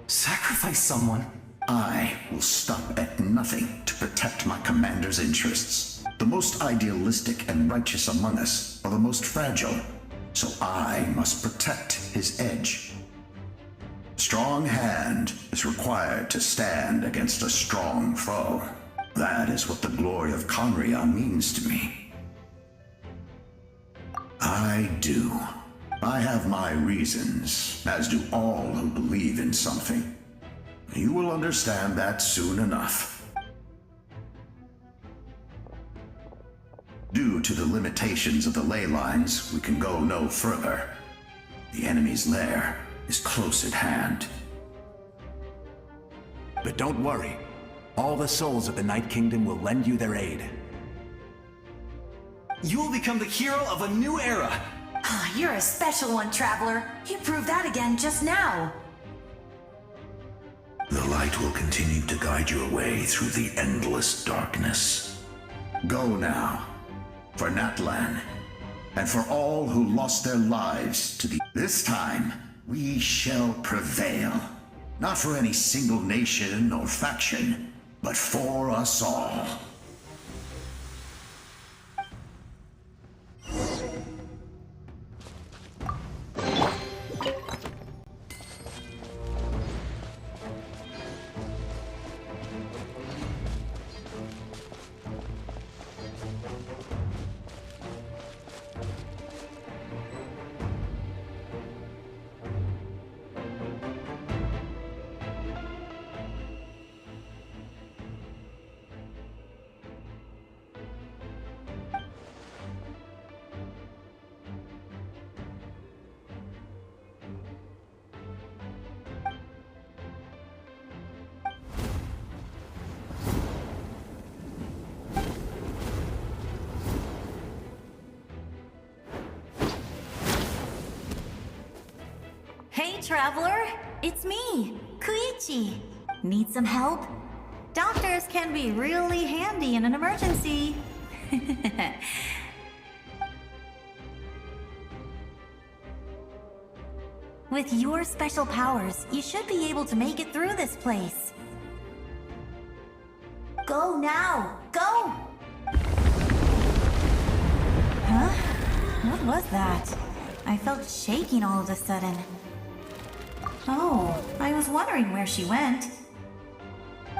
sacrifice someone? I will stop at nothing to protect my commander's interests. The most idealistic and righteous among us are the most fragile, so I must protect his edge. Strong hand is required to stand against a strong foe. That is what the glory of Conria means to me. I do. I have my reasons, as do all who believe in something. You will understand that soon enough. Due to the limitations of the ley lines, we can go no further. The enemy's lair is close at hand. But don't worry. All the souls of the Night Kingdom will lend you their aid. You will become the hero of a new era. You're a special one, Traveler. You proved that again just now. The light will continue to guide your way through the endless darkness. Go now, for Natlan, and for all who lost their lives to the... This time, we shall prevail. Not for any single nation or faction, but for us all. Hey, Traveler! It's me, Koichi. Need some help? Doctors can be really handy in an emergency. With your special powers, you should be able to make it through this place. Go now! Go! Huh? What was that? I felt shaking all of a sudden. Oh, I was wondering where she went.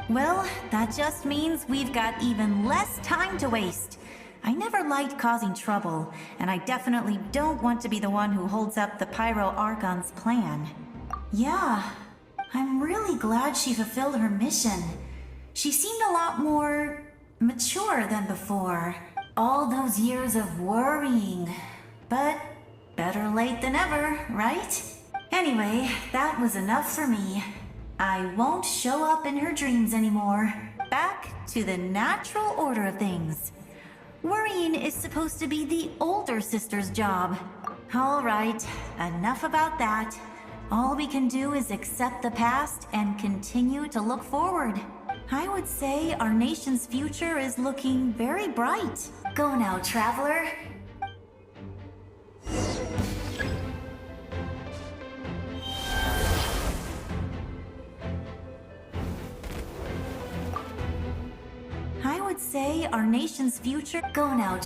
Well, that just means we've got even less time to waste. I never liked causing trouble, and I definitely don't want to be the one who holds up the Pyro Archon's plan. Yeah, I'm really glad she fulfilled her mission. She seemed a lot more mature than before. All those years of worrying. But better late than ever, right? Anyway, that was enough for me. I won't show up in her dreams anymore. Back to the natural order of things. Worrying is supposed to be the older sister's job. All right, enough about that. All we can do is accept the past and continue to look forward. I would say our nation's future is looking very bright. Go now, traveler. I would say our nation's future. Go now.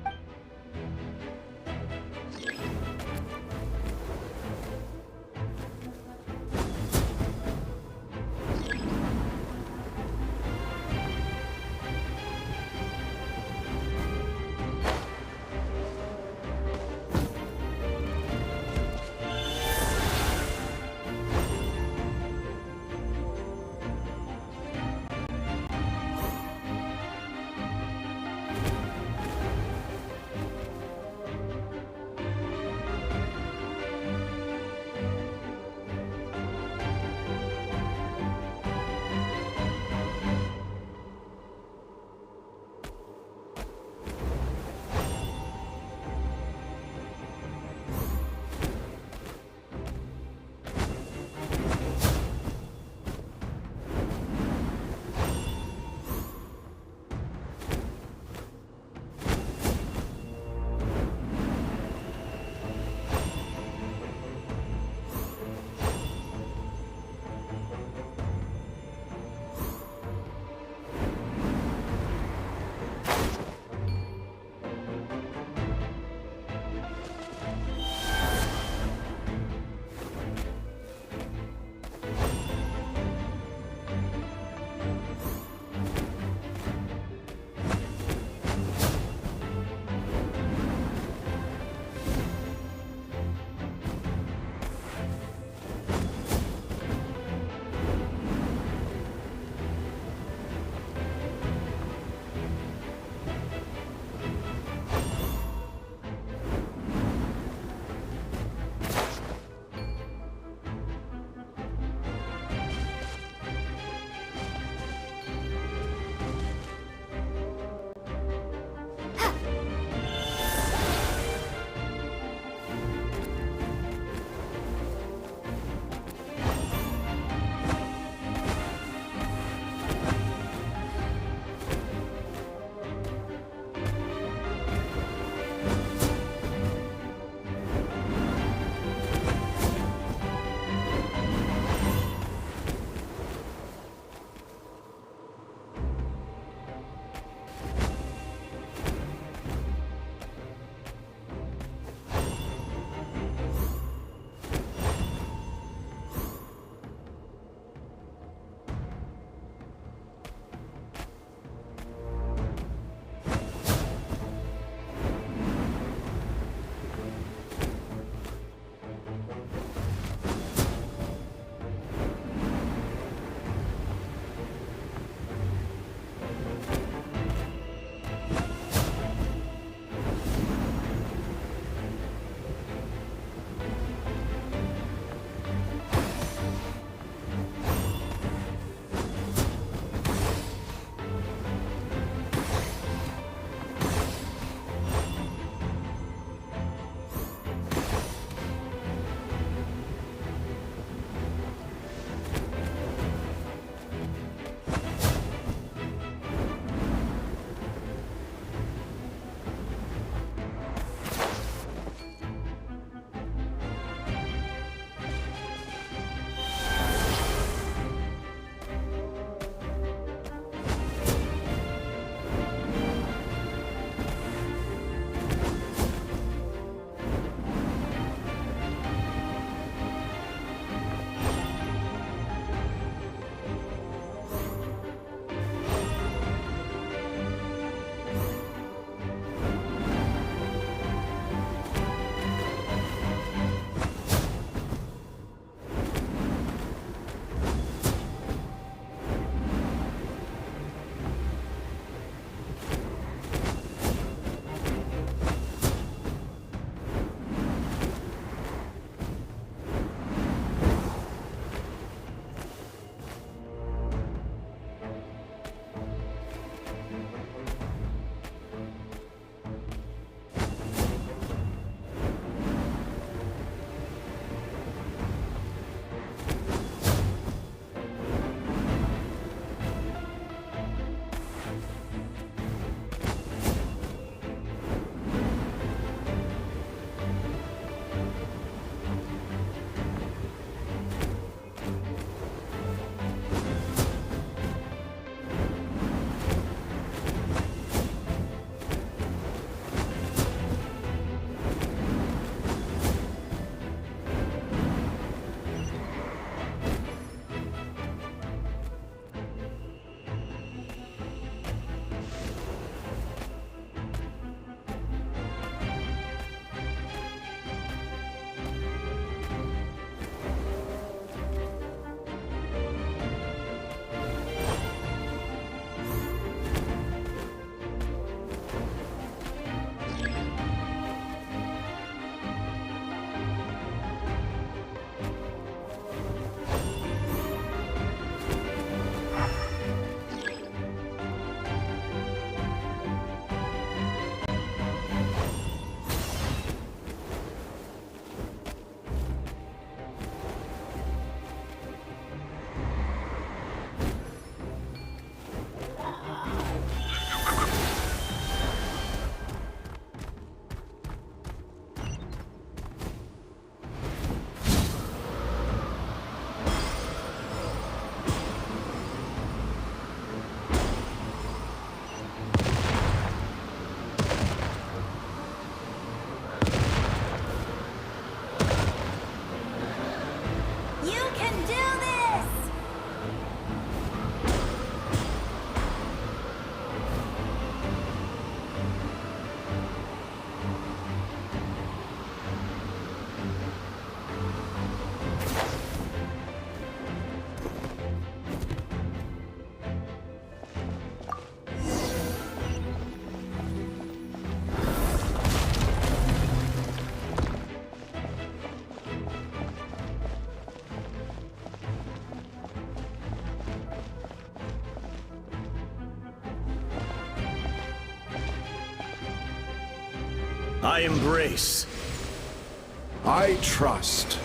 I embrace. I trust.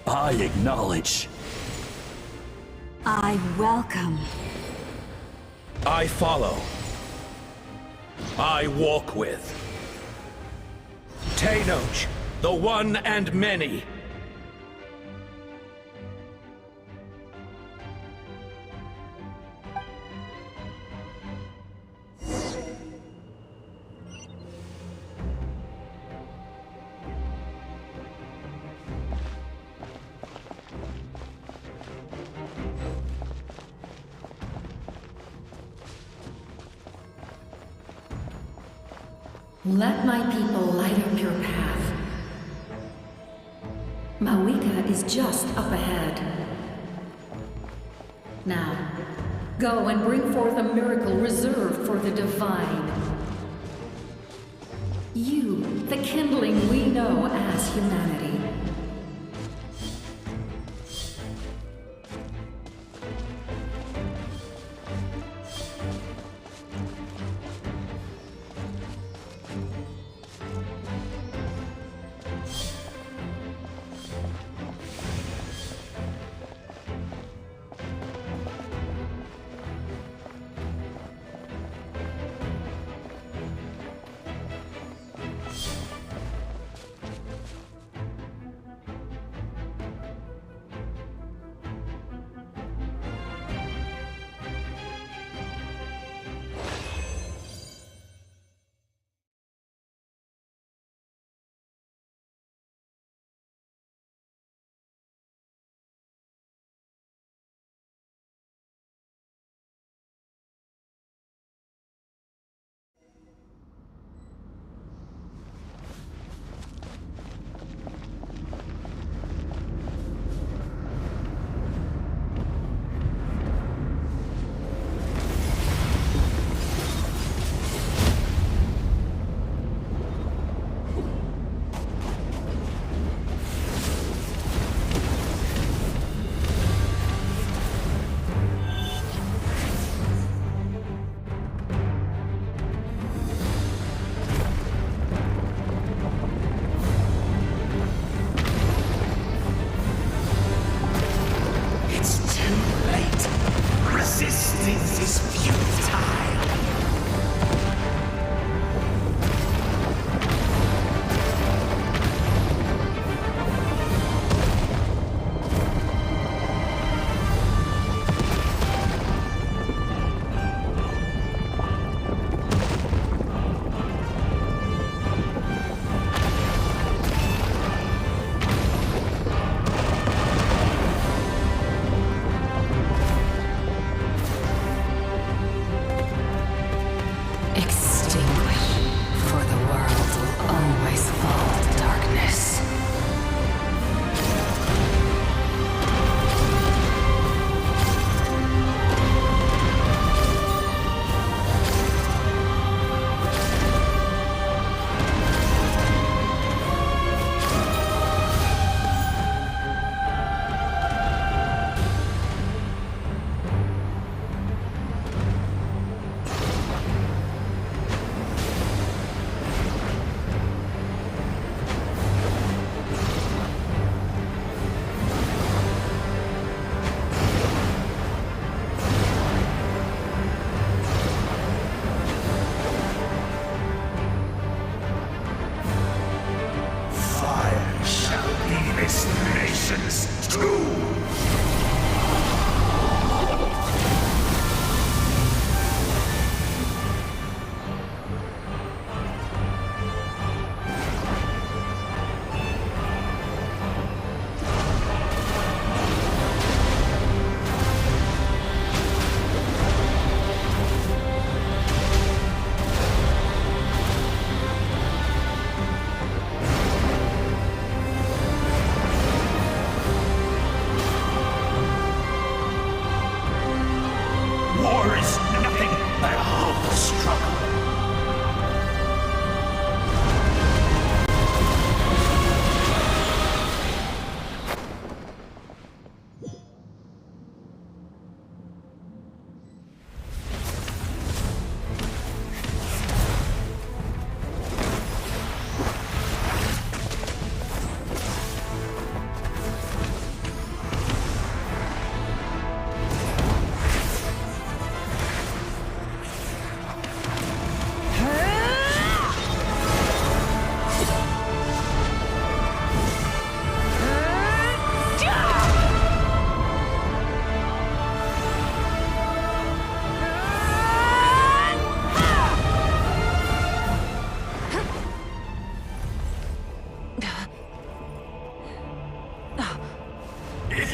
I acknowledge. I welcome. I follow. I walk with. Tenoch, the one and many. Let my people light up your path. Mawika is just up ahead. Now, go and bring forth a miracle reserved for the divine. You, the kindling we know as humanity.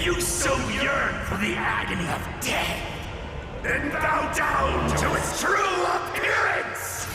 If you so yearn for the agony of death, then bow down to its true appearance!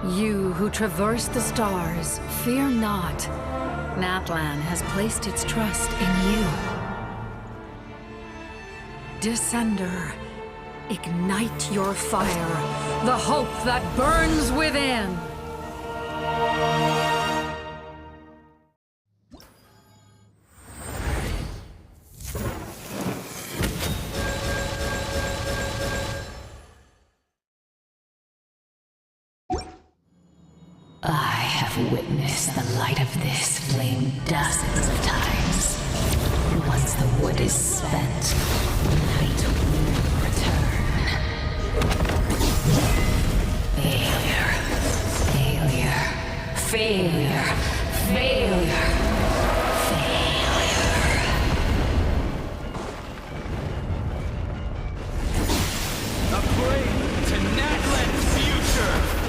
You who traverse the stars, fear not. Natlan has placed its trust in you. Descender, ignite your fire, the hope that burns within. I have witnessed the light of this flame dozens of times. Once the wood is spent, night will return. Failure. Failure. Failure. Failure. A parade to Natlan's future!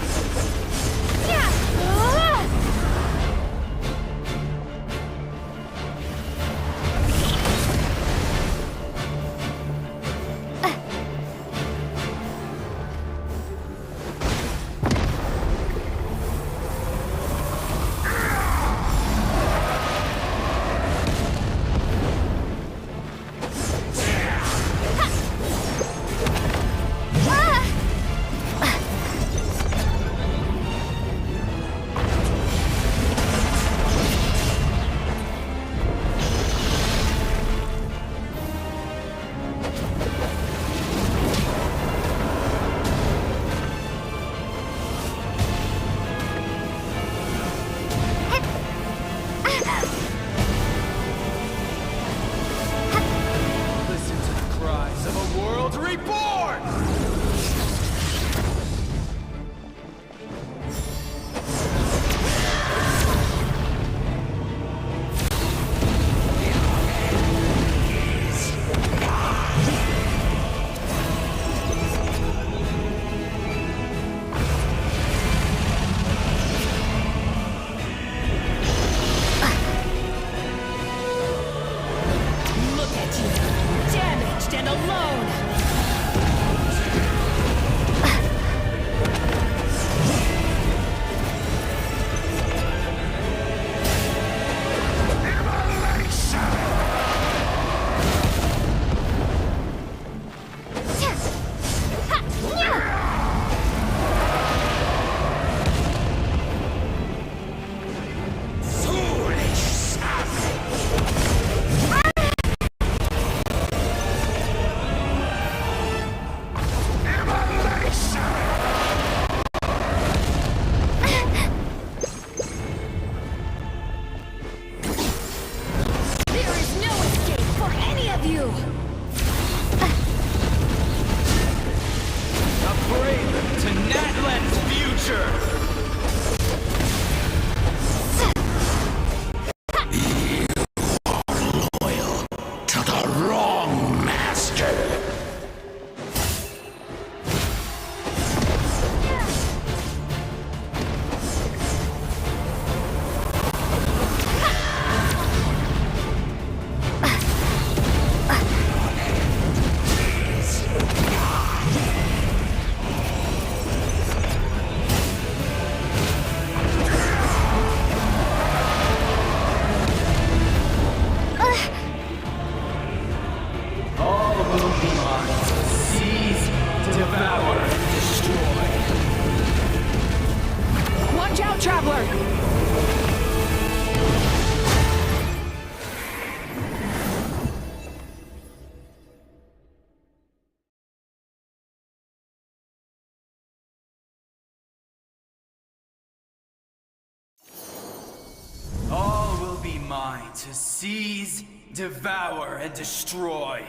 To seize, devour, and destroy.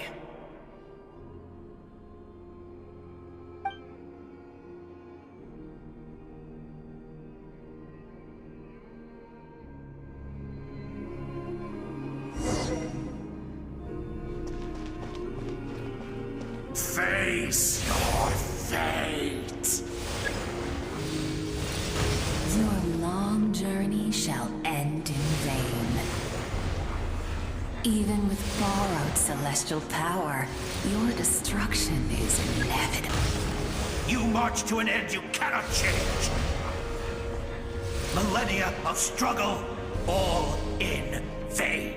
face your fate. Your long journey shall end in vain. Even with borrowed celestial power, your destruction is inevitable. You march to an end you cannot change. Millennia of struggle, all in vain.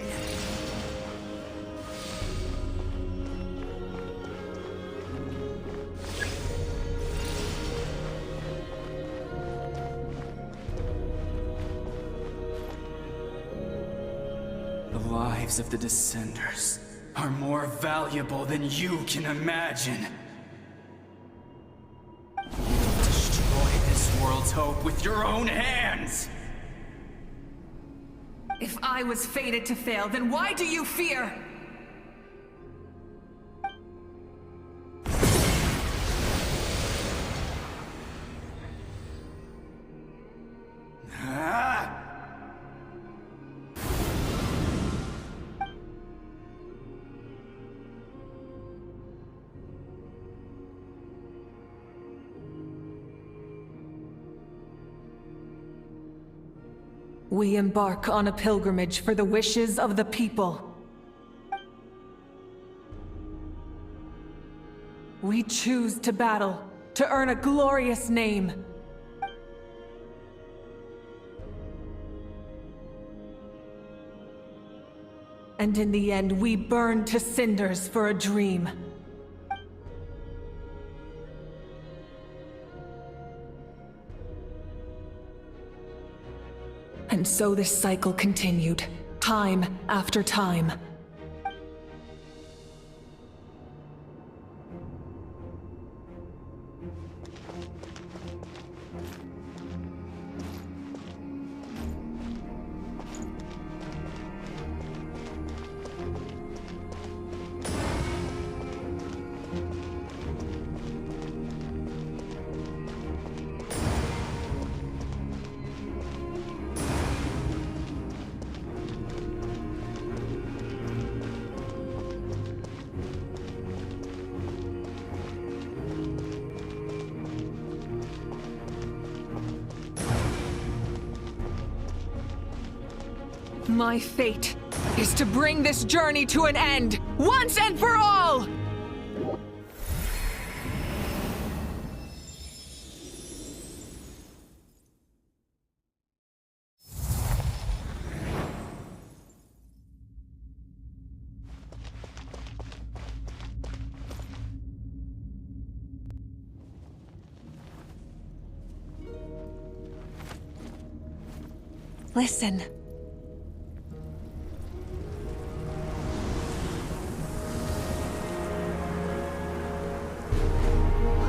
The lives of the Descenders are more valuable than you can imagine. You destroyed this world's hope with your own hands! If I was fated to fail, then why do you fear? We embark on a pilgrimage for the wishes of the people. We choose to battle, to earn a glorious name. And in the end, we burn to cinders for a dream. And so this cycle continued, time after time. My fate is to bring this journey to an end, once and for all! Listen.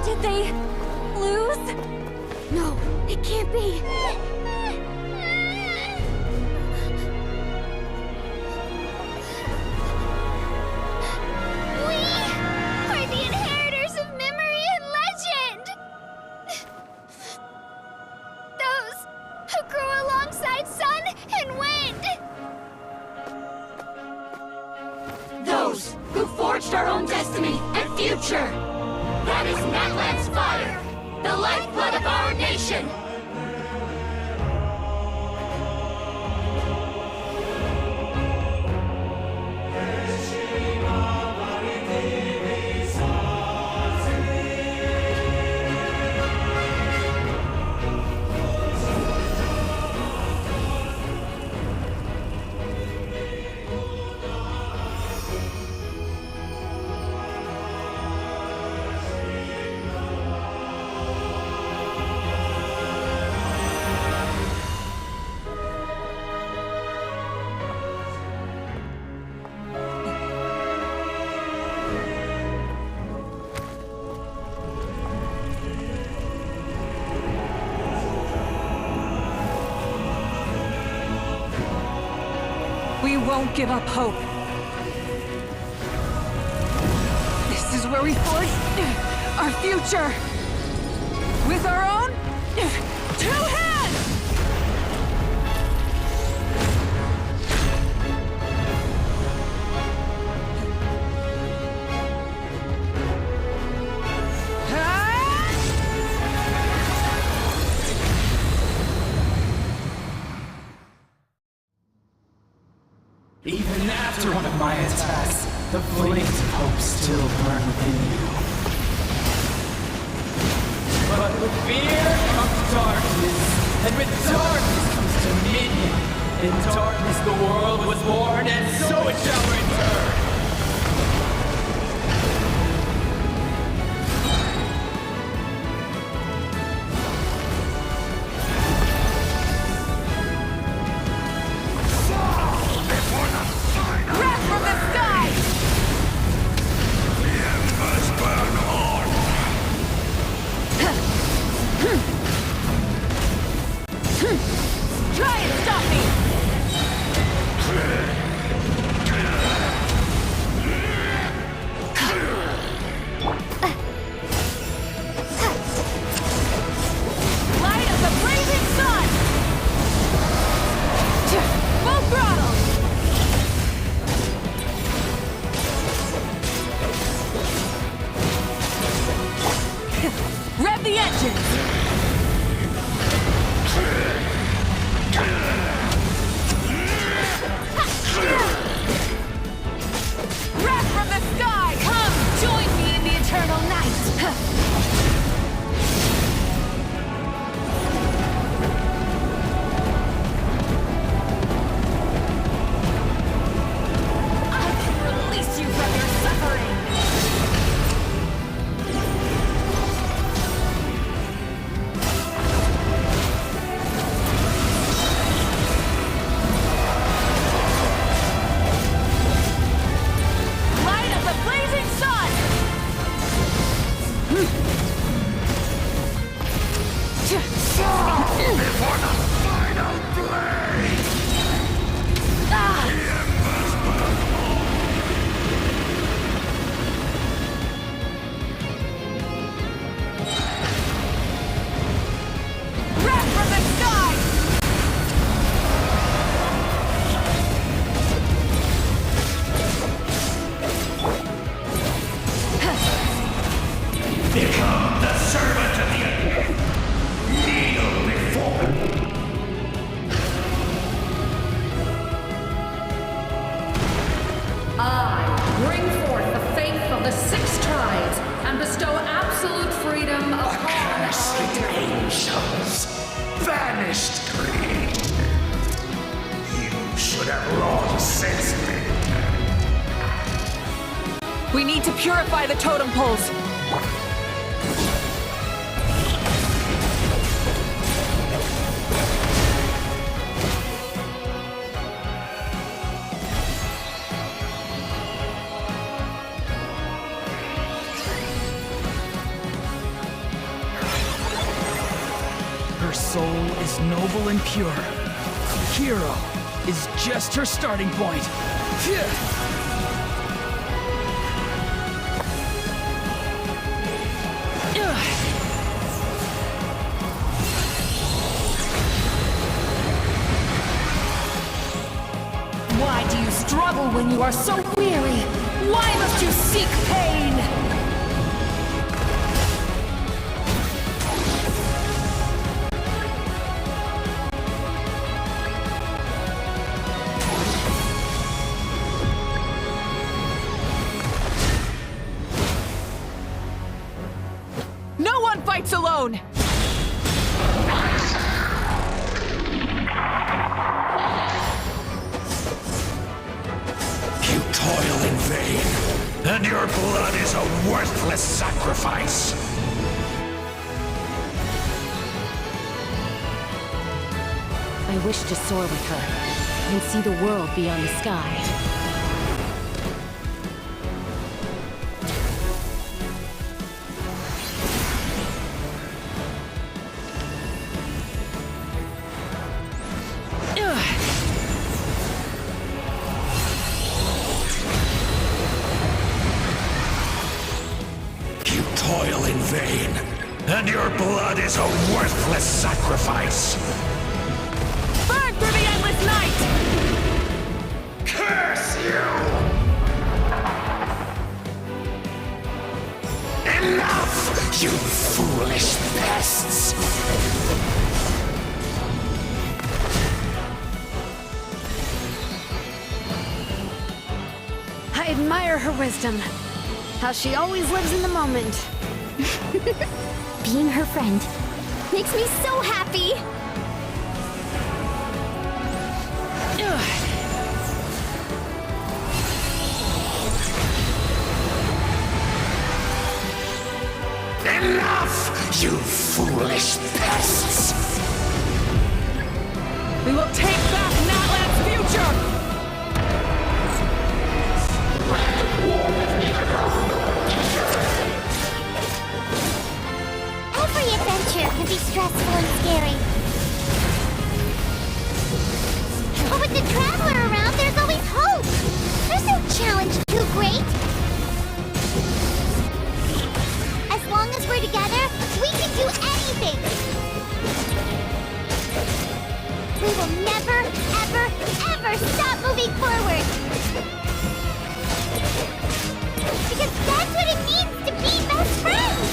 Did they lose? No, it can't be. We are the inheritors of memory and legend! Those who grew alongside sun and wind! Those who forged our own destiny and future! That is Natlan's fire, the lifeblood of our nation! We won't give up hope. This is where we forge our future. With our own 2 hands! Even after one of my attacks, the flames of hope still burn within you. But with fear comes darkness, and with darkness comes dominion. In darkness the world was born, and so it shall return. Rev the engines! Wrath from the sky! Come, join me in the eternal night! I can release you from your suffering! Before the final blade! Wrath from the sky! Become the servant of the kneel before. I bring forth the faith of the 6 tribes and bestow absolute freedom upon Accursed angels, vanished greed. You should have long since been. We need to purify the totem poles. Her soul is noble and pure. Hero is just her starting point. Why do you struggle when you are so weary? Why must you seek pain? No one fights alone! You toil in vain, and your blood is a worthless sacrifice. I wish to soar with her and see the world beyond the sky. You toil in vain, and your blood is a worthless sacrifice. Burn through the endless night! Curse you! Enough, you foolish pests! I admire her wisdom. How she always lives in the moment. Being her friend makes me so happy! Enough, you foolish pests! We will take back Natlan's future! Every adventure can be stressful and scary. But with the Traveler around, there's always hope! There's no challenge too great! As long as we're together, we can do anything! We will never, ever, ever stop moving forward! Because that's what it means to be best friends!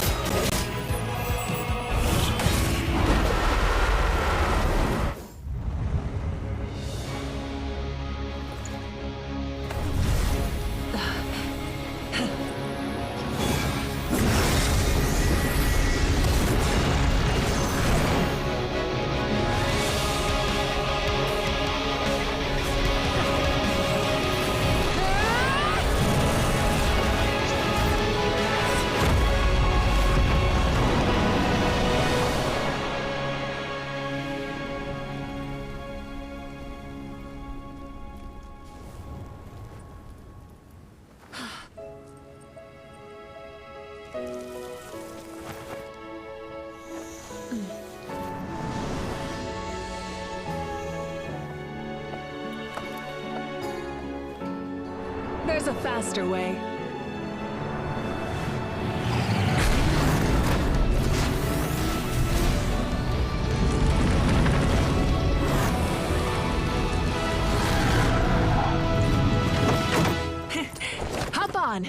There's a faster way. Hop on!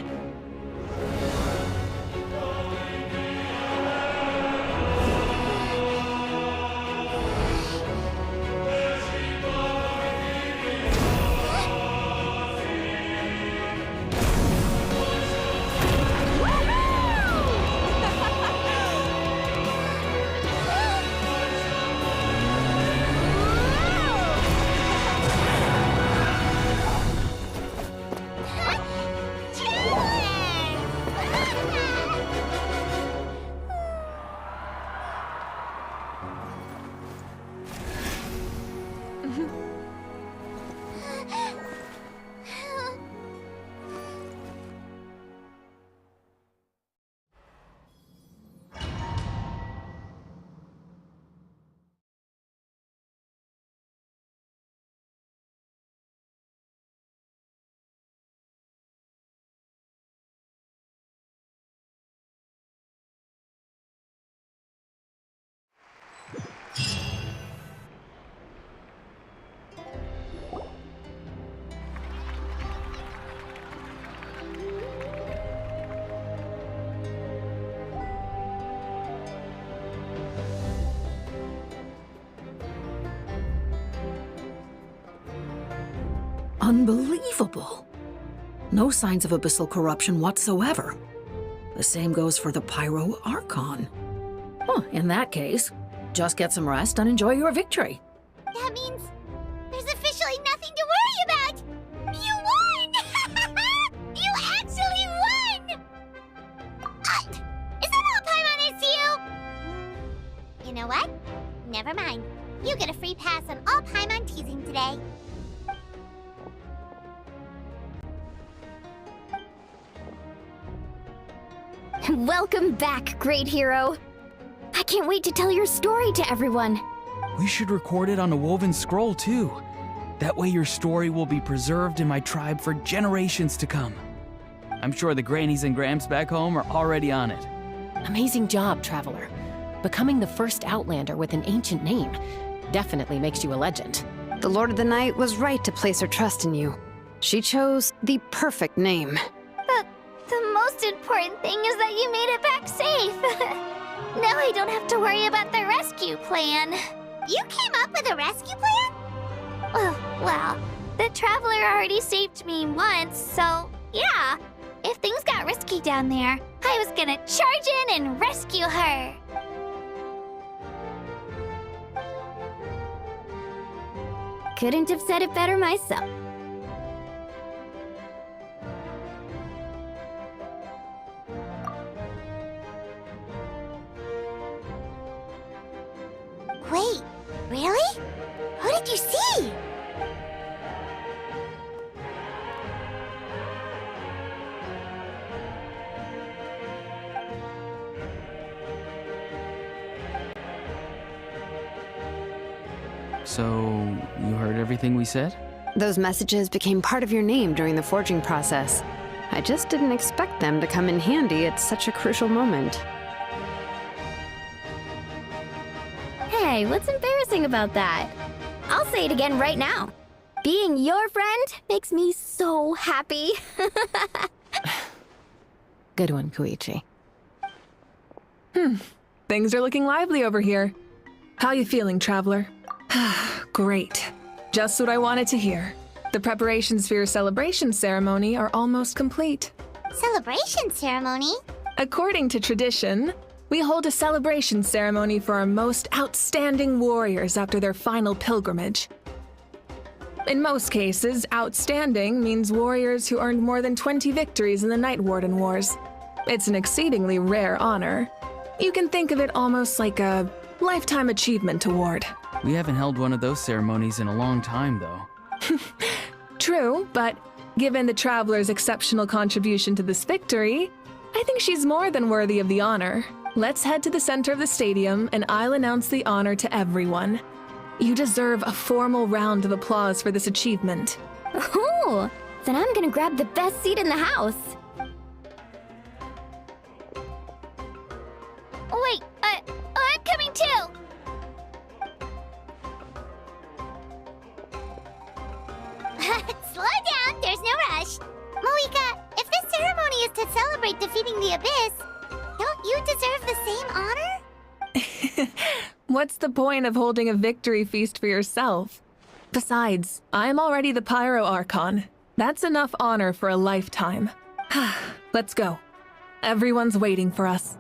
Unbelievable. No signs of abyssal corruption whatsoever. The same goes for the Pyro Archon. Well, in that case, just get some rest and enjoy your victory. That means there's officially nothing to worry about! You won! You actually won! Is that all Paimon is to you? You know what? Never mind. You get a free pass on all Paimon teasing today. Welcome back, great hero. I can't wait to tell your story to everyone. We should record it on a woven scroll, too. That way your story will be preserved in my tribe for generations to come. I'm sure the grannies and gramps back home are already on it. Amazing job, Traveler. Becoming the first Outlander with an ancient name definitely makes you a legend. The Lord of the Night was right to place her trust in you. She chose the perfect name. The most important thing is that you made it back safe. Now I don't have to worry about the rescue plan. You came up with a rescue plan? Well, the Traveler already saved me once, so Yeah. If things got risky down there, I was gonna charge in and rescue her. Couldn't have said it better myself. Wait, really? Who did you see? So, you heard everything we said? Those messages became part of your name during the forging process. I just didn't expect them to come in handy at such a crucial moment. Hey, what's embarrassing about that? I'll say it again right now. Being your friend makes me so happy. Good one, Koichi. Things are looking lively over here. How you feeling, Traveler? Great. Just what I wanted to hear. The preparations for your celebration ceremony are almost complete. Celebration ceremony? According to tradition, we hold a celebration ceremony for our most outstanding warriors after their final pilgrimage. In most cases, outstanding means warriors who earned more than 20 victories in the Night Warden Wars. It's an exceedingly rare honor. You can think of it almost like a lifetime achievement award. We haven't held one of those ceremonies in a long time, though. True, but given the Traveler's exceptional contribution to this victory, I think she's more than worthy of the honor. Let's head to the center of the stadium, and I'll announce the honor to everyone. You deserve a formal round of applause for this achievement. Ooh, then I'm gonna grab the best seat in the house. Wait, I'm coming too. Slow down, there's no rush. Moika, if this ceremony is to celebrate defeating the Abyss, don't you deserve the same honor? What's the point of holding a victory feast for yourself? Besides, I'm already the Pyro Archon. That's enough honor for a lifetime. Let's go. Everyone's waiting for us.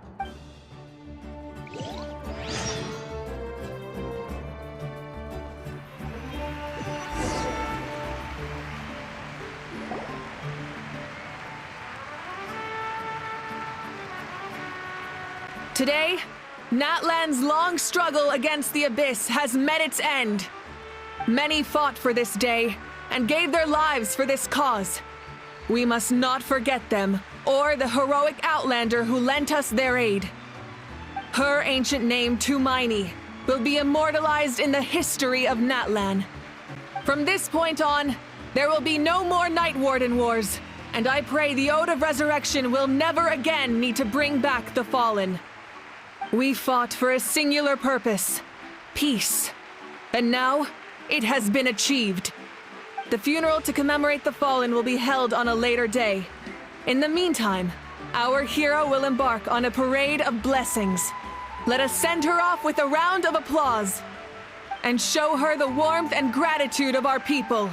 Today, Natlan's long struggle against the Abyss has met its end. Many fought for this day and gave their lives for this cause. We must not forget them or the heroic Outlander who lent us their aid. Her ancient name, Tumaini, will be immortalized in the history of Natlan. From this point on, there will be no more Night Warden Wars, and I pray the Ode of Resurrection will never again need to bring back the Fallen. We fought for a singular purpose, peace. And now, it has been achieved. The funeral to commemorate the Fallen will be held on a later day. In the meantime, our hero will embark on a parade of blessings. Let us send her off with a round of applause and show her the warmth and gratitude of our people.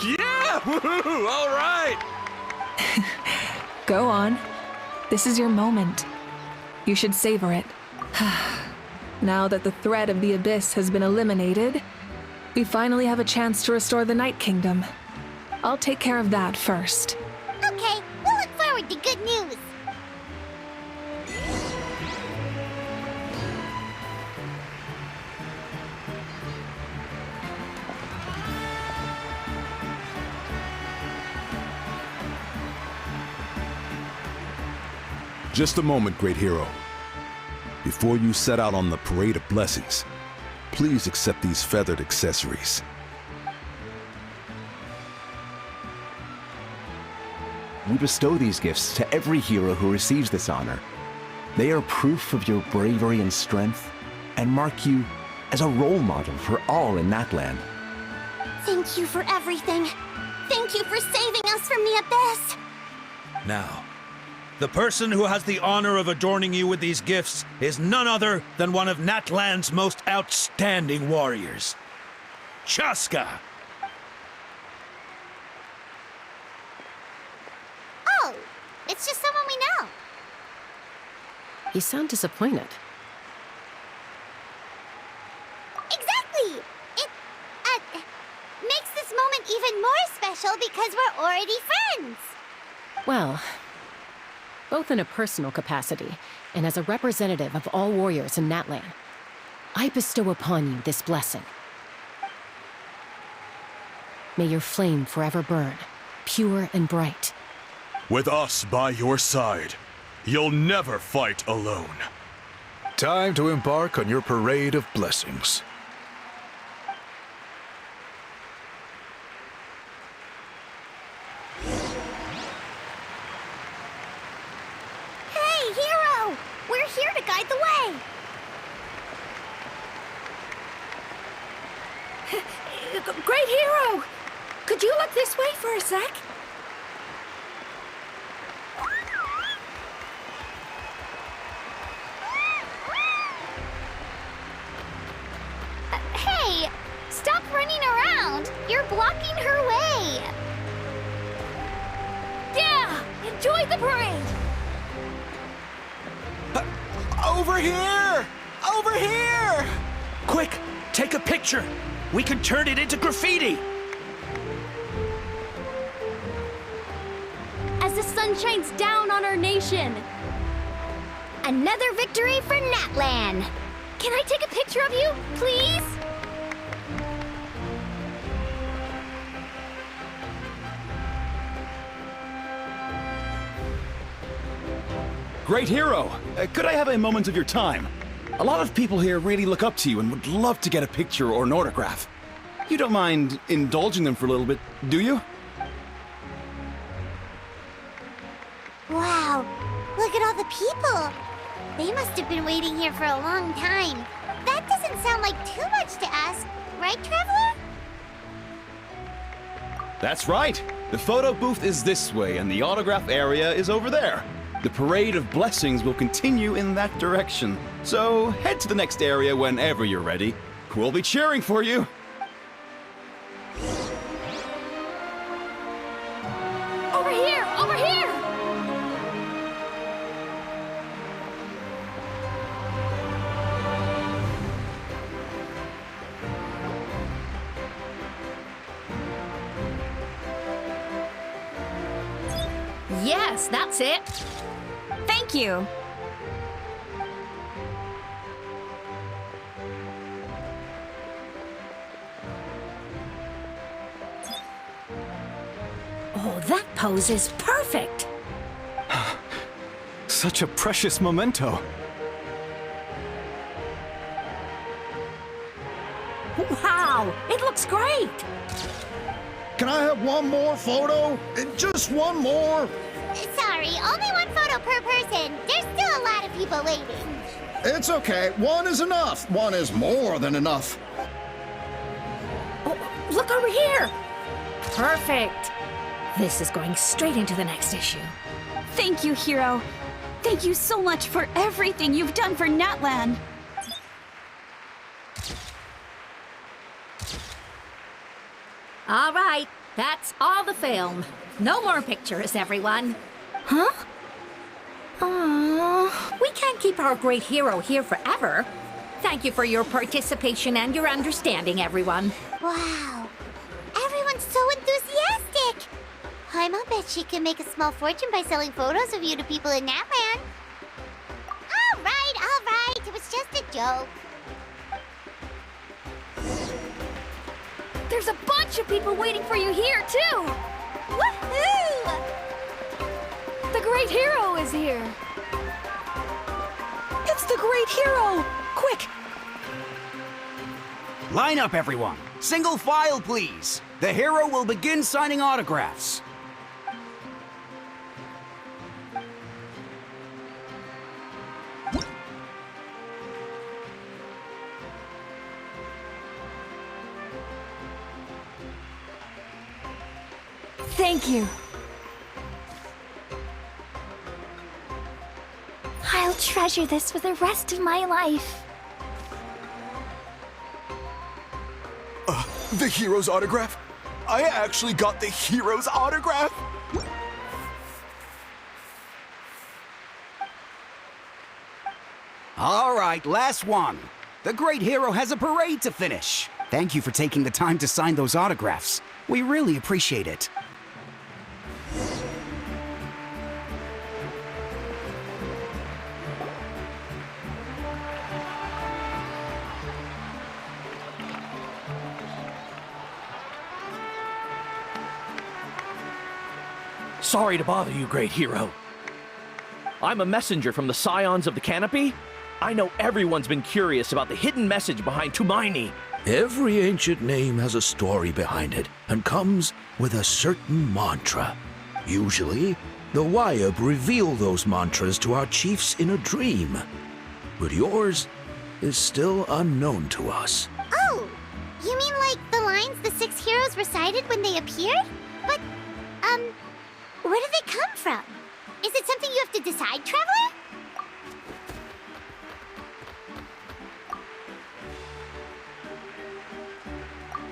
Yeah! Woohoo! All right! Go on. This is your moment. You should savor it. Now that the threat of the Abyss has been eliminated, we finally have a chance to restore the Night Kingdom. I'll take care of that first. Okay, we'll look forward to good news. Just a moment, great hero. Before you set out on the parade of blessings, please accept these feathered accessories. We bestow these gifts to every hero who receives this honor. They are proof of your bravery and strength, and mark you as a role model for all in Natlan. Thank you for everything. Thank you for saving us from the Abyss. Now, the person who has the honor of adorning you with these gifts is none other than one of Natlan's most outstanding warriors, Chaska. It's just someone we know. You sound disappointed. Exactly! It, makes this moment even more special because we're already friends. Well, both in a personal capacity and as a representative of all warriors in Natlan, I bestow upon you this blessing. May your flame forever burn, pure and bright. With us by your side, you'll never fight alone. Time to embark on your parade of blessings. Hey, Hero! We're here to guide the way! Great Hero! Could you look this way for a sec? Hey! Stop running around! You're blocking her way! Yeah! Enjoy the parade! Over here! Over here! Quick, take a picture. We can turn it into graffiti. As the sun shines down on our nation. Another victory for Natlan. Can I take a picture of you, please? Great Hero! Could I have a moment of your time? A lot of people here really look up to you and would love to get a picture or an autograph. You don't mind indulging them for a little bit, do you? Wow, look at all the people. They must have been waiting here for a long time. That doesn't sound like too much to ask, right, Traveler? That's right! The photo booth is this way and the autograph area is over there. The parade of blessings will continue in that direction. So head to the next area whenever you're ready. We'll be cheering for you. Over here! Over here! Yes, that's it. Thank you. Oh, that pose is perfect. Such a precious memento. Wow, it looks great. Can I have one more photo? Just one more? Sorry, only one photo per person. There's still a lot of people waiting. It's okay. One is enough. One is more than enough. Oh, look over here. Perfect. This is going straight into the next issue. Thank you, Hero. Thank you so much for everything you've done for Natlan. All right, that's all the film. No more pictures, everyone. Huh? We can't keep our great hero here forever. Thank you for your participation and your understanding, everyone. Wow, everyone's so enthusiastic. Paimon bet she can make a small fortune by selling photos of you to people in Natlan. All right, it was just a joke. There's a bunch of people waiting for you here, too! Woohoo! The Great Hero is here! It's the Great Hero! Quick! Line up, everyone. Single file, please. The hero will begin signing autographs. Thank you. I'll treasure this for the rest of my life. The hero's autograph? I actually got the hero's autograph? All right, last one. The great hero has a parade to finish. Thank you for taking the time to sign those autographs. We really appreciate it. Sorry to bother you, great hero. I'm a messenger from the Scions of the Canopy. I know everyone's been curious about the hidden message behind Tumaini. Every ancient name has a story behind it and comes with a certain mantra. Usually, the Wayab reveal those mantras to our chiefs in a dream. But yours is still unknown to us. Oh, you mean like the lines the 6 heroes recited when they appeared? But, where do they come from? Is it something you have to decide, Traveler?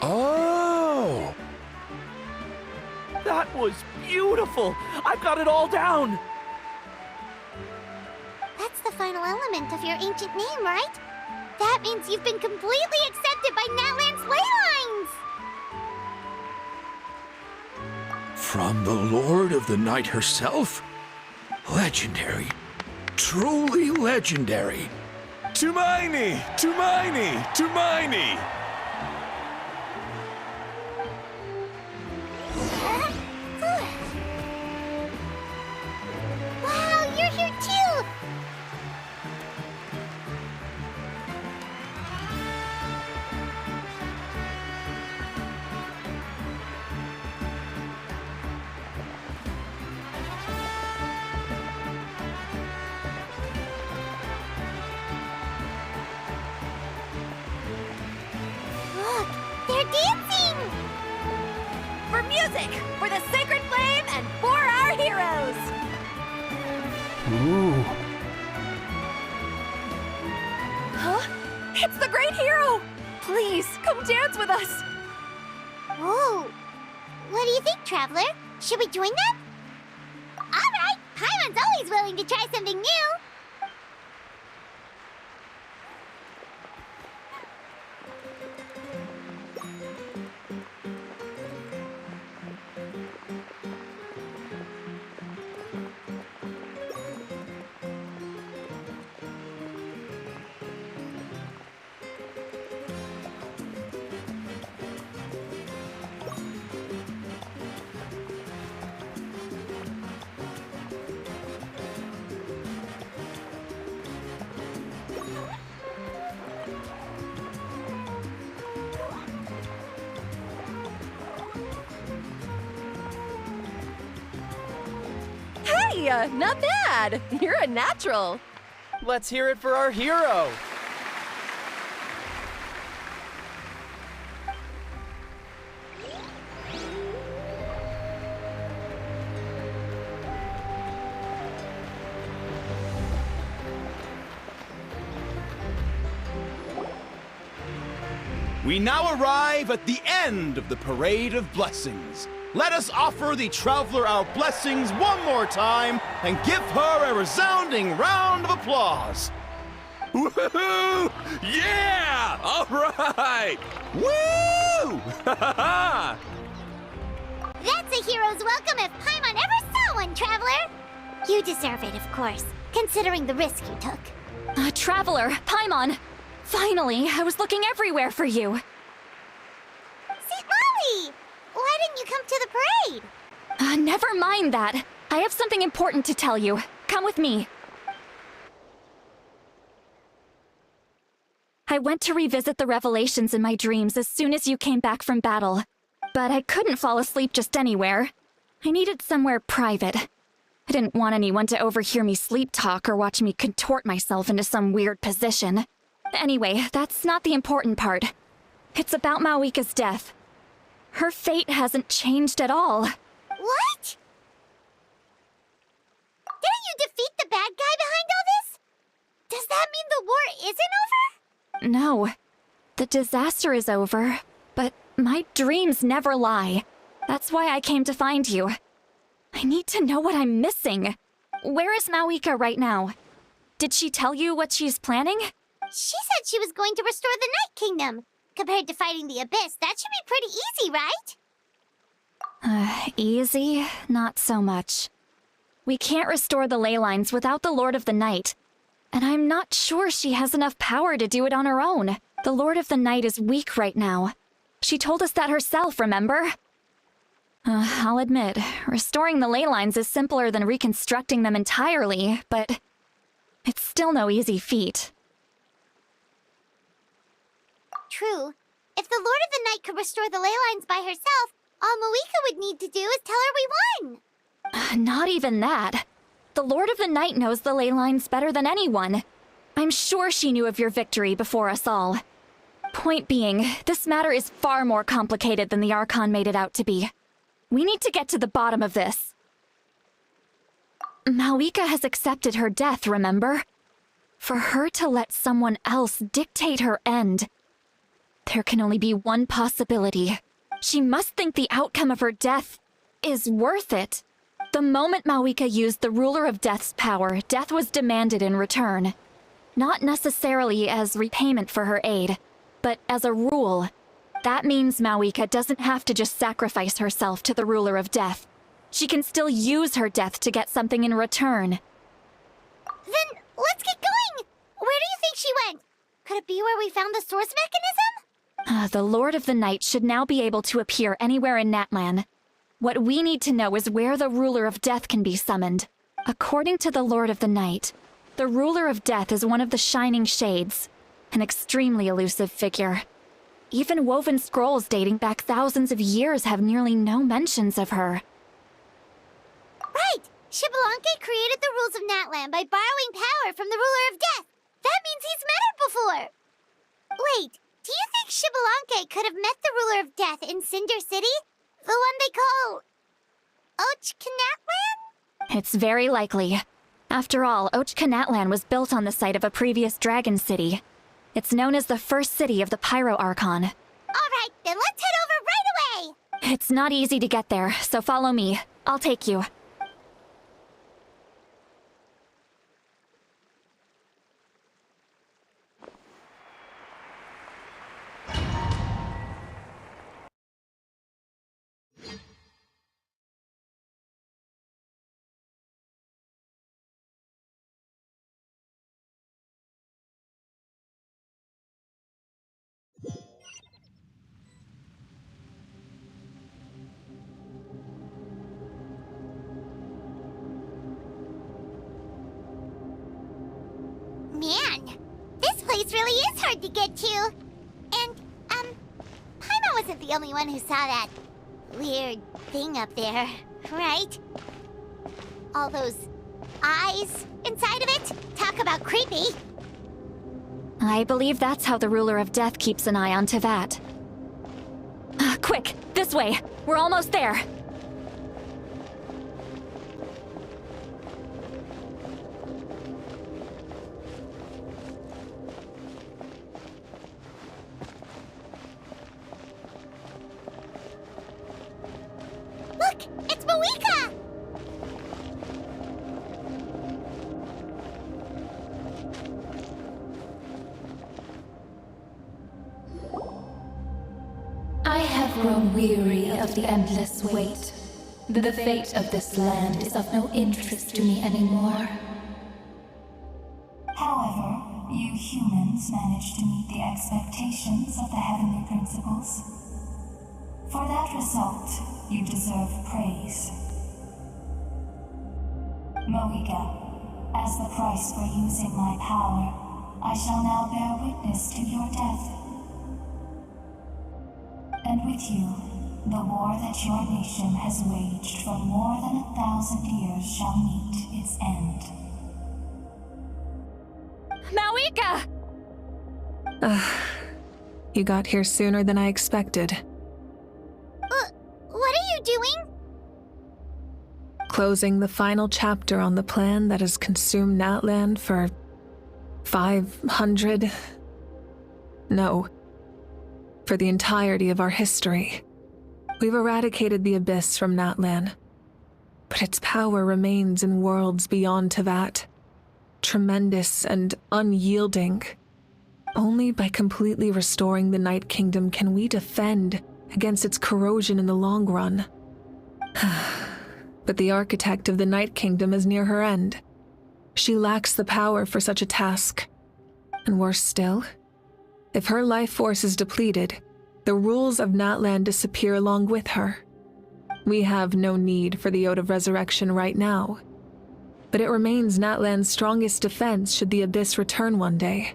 Oh! That was beautiful! I've got it all down! That's the final element of your ancient name, right? That means you've been completely accepted by Natlan's ley lines! From the Lord of the Night herself? Legendary. Truly legendary. Tumaini! Tumaini! Tumaini! Wow, you're here too! Look, they're dancing! For music, for the sacred flame, and for our heroes! Ooh. Huh? It's the great hero! Please, come dance with us! Whoa! What do you think, Traveler? Should we join them? Alright! Paimon's always willing to try something new! Hey, not bad! You're a natural! Let's hear it for our hero! We now arrive at the end of the Parade of Blessings. Let us offer the Traveler our blessings one more time and give her a resounding round of applause. Woohoo! Yeah! All right! Woo! That's a hero's welcome if Paimon ever saw one, Traveler! You deserve it, of course, considering the risk you took. Traveler, Paimon! Finally, I was looking everywhere for you. St. Molly! Why didn't you come to the parade? Never mind that. I have something important to tell you. Come with me. I went to revisit the revelations in my dreams as soon as you came back from battle. But I couldn't fall asleep just anywhere. I needed somewhere private. I didn't want anyone to overhear me sleep talk or watch me contort myself into some weird position. Anyway, that's not the important part. It's about Mawika's death. Her fate hasn't changed at all. What? Didn't you defeat the bad guy behind all this? Does that mean the war isn't over? No. The disaster is over, but my dreams never lie. That's why I came to find you. I need to know what I'm missing. Where is Mawika right now? Did she tell you what she's planning? She said she was going to restore the Night Kingdom. Compared to fighting the Abyss, that should be pretty easy, right? Easy? Not so much. We can't restore the ley lines without the Lord of the Night. And I'm not sure she has enough power to do it on her own. The Lord of the Night is weak right now. She told us that herself, remember? I'll admit, restoring the ley lines is simpler than reconstructing them entirely, but it's still no easy feat. True. If the Lord of the Night could restore the ley lines by herself, all Moika would need to do is tell her we won. Not even that. The Lord of the Night knows the ley lines better than anyone. I'm sure she knew of your victory before us all. Point being, this matter is far more complicated than the Archon made it out to be. We need to get to the bottom of this. Mawika has accepted her death, remember? For her to let someone else dictate her end, there can only be one possibility. She must think the outcome of her death is worth it. The moment Mawika used the Ruler of Death's power, death was demanded in return. Not necessarily as repayment for her aid, but as a rule. That means Mawika doesn't have to just sacrifice herself to the Ruler of Death. She can still use her death to get something in return. Then let's get going! Where do you think she went? Could it be where we found the source mechanism? The Lord of the Night should now be able to appear anywhere in Natlan. What we need to know is where the Ruler of Death can be summoned. According to the Lord of the Night, the Ruler of Death is one of the Shining Shades, an extremely elusive figure. Even woven scrolls dating back thousands of years have nearly no mentions of her. Right! Xbalanque created the rules of Natlan by borrowing power from the Ruler of Death. That means he's met her before. Wait, do you think Xbalanque could have met the Ruler of Death in Cinder City? The one they call... Natlan? It's very likely. After all, Natlan was built on the site of a previous dragon city. It's known as the first city of the Pyro Archon. Alright, then let's head over right away! It's not easy to get there, so follow me. I'll take you. Man, this place really is hard to get to. And, Paimon wasn't the only one who saw that weird thing up there, right? All those eyes inside of it? Talk about creepy. I believe that's how the Ruler of Death keeps an eye on Tevat. Quick, this way! We're almost there! Look! It's Mawika! I have grown weary of the endless wait. The fate of this land is of no interest to me anymore. However, you humans managed to meet the expectations of the heavenly principles. For that result, you deserve praise. Mawika, as the price for using my power, I shall now bear witness to your death. And with you, the war that your nation has waged for more than 1,000 years shall meet its end. Mawika! You got here sooner than I expected. What are you doing? Closing the final chapter on the plan that has consumed Natlan for 500... No. For the entirety of our history. We've eradicated the Abyss from Natlan, but its power remains in worlds beyond Tevat. tremendous and unyielding. Only by completely restoring the Night Kingdom can we defend against its corrosion in the long run. But the architect of the Night Kingdom is near her end. She lacks the power for such a task. And worse still, if her life force is depleted, the rules of Natlan disappear along with her. We have no need for the Ode of Resurrection right now, but it remains Natlan's strongest defense should the Abyss return one day.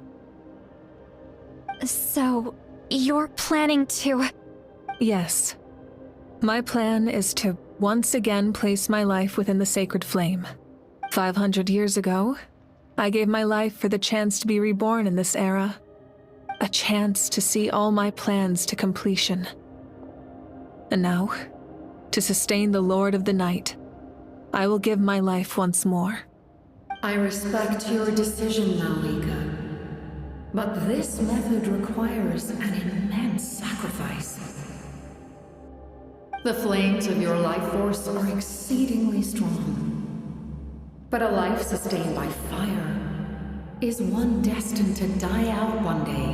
So, you're planning to... Yes. My plan is to once again place my life within the sacred flame. 500 years ago, I gave my life for the chance to be reborn in this era. A chance to see all my plans to completion. And now, to sustain the Lord of the Night, I will give my life once more. I respect your decision, Malika. But this method requires an immense sacrifice. The flames of your life force are exceedingly strong. But a life sustained by fire is one destined to die out one day.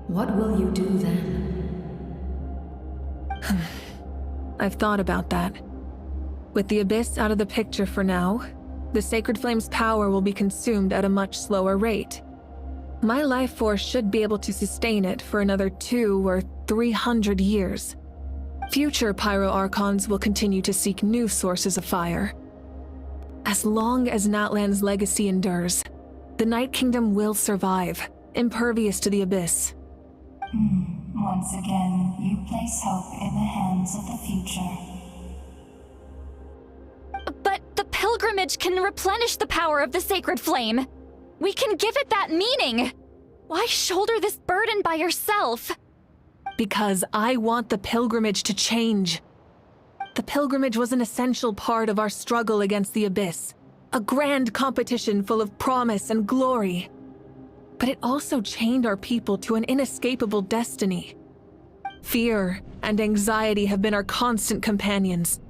What will you do then? I've thought about that. With the Abyss out of the picture for now, the Sacred Flame's power will be consumed at a much slower rate. My life force should be able to sustain it for another 200 or 300 years. Future Pyro-Archons will continue to seek new sources of fire. As long as Natlan's legacy endures, the Night Kingdom will survive, impervious to the Abyss. Once again, you place hope in the hands of the future. But the pilgrimage can replenish the power of the sacred flame. We can give it that meaning. Why shoulder this burden by yourself? Because I want the pilgrimage to change. The pilgrimage was an essential part of our struggle against the Abyss, a grand competition full of promise and glory. But it also chained our people to an inescapable destiny. Fear and anxiety have been our constant companions.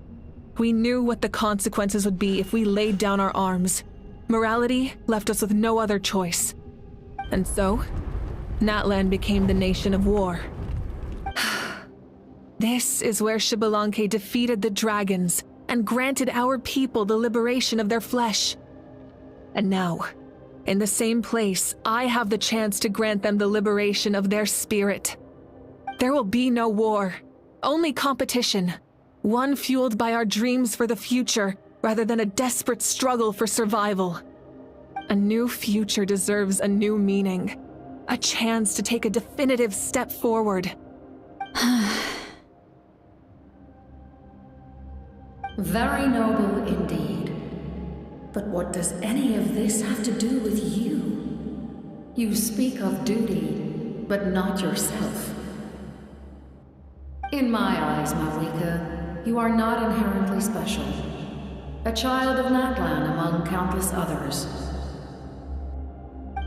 We knew what the consequences would be if we laid down our arms. Morality left us with no other choice. And so, Natlan became the nation of war. This is where Xbalanque defeated the dragons and granted our people the liberation of their flesh. And now, in the same place, I have the chance to grant them the liberation of their spirit. There will be no war, only competition, one fueled by our dreams for the future rather than a desperate struggle for survival. A new future deserves a new meaning, a chance to take a definitive step forward. Very noble indeed. But what does any of this have to do with you? You speak of duty, but not yourself. In my eyes, Malika, you are not inherently special. A child of Natlan among countless others.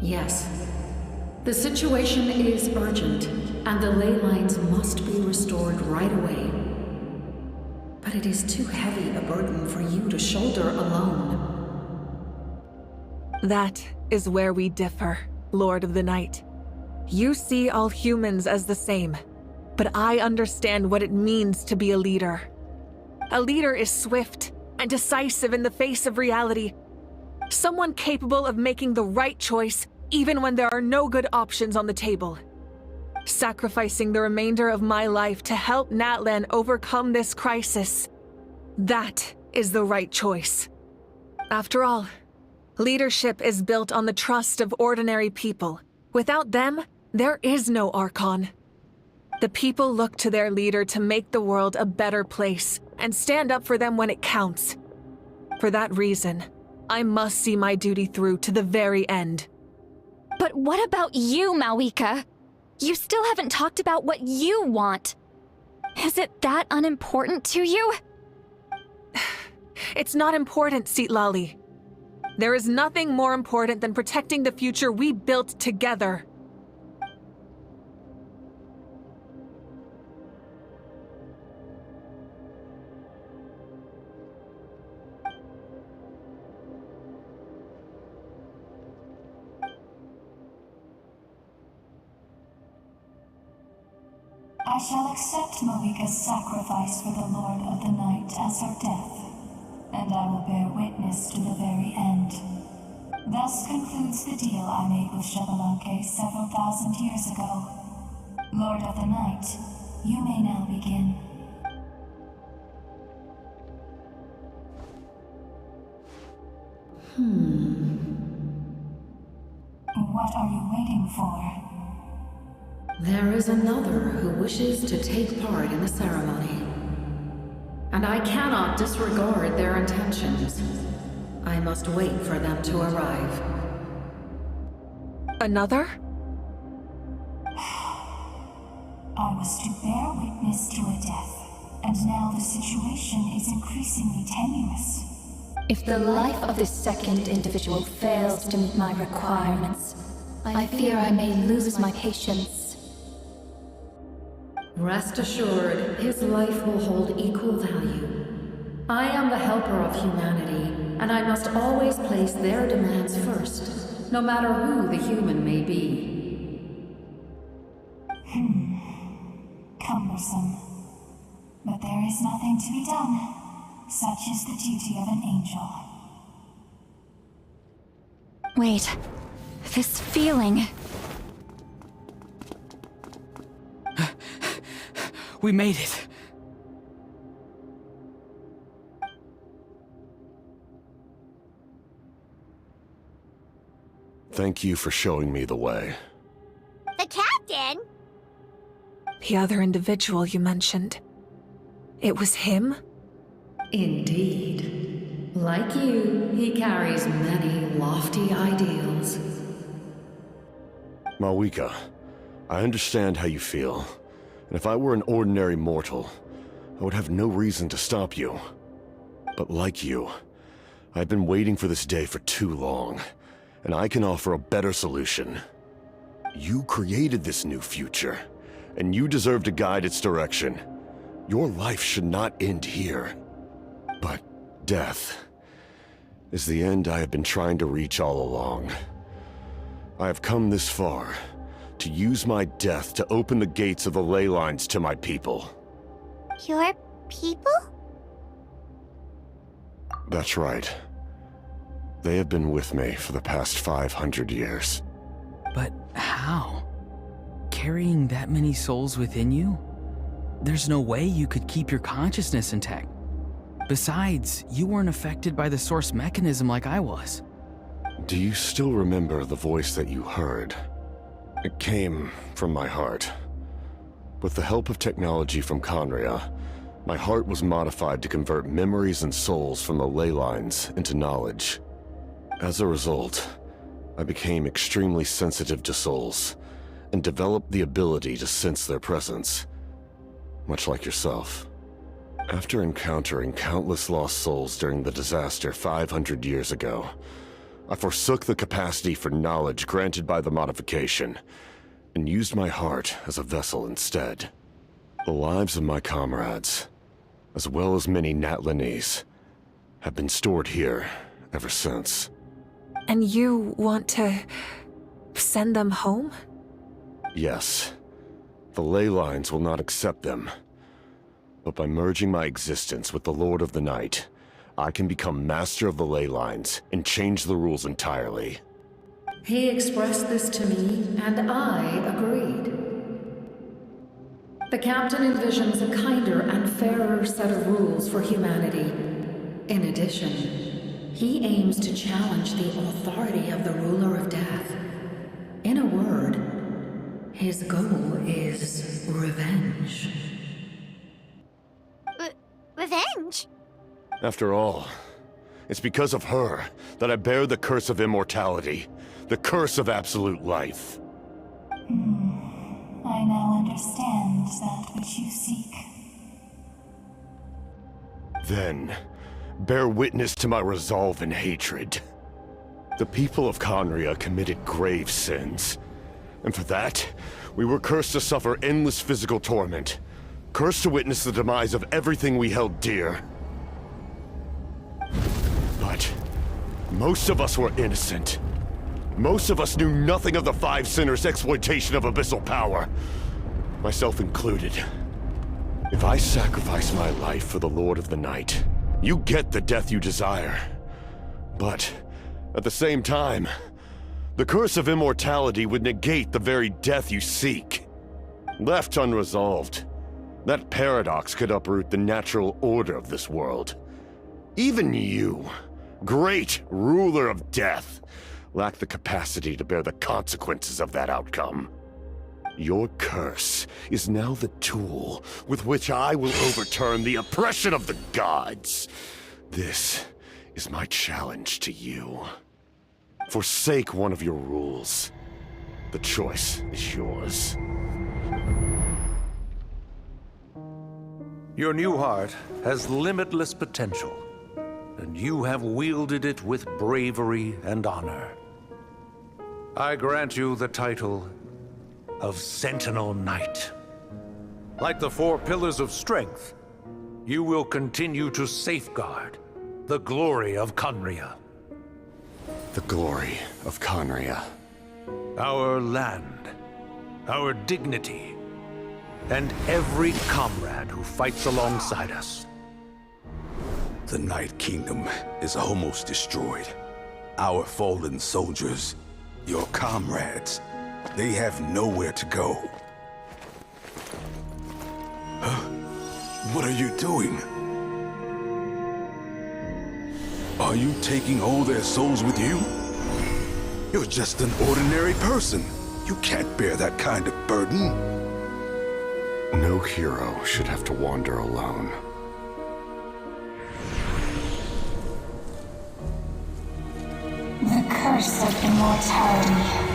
Yes, the situation is urgent, and the ley lines must be restored right away. But it is too heavy a burden for you to shoulder alone. That is where we differ, Lord of the Night. You see all humans as the same, but I understand what it means to be a leader. A leader is swift and decisive in the face of reality. Someone capable of making the right choice even when there are no good options on the table. Sacrificing the remainder of my life to help Natlan overcome this crisis. That is the right choice. After all, leadership is built on the trust of ordinary people. Without them, there is no Archon. The people look to their leader to make the world a better place and stand up for them when it counts. For that reason, I must see my duty through to the very end. But what about you, Malika? You still haven't talked about what you want. Is it that unimportant to you? It's not important, Citlali. There is nothing more important than protecting the future we built together. I shall accept Malika's sacrifice for the Lord of the Night as her death, and I will bear witness to the very end. Thus concludes the deal I made with Xbalanque several thousand years ago. Lord of the Night, you may now begin. What are you waiting for? There is another who wishes to take part in the ceremony. And I cannot disregard their intentions. I must wait for them to arrive. Another? I was to bear witness to a death, and now the situation is increasingly tenuous. If the life of this second individual fails to meet my requirements, I fear I may lose my patience. Rest assured, his life will hold equal value. I am the helper of humanity, and I must always place their demands first, no matter who the human may be. Cumbersome. But there is nothing to be done. Such is the duty of an angel. Wait. This feeling. We made it. Thank you for showing me the way. The captain? The other individual you mentioned. It was him? Indeed. Like you, he carries many lofty ideals. Malika, I understand how you feel. And if I were an ordinary mortal, I would have no reason to stop you. But like you, I've been waiting for this day for too long, and I can offer a better solution. You created this new future, and you deserve to guide its direction. Your life should not end here. But death is the end I have been trying to reach all along. I have come this far to use my death to open the gates of the ley lines to my people. Your people? That's right. They have been with me for the past 500 years. But how? Carrying that many souls within you? There's no way you could keep your consciousness intact. Besides, you weren't affected by the source mechanism like I was. Do you still remember the voice that you heard? It came from my heart. With the help of technology from Conria, my heart was modified to convert memories and souls from the ley lines into knowledge. As a result, I became extremely sensitive to souls, and developed the ability to sense their presence, much like yourself. After encountering countless lost souls during the disaster 500 years ago, I forsook the capacity for knowledge granted by the modification, and used my heart as a vessel instead. The lives of my comrades, as well as many Natlanese, have been stored here ever since. And you want to send them home? Yes. The ley lines will not accept them. But by merging my existence with the Lord of the Night, I can become master of the ley lines and change the rules entirely. He expressed this to me, and I agreed. The captain envisions a kinder and fairer set of rules for humanity. In addition, he aims to challenge the authority of the ruler of death. In a word, his goal is revenge. Revenge? After all, it's because of her that I bear the curse of immortality, the curse of absolute life. I now understand that which you seek. Then, bear witness to my resolve and hatred. The people of Conria committed grave sins, and for that, we were cursed to suffer endless physical torment, cursed to witness the demise of everything we held dear. But most of us were innocent. Most of us knew nothing of the Five Sinners' exploitation of abyssal power. myself included. If I sacrifice my life for the Lord of the Night, you get the death you desire. But, at the same time, the curse of immortality would negate the very death you seek. Left unresolved, that paradox could uproot the natural order of this world. Even you, great ruler of death, lack the capacity to bear the consequences of that outcome. Your curse is now the tool with which I will overturn the oppression of the gods. This is my challenge to you. Forsake one of your rules. The choice is yours. Your new heart has limitless potential, and you have wielded it with bravery and honor. I grant you the title of Sentinel Knight. Like the 4 pillars of strength, you will continue to safeguard the glory of Conria. The glory of Conria. Our land, our dignity, and every comrade who fights alongside us. The Night Kingdom is almost destroyed. Our fallen soldiers, your comrades, they have nowhere to go. What are you doing? Are you taking all their souls with you? You're just an ordinary person. You can't bear that kind of burden. No hero should have to wander alone. The curse of immortality.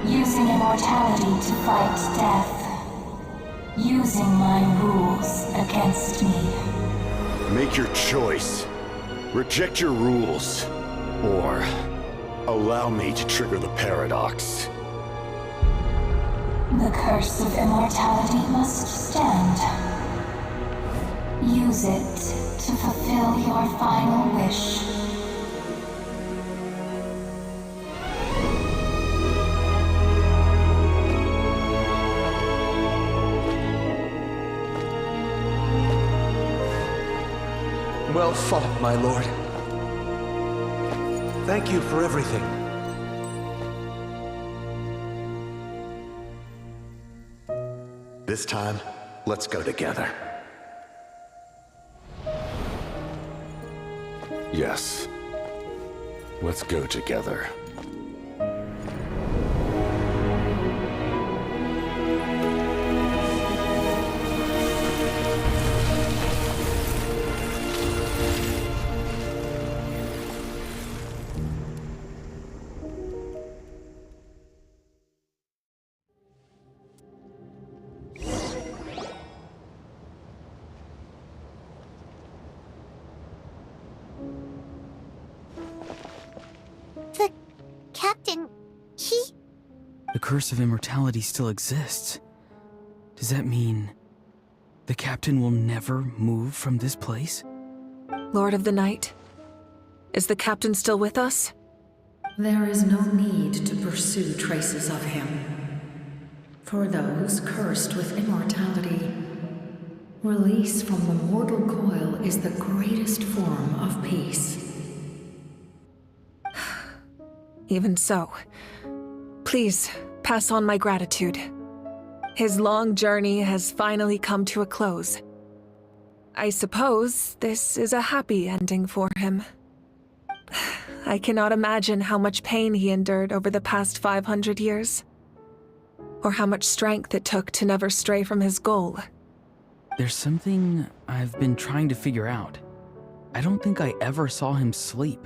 Using immortality to fight death. Using my rules against me. Make your choice. Reject your rules. Or allow me to trigger the paradox. The curse of immortality must stand. Use it to fulfill your final wish. Well fought, my lord. Thank you for everything. This time, let's go together. Yes. Let's go together. The captain, he... The curse of immortality still exists. Does that mean the captain will never move from this place? Lord of the Night, is the captain still with us? There is no need to pursue traces of him. For those cursed with immortality, release from the mortal coil is the greatest form of peace. Even so, please pass on my gratitude. His long journey has finally come to a close. I suppose this is a happy ending for him. I cannot imagine how much pain he endured over the past 500 years, or how much strength it took to never stray from his goal. There's something I've been trying to figure out. I don't think I ever saw him sleep.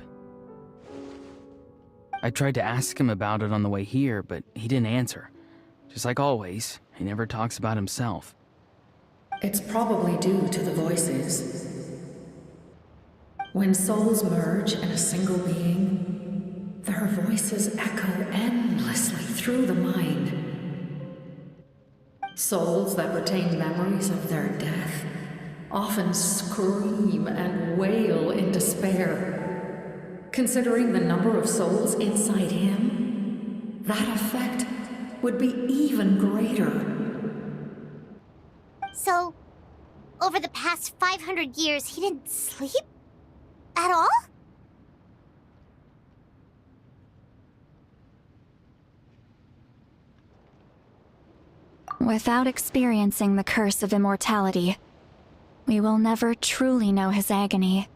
I tried to ask him about it on the way here, but he didn't answer. Just like always, he never talks about himself. It's probably due to the voices. When souls merge in a single being, their voices echo endlessly through the mind. Souls that retain memories of their death often scream and wail in despair. Considering the number of souls inside him, that effect would be even greater. So, over the past 500 years, he didn't sleep? At all? Without experiencing the curse of immortality, we will never truly know his agony.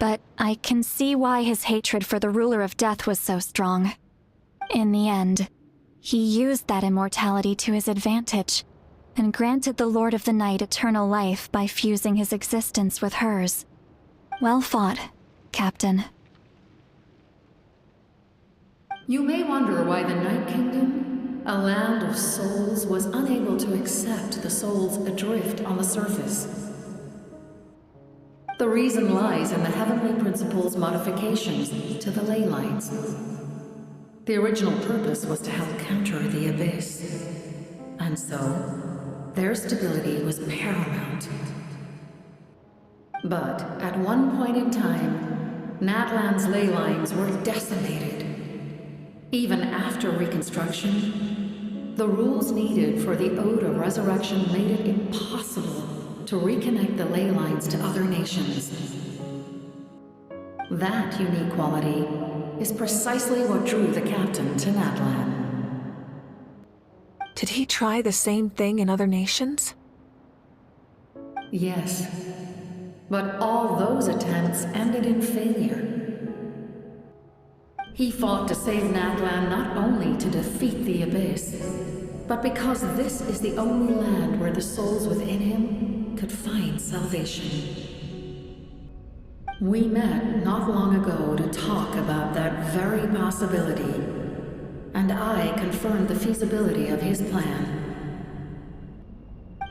But I can see why his hatred for the ruler of death was so strong. In the end, he used that immortality to his advantage, and granted the Lord of the Night eternal life by fusing his existence with hers. Well fought, Captain. You may wonder why the Night Kingdom, a land of souls, was unable to accept the souls adrift on the surface. The reason lies in the Heavenly Principle's modifications to the ley lines. The original purpose was to help counter the Abyss, and so their stability was paramount. But at one point in time, Natlan's ley lines were decimated. Even after reconstruction, the rules needed for the Ode of Resurrection made it impossible to reconnect the ley lines to other nations. That unique quality is precisely what drew the captain to Natlan. Did he try the same thing in other nations? Yes, but all those attempts ended in failure. He fought to save Natlan not only to defeat the Abyss, but because this is the only land where the souls within him could find salvation. We met not long ago to talk about that very possibility, and I confirmed the feasibility of his plan.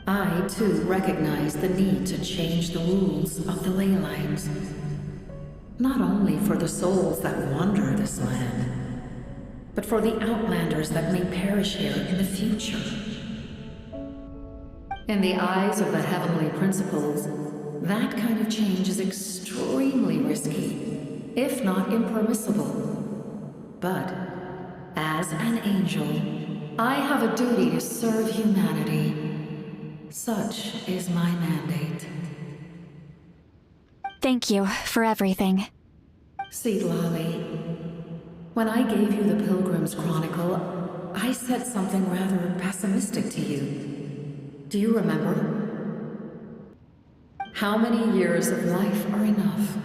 I, too, recognized the need to change the rules of the ley lines. Not only for the souls that wander this land, but for the outlanders that may perish here in the future. In the eyes of the Heavenly Principles, that kind of change is extremely risky, if not impermissible. But, as an angel, I have a duty to serve humanity. Such is my mandate. Thank you for everything. Seedlali, when I gave you the Pilgrim's Chronicle, I said something rather pessimistic to you. Do you remember? How many years of life are enough?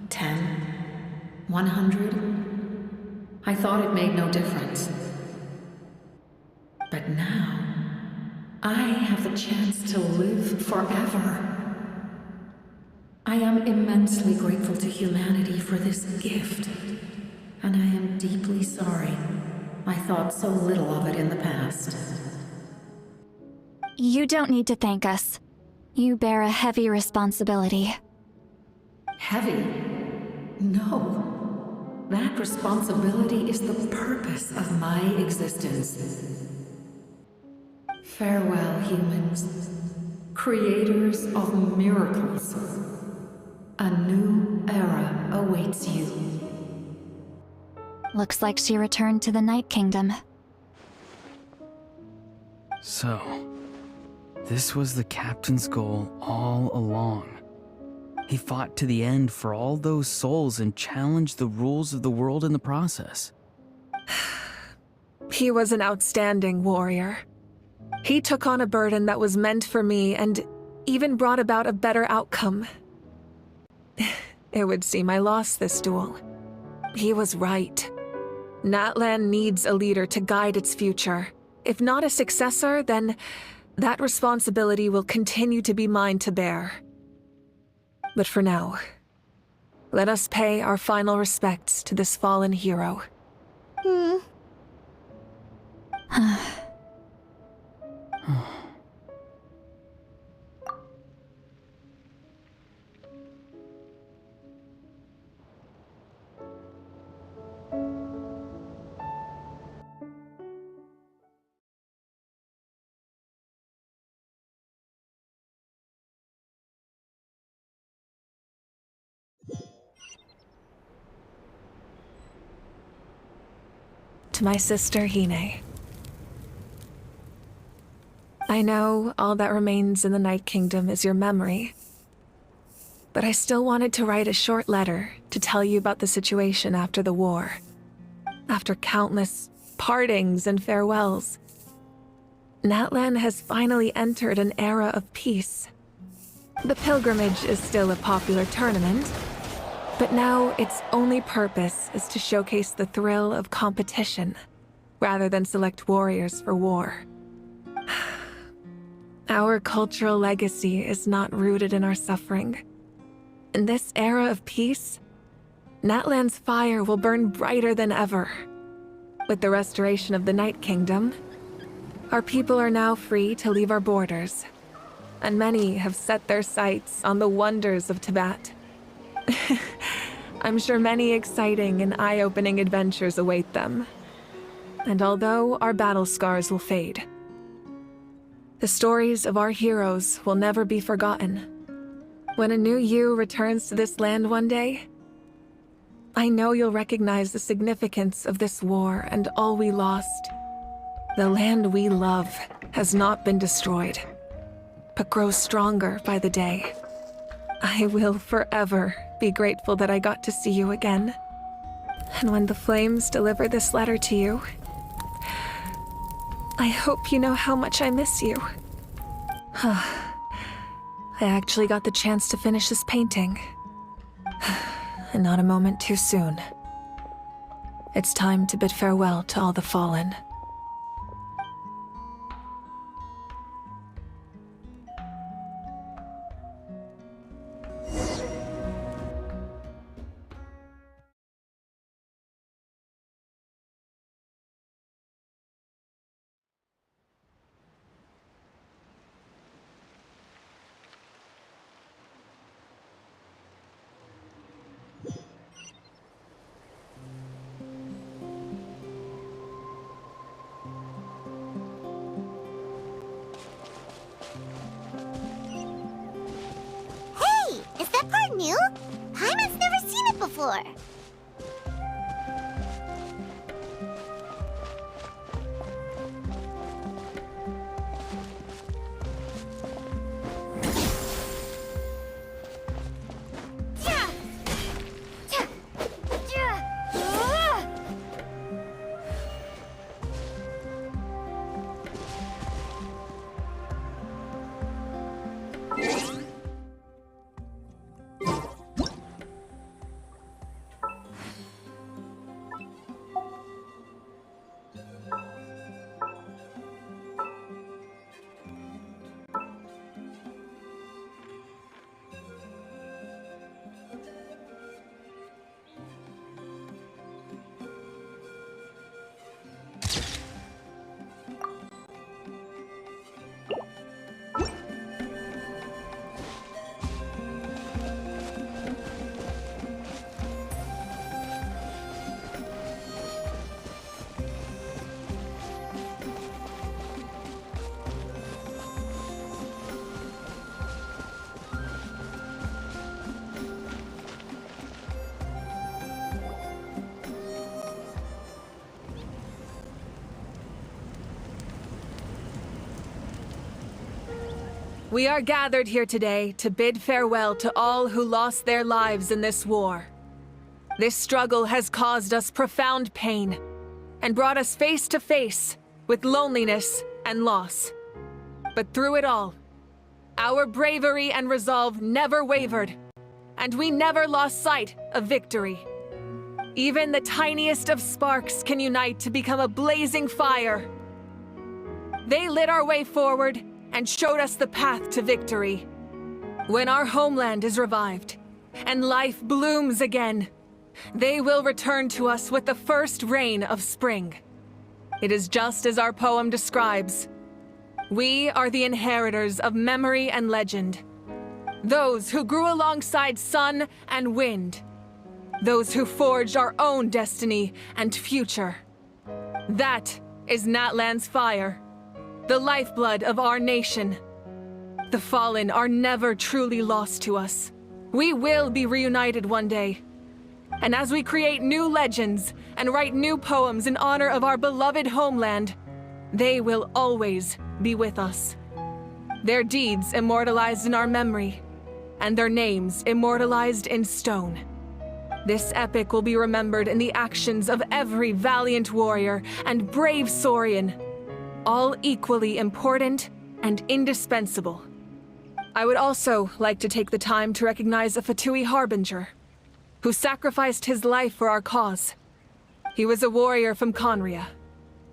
10? 100? I thought it made no difference. But now, I have the chance to live forever. I am immensely grateful to humanity for this gift, and I am deeply sorry I thought so little of it in the past. You don't need to thank us. You bear a heavy responsibility. Heavy? No. That responsibility is the purpose of my existence. Farewell, humans. Creators of miracles. A new era awaits you. Looks like she returned to the Night Kingdom. So, this was the captain's goal all along. He fought to the end for all those souls and challenged the rules of the world in the process. He was an outstanding warrior. He took on a burden that was meant for me and even brought about a better outcome. It would seem I lost this duel. He was right. Natlan needs a leader to guide its future. If not a successor, then that responsibility will continue to be mine to bear. But for now, let us pay our final respects to this fallen hero. To my sister Hine, I know all that remains in the Night Kingdom is your memory, but I still wanted to write a short letter to tell you about the situation after the war. After countless partings and farewells, Natlan has finally entered an era of peace. The pilgrimage is still a popular tournament, but now its only purpose is to showcase the thrill of competition, rather than select warriors for war. Our cultural legacy is not rooted in our suffering. In this era of peace, Natlan's fire will burn brighter than ever. With the restoration of the Night Kingdom, our people are now free to leave our borders, and many have set their sights on the wonders of Tibet. I'm sure many exciting and eye-opening adventures await them. And although our battle scars will fade, the stories of our heroes will never be forgotten. When a new you returns to this land one day, I know you'll recognize the significance of this war and all we lost. The land we love has not been destroyed, but grows stronger by the day. I will forever be grateful that I got to see you again. And when the flames deliver this letter to you, I hope you know how much I miss you. I actually got the chance to finish this painting. And not a moment too soon. It's time to bid farewell to all the fallen. Is that part new? Paimon's never seen it before. We are gathered here today to bid farewell to all who lost their lives in this war. This struggle has caused us profound pain and brought us face to face with loneliness and loss. But through it all, our bravery and resolve never wavered, and we never lost sight of victory. Even the tiniest of sparks can unite to become a blazing fire. They lit our way forward and showed us the path to victory. When our homeland is revived and life blooms again, they will return to us with the first rain of spring. It is just as our poem describes. We are the inheritors of memory and legend. Those who grew alongside sun and wind. Those who forged our own destiny and future. That is Natlan's fire. The lifeblood of our nation. The fallen are never truly lost to us. We will be reunited one day. And as we create new legends and write new poems in honor of our beloved homeland, they will always be with us. their deeds immortalized in our memory, and their names immortalized in stone. This epic will be remembered in the actions of every valiant warrior and brave Saurian, all equally important and indispensable. I would also like to take the time to recognize a Fatui Harbinger, who sacrificed his life for our cause. He was a warrior from Conria,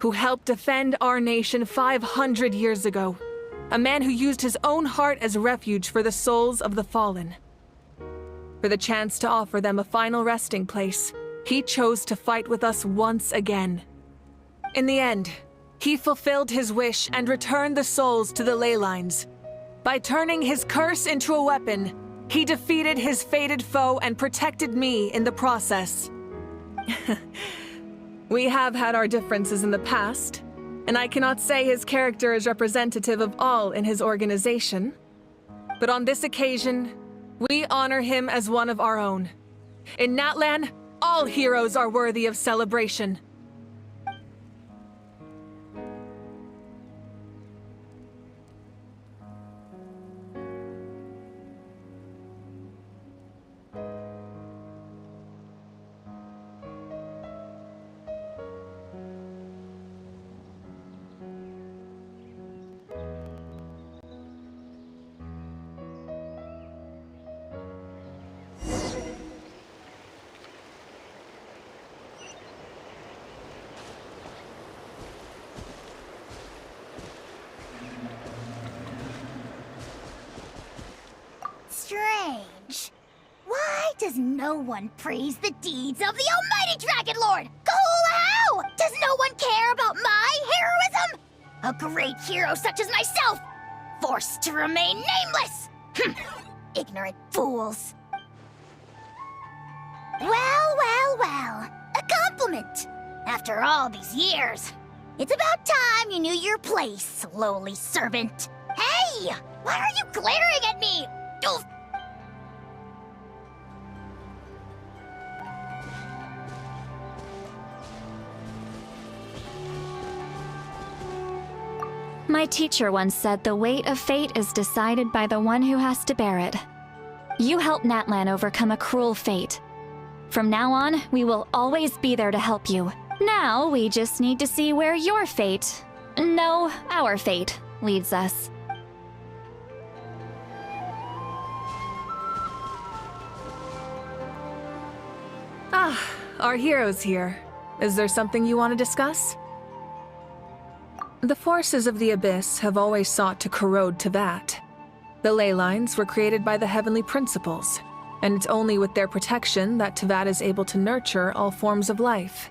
who helped defend our nation 500 years ago. A man who used his own heart as refuge for the souls of the fallen. For the chance to offer them a final resting place, he chose to fight with us once again. In the end, he fulfilled his wish and returned the souls to the ley lines. By turning his curse into a weapon, he defeated his fated foe and protected me in the process. We have had our differences in the past, and I cannot say his character is representative of all in his organization. But on this occasion, we honor him as one of our own. In Natlan, all heroes are worthy of celebration. Strange. Why does no one praise the deeds of the almighty Dragon Lord? How? Does no one care about my heroism? A great hero such as myself, forced to remain nameless. Ignorant fools. Well. A compliment. After all these years. It's about time you knew your place, lowly servant. Hey! Why are you glaring at me? Oof. My teacher once said the weight of fate is decided by the one who has to bear it. You helped Natlan overcome a cruel fate. From now on, we will always be there to help you. Now, we just need to see where your fate, no, our fate, leads us. Ah, our hero's here. Is there something you want to discuss? The forces of the Abyss have always sought to corrode Teyvat. The ley lines were created by the Heavenly Principles, and it's only with their protection that Teyvat is able to nurture all forms of life.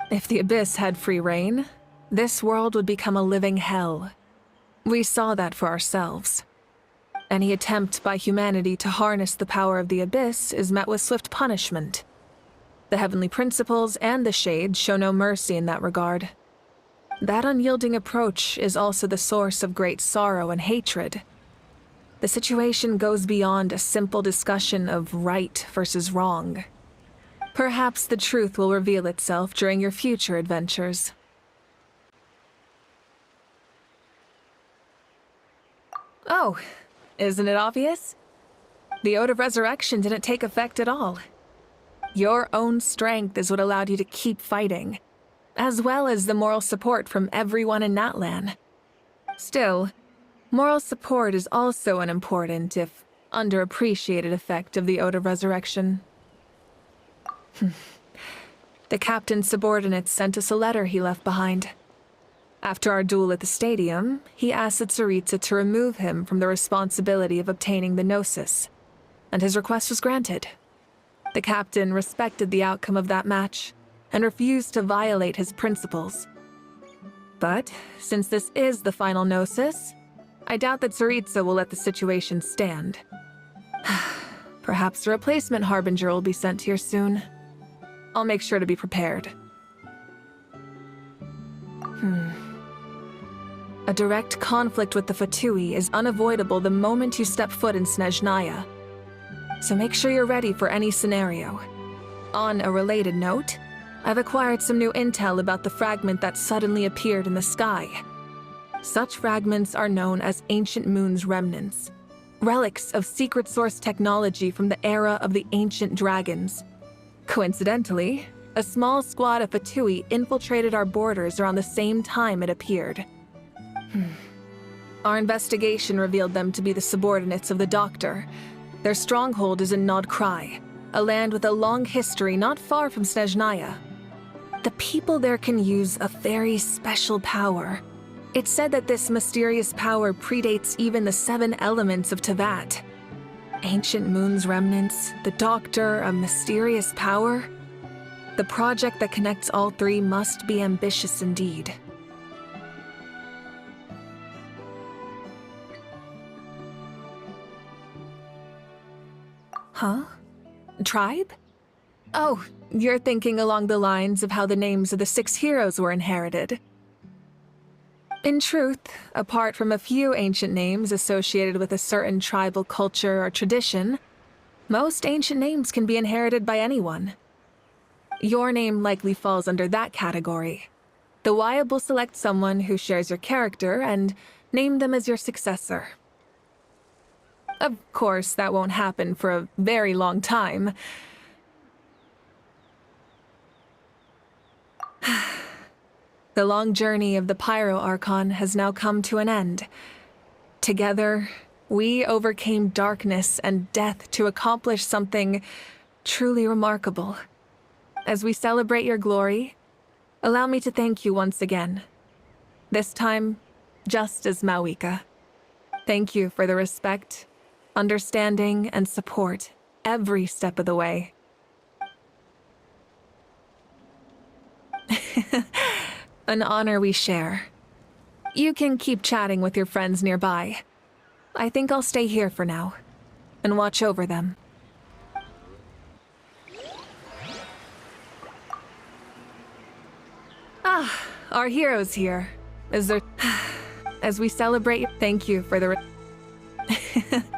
If the Abyss had free reign, this world would become a living hell. We saw that for ourselves. Any attempt by humanity to harness the power of the Abyss is met with swift punishment. The Heavenly Principles and the Shades show no mercy in that regard. That unyielding approach is also the source of great sorrow and hatred. The situation goes beyond a simple discussion of right versus wrong. Perhaps the truth will reveal itself during your future adventures. Oh, isn't it obvious? The Ode of Resurrection didn't take effect at all. Your own strength is what allowed you to keep fighting, as well as the moral support from everyone in Natlan. Still, moral support is also an important, if underappreciated, effect of the Ode of Resurrection. The captain's subordinates sent us a letter he left behind. After our duel at the stadium, he asked the Tsaritsa to remove him from the responsibility of obtaining the Gnosis, and his request was granted. The captain respected the outcome of that match, and refused to violate his principles. But, since this is the final Gnosis, I doubt that Tsaritsa will let the situation stand. Perhaps a replacement Harbinger will be sent here soon. I'll make sure to be prepared. A direct conflict with the Fatui is unavoidable the moment you step foot in Snezhnaya. So make sure you're ready for any scenario. On a related note, I've acquired some new intel about the fragment that suddenly appeared in the sky. Such fragments are known as Ancient Moon's remnants, relics of secret source technology from the era of the ancient dragons. Coincidentally, a small squad of Fatui infiltrated our borders around the same time it appeared. Our investigation revealed them to be the subordinates of the Doctor. Their stronghold is in Nod Krai, a land with a long history not far from Snezhnaya. The people there can use a very special power. It's said that this mysterious power predates even the 7 elements of Tevat. Ancient Moon's remnants, the Doctor, a mysterious power. The project that connects all 3 must be ambitious indeed. Huh? Tribe? Oh, you're thinking along the lines of how the names of the 6 heroes were inherited. In truth, apart from a few ancient names associated with a certain tribal culture or tradition, most ancient names can be inherited by anyone. Your name likely falls under that category. The Wyab will select someone who shares your character and name them as your successor. Of course, that won't happen for a very long time. The long journey of the Pyro Archon has now come to an end. Together, we overcame darkness and death to accomplish something truly remarkable. As we celebrate your glory, allow me to thank you once again. This time, just as Mawika. Thank you for the respect, understanding, and support every step of the way. An honor we share. You can keep chatting with your friends nearby. I think I'll stay here for now and watch over them. Ah, our hero's here. Is there... As we celebrate, thank you for the...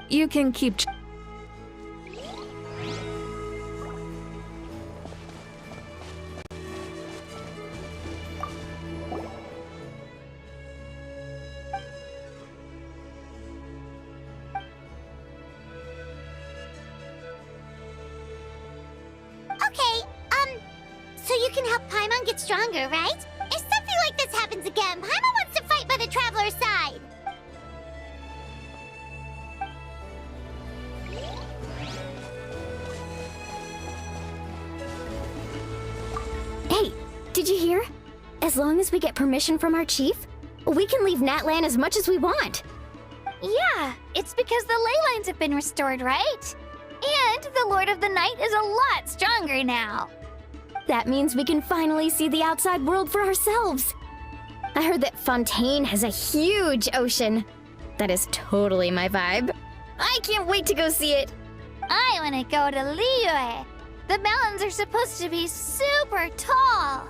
You can keep... Okay, so you can help Paimon get stronger, right? If something like this happens again, Paimon wants to fight by the Traveler's side. Hey, did you hear? As long as we get permission from our chief, we can leave Natlan as much as we want. Yeah, it's because the ley lines have been restored, right? And the Lord of the Night is a lot stronger now. That means we can finally see the outside world for ourselves. I heard that Fontaine has a huge ocean. That is totally my vibe. I can't wait to go see it. I want to go to Liyue. The mountains are supposed to be super tall.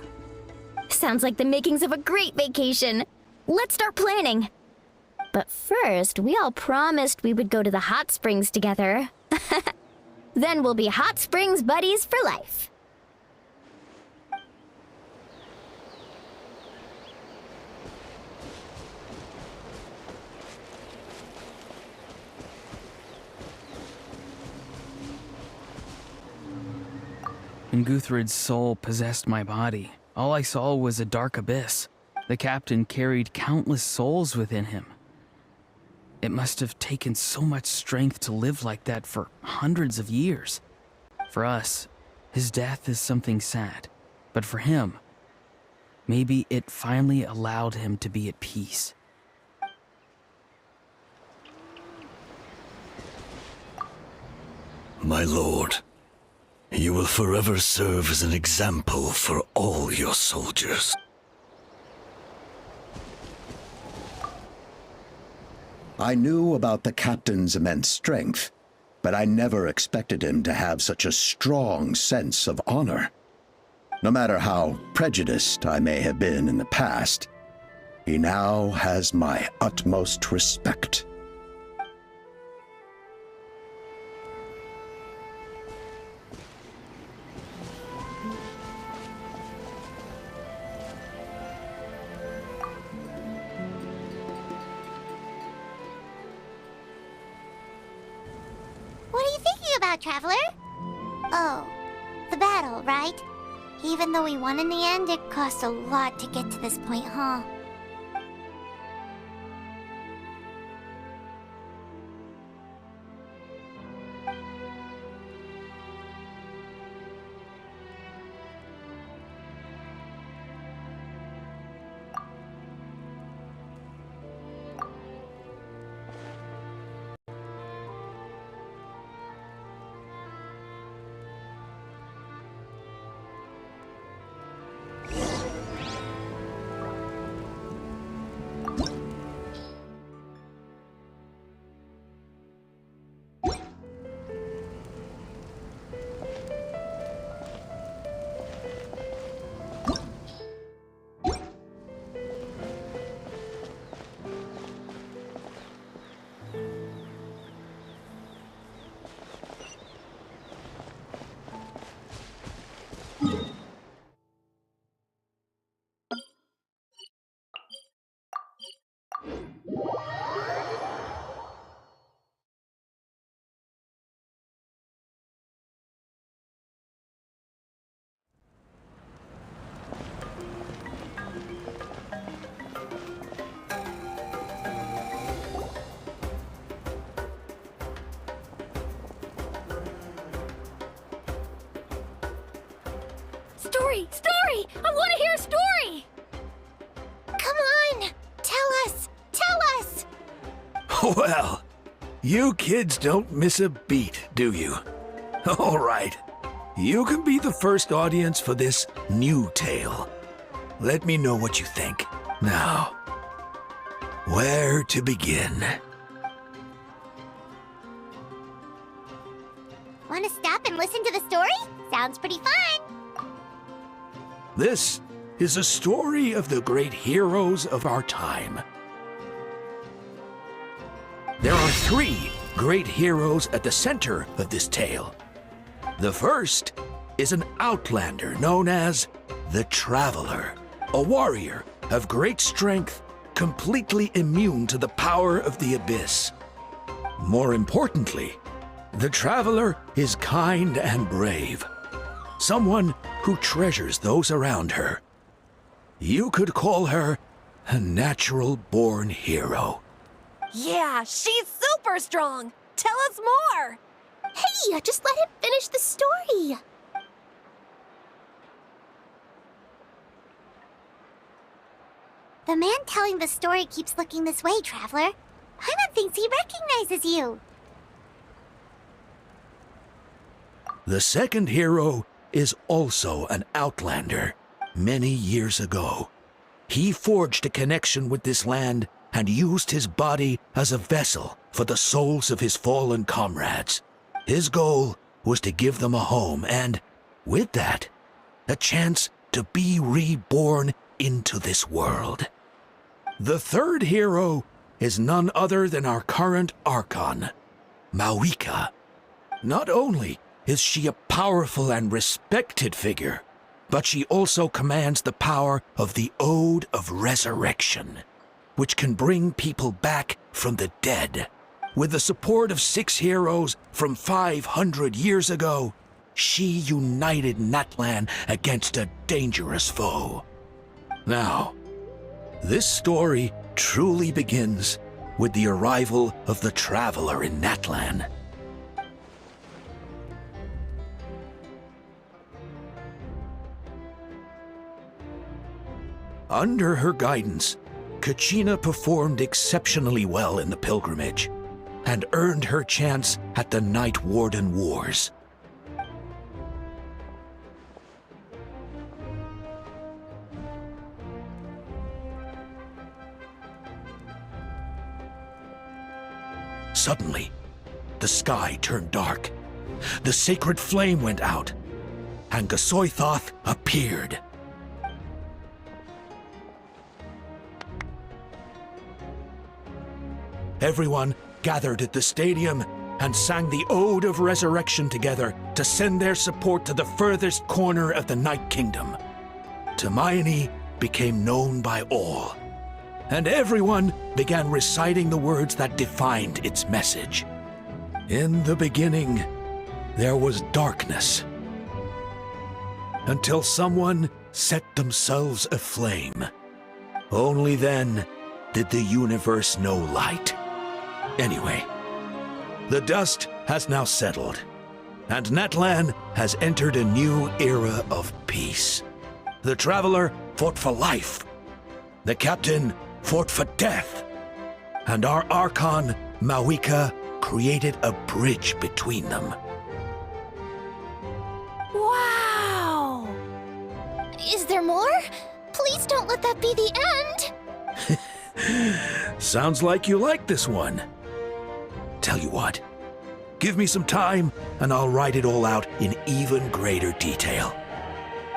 Sounds like the makings of a great vacation. Let's start planning. But first, we all promised we would go to the hot springs together. Then we'll be hot springs buddies for life. When Guthred's soul possessed my body, all I saw was a dark abyss. The captain carried countless souls within him. It must have taken so much strength to live like that for hundreds of years. For us, his death is something sad. But for him, maybe it finally allowed him to be at peace. My lord, you will forever serve as an example for all your soldiers. I knew about the captain's immense strength, but I never expected him to have such a strong sense of honor. No matter how prejudiced I may have been in the past, he now has my utmost respect. Traveler? Oh, the battle, right? Even though we won in the end, it cost a lot to get to this point, huh? Story! Story! I want to hear a story! Come on! Tell us! Tell us! Well, you kids don't miss a beat, do you? All right. You can be the first audience for this new tale. Let me know what you think. Now, where to begin? Want to stop and listen to the story? Sounds pretty fun! This is a story of the great heroes of our time. There are 3 great heroes at the center of this tale. The first is an outlander known as the Traveler, a warrior of great strength, completely immune to the power of the abyss. More importantly, the Traveler is kind and brave, someone who treasures those around her. You could call her a natural-born hero. Yeah, she's super strong! Tell us more! Hey, just let him finish the story! The man telling the story keeps looking this way, Traveler. Paimon thinks he recognizes you. The second hero is also an outlander. Many years ago, he forged a connection with this land and used his body as a vessel for the souls of his fallen comrades. His goal was to give them a home and, with that, a chance to be reborn into this world. The third hero is none other than our current Archon, Mawika. Not only is she a powerful and respected figure, but she also commands the power of the Ode of Resurrection, which can bring people back from the dead. With the support of 6 heroes from 500 years ago, she united Natlan against a dangerous foe. Now, this story truly begins with the arrival of the Traveler in Natlan. Under her guidance, Kachina performed exceptionally well in the pilgrimage and earned her chance at the Night Warden Wars. Suddenly, the sky turned dark. The sacred flame went out, and Gasoithoth appeared. Everyone gathered at the stadium and sang the Ode of Resurrection together to send their support to the furthest corner of the Night Kingdom. Hermione became known by all, and everyone began reciting the words that defined its message. In the beginning, there was darkness. Until someone set themselves aflame. Only then did the universe know light. Anyway, the dust has now settled, and Natlan has entered a new era of peace. The Traveler fought for life. The Captain fought for death. And our Archon, Mawika, created a bridge between them. Wow! Is there more? Please don't let that be the end! Sounds like you like this one. Tell you what, give me some time and I'll write it all out in even greater detail.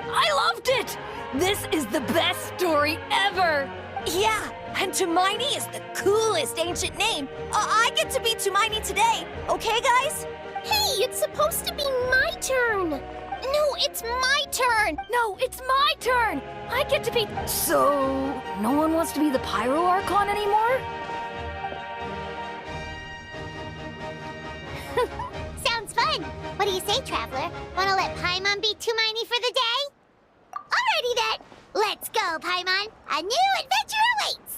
I loved it! This is the best story ever! Yeah, and Tumaini is the coolest ancient name. I get to be Tumaini today, okay, guys? Hey, it's supposed to be my turn! No, it's my turn! No, it's my turn! I get to be... So, no one wants to be the Pyro Archon anymore? Sounds fun! What do you say, Traveler? Wanna let Paimon be Tumaini for the day? Alrighty then! Let's go, Paimon! A new adventure awaits!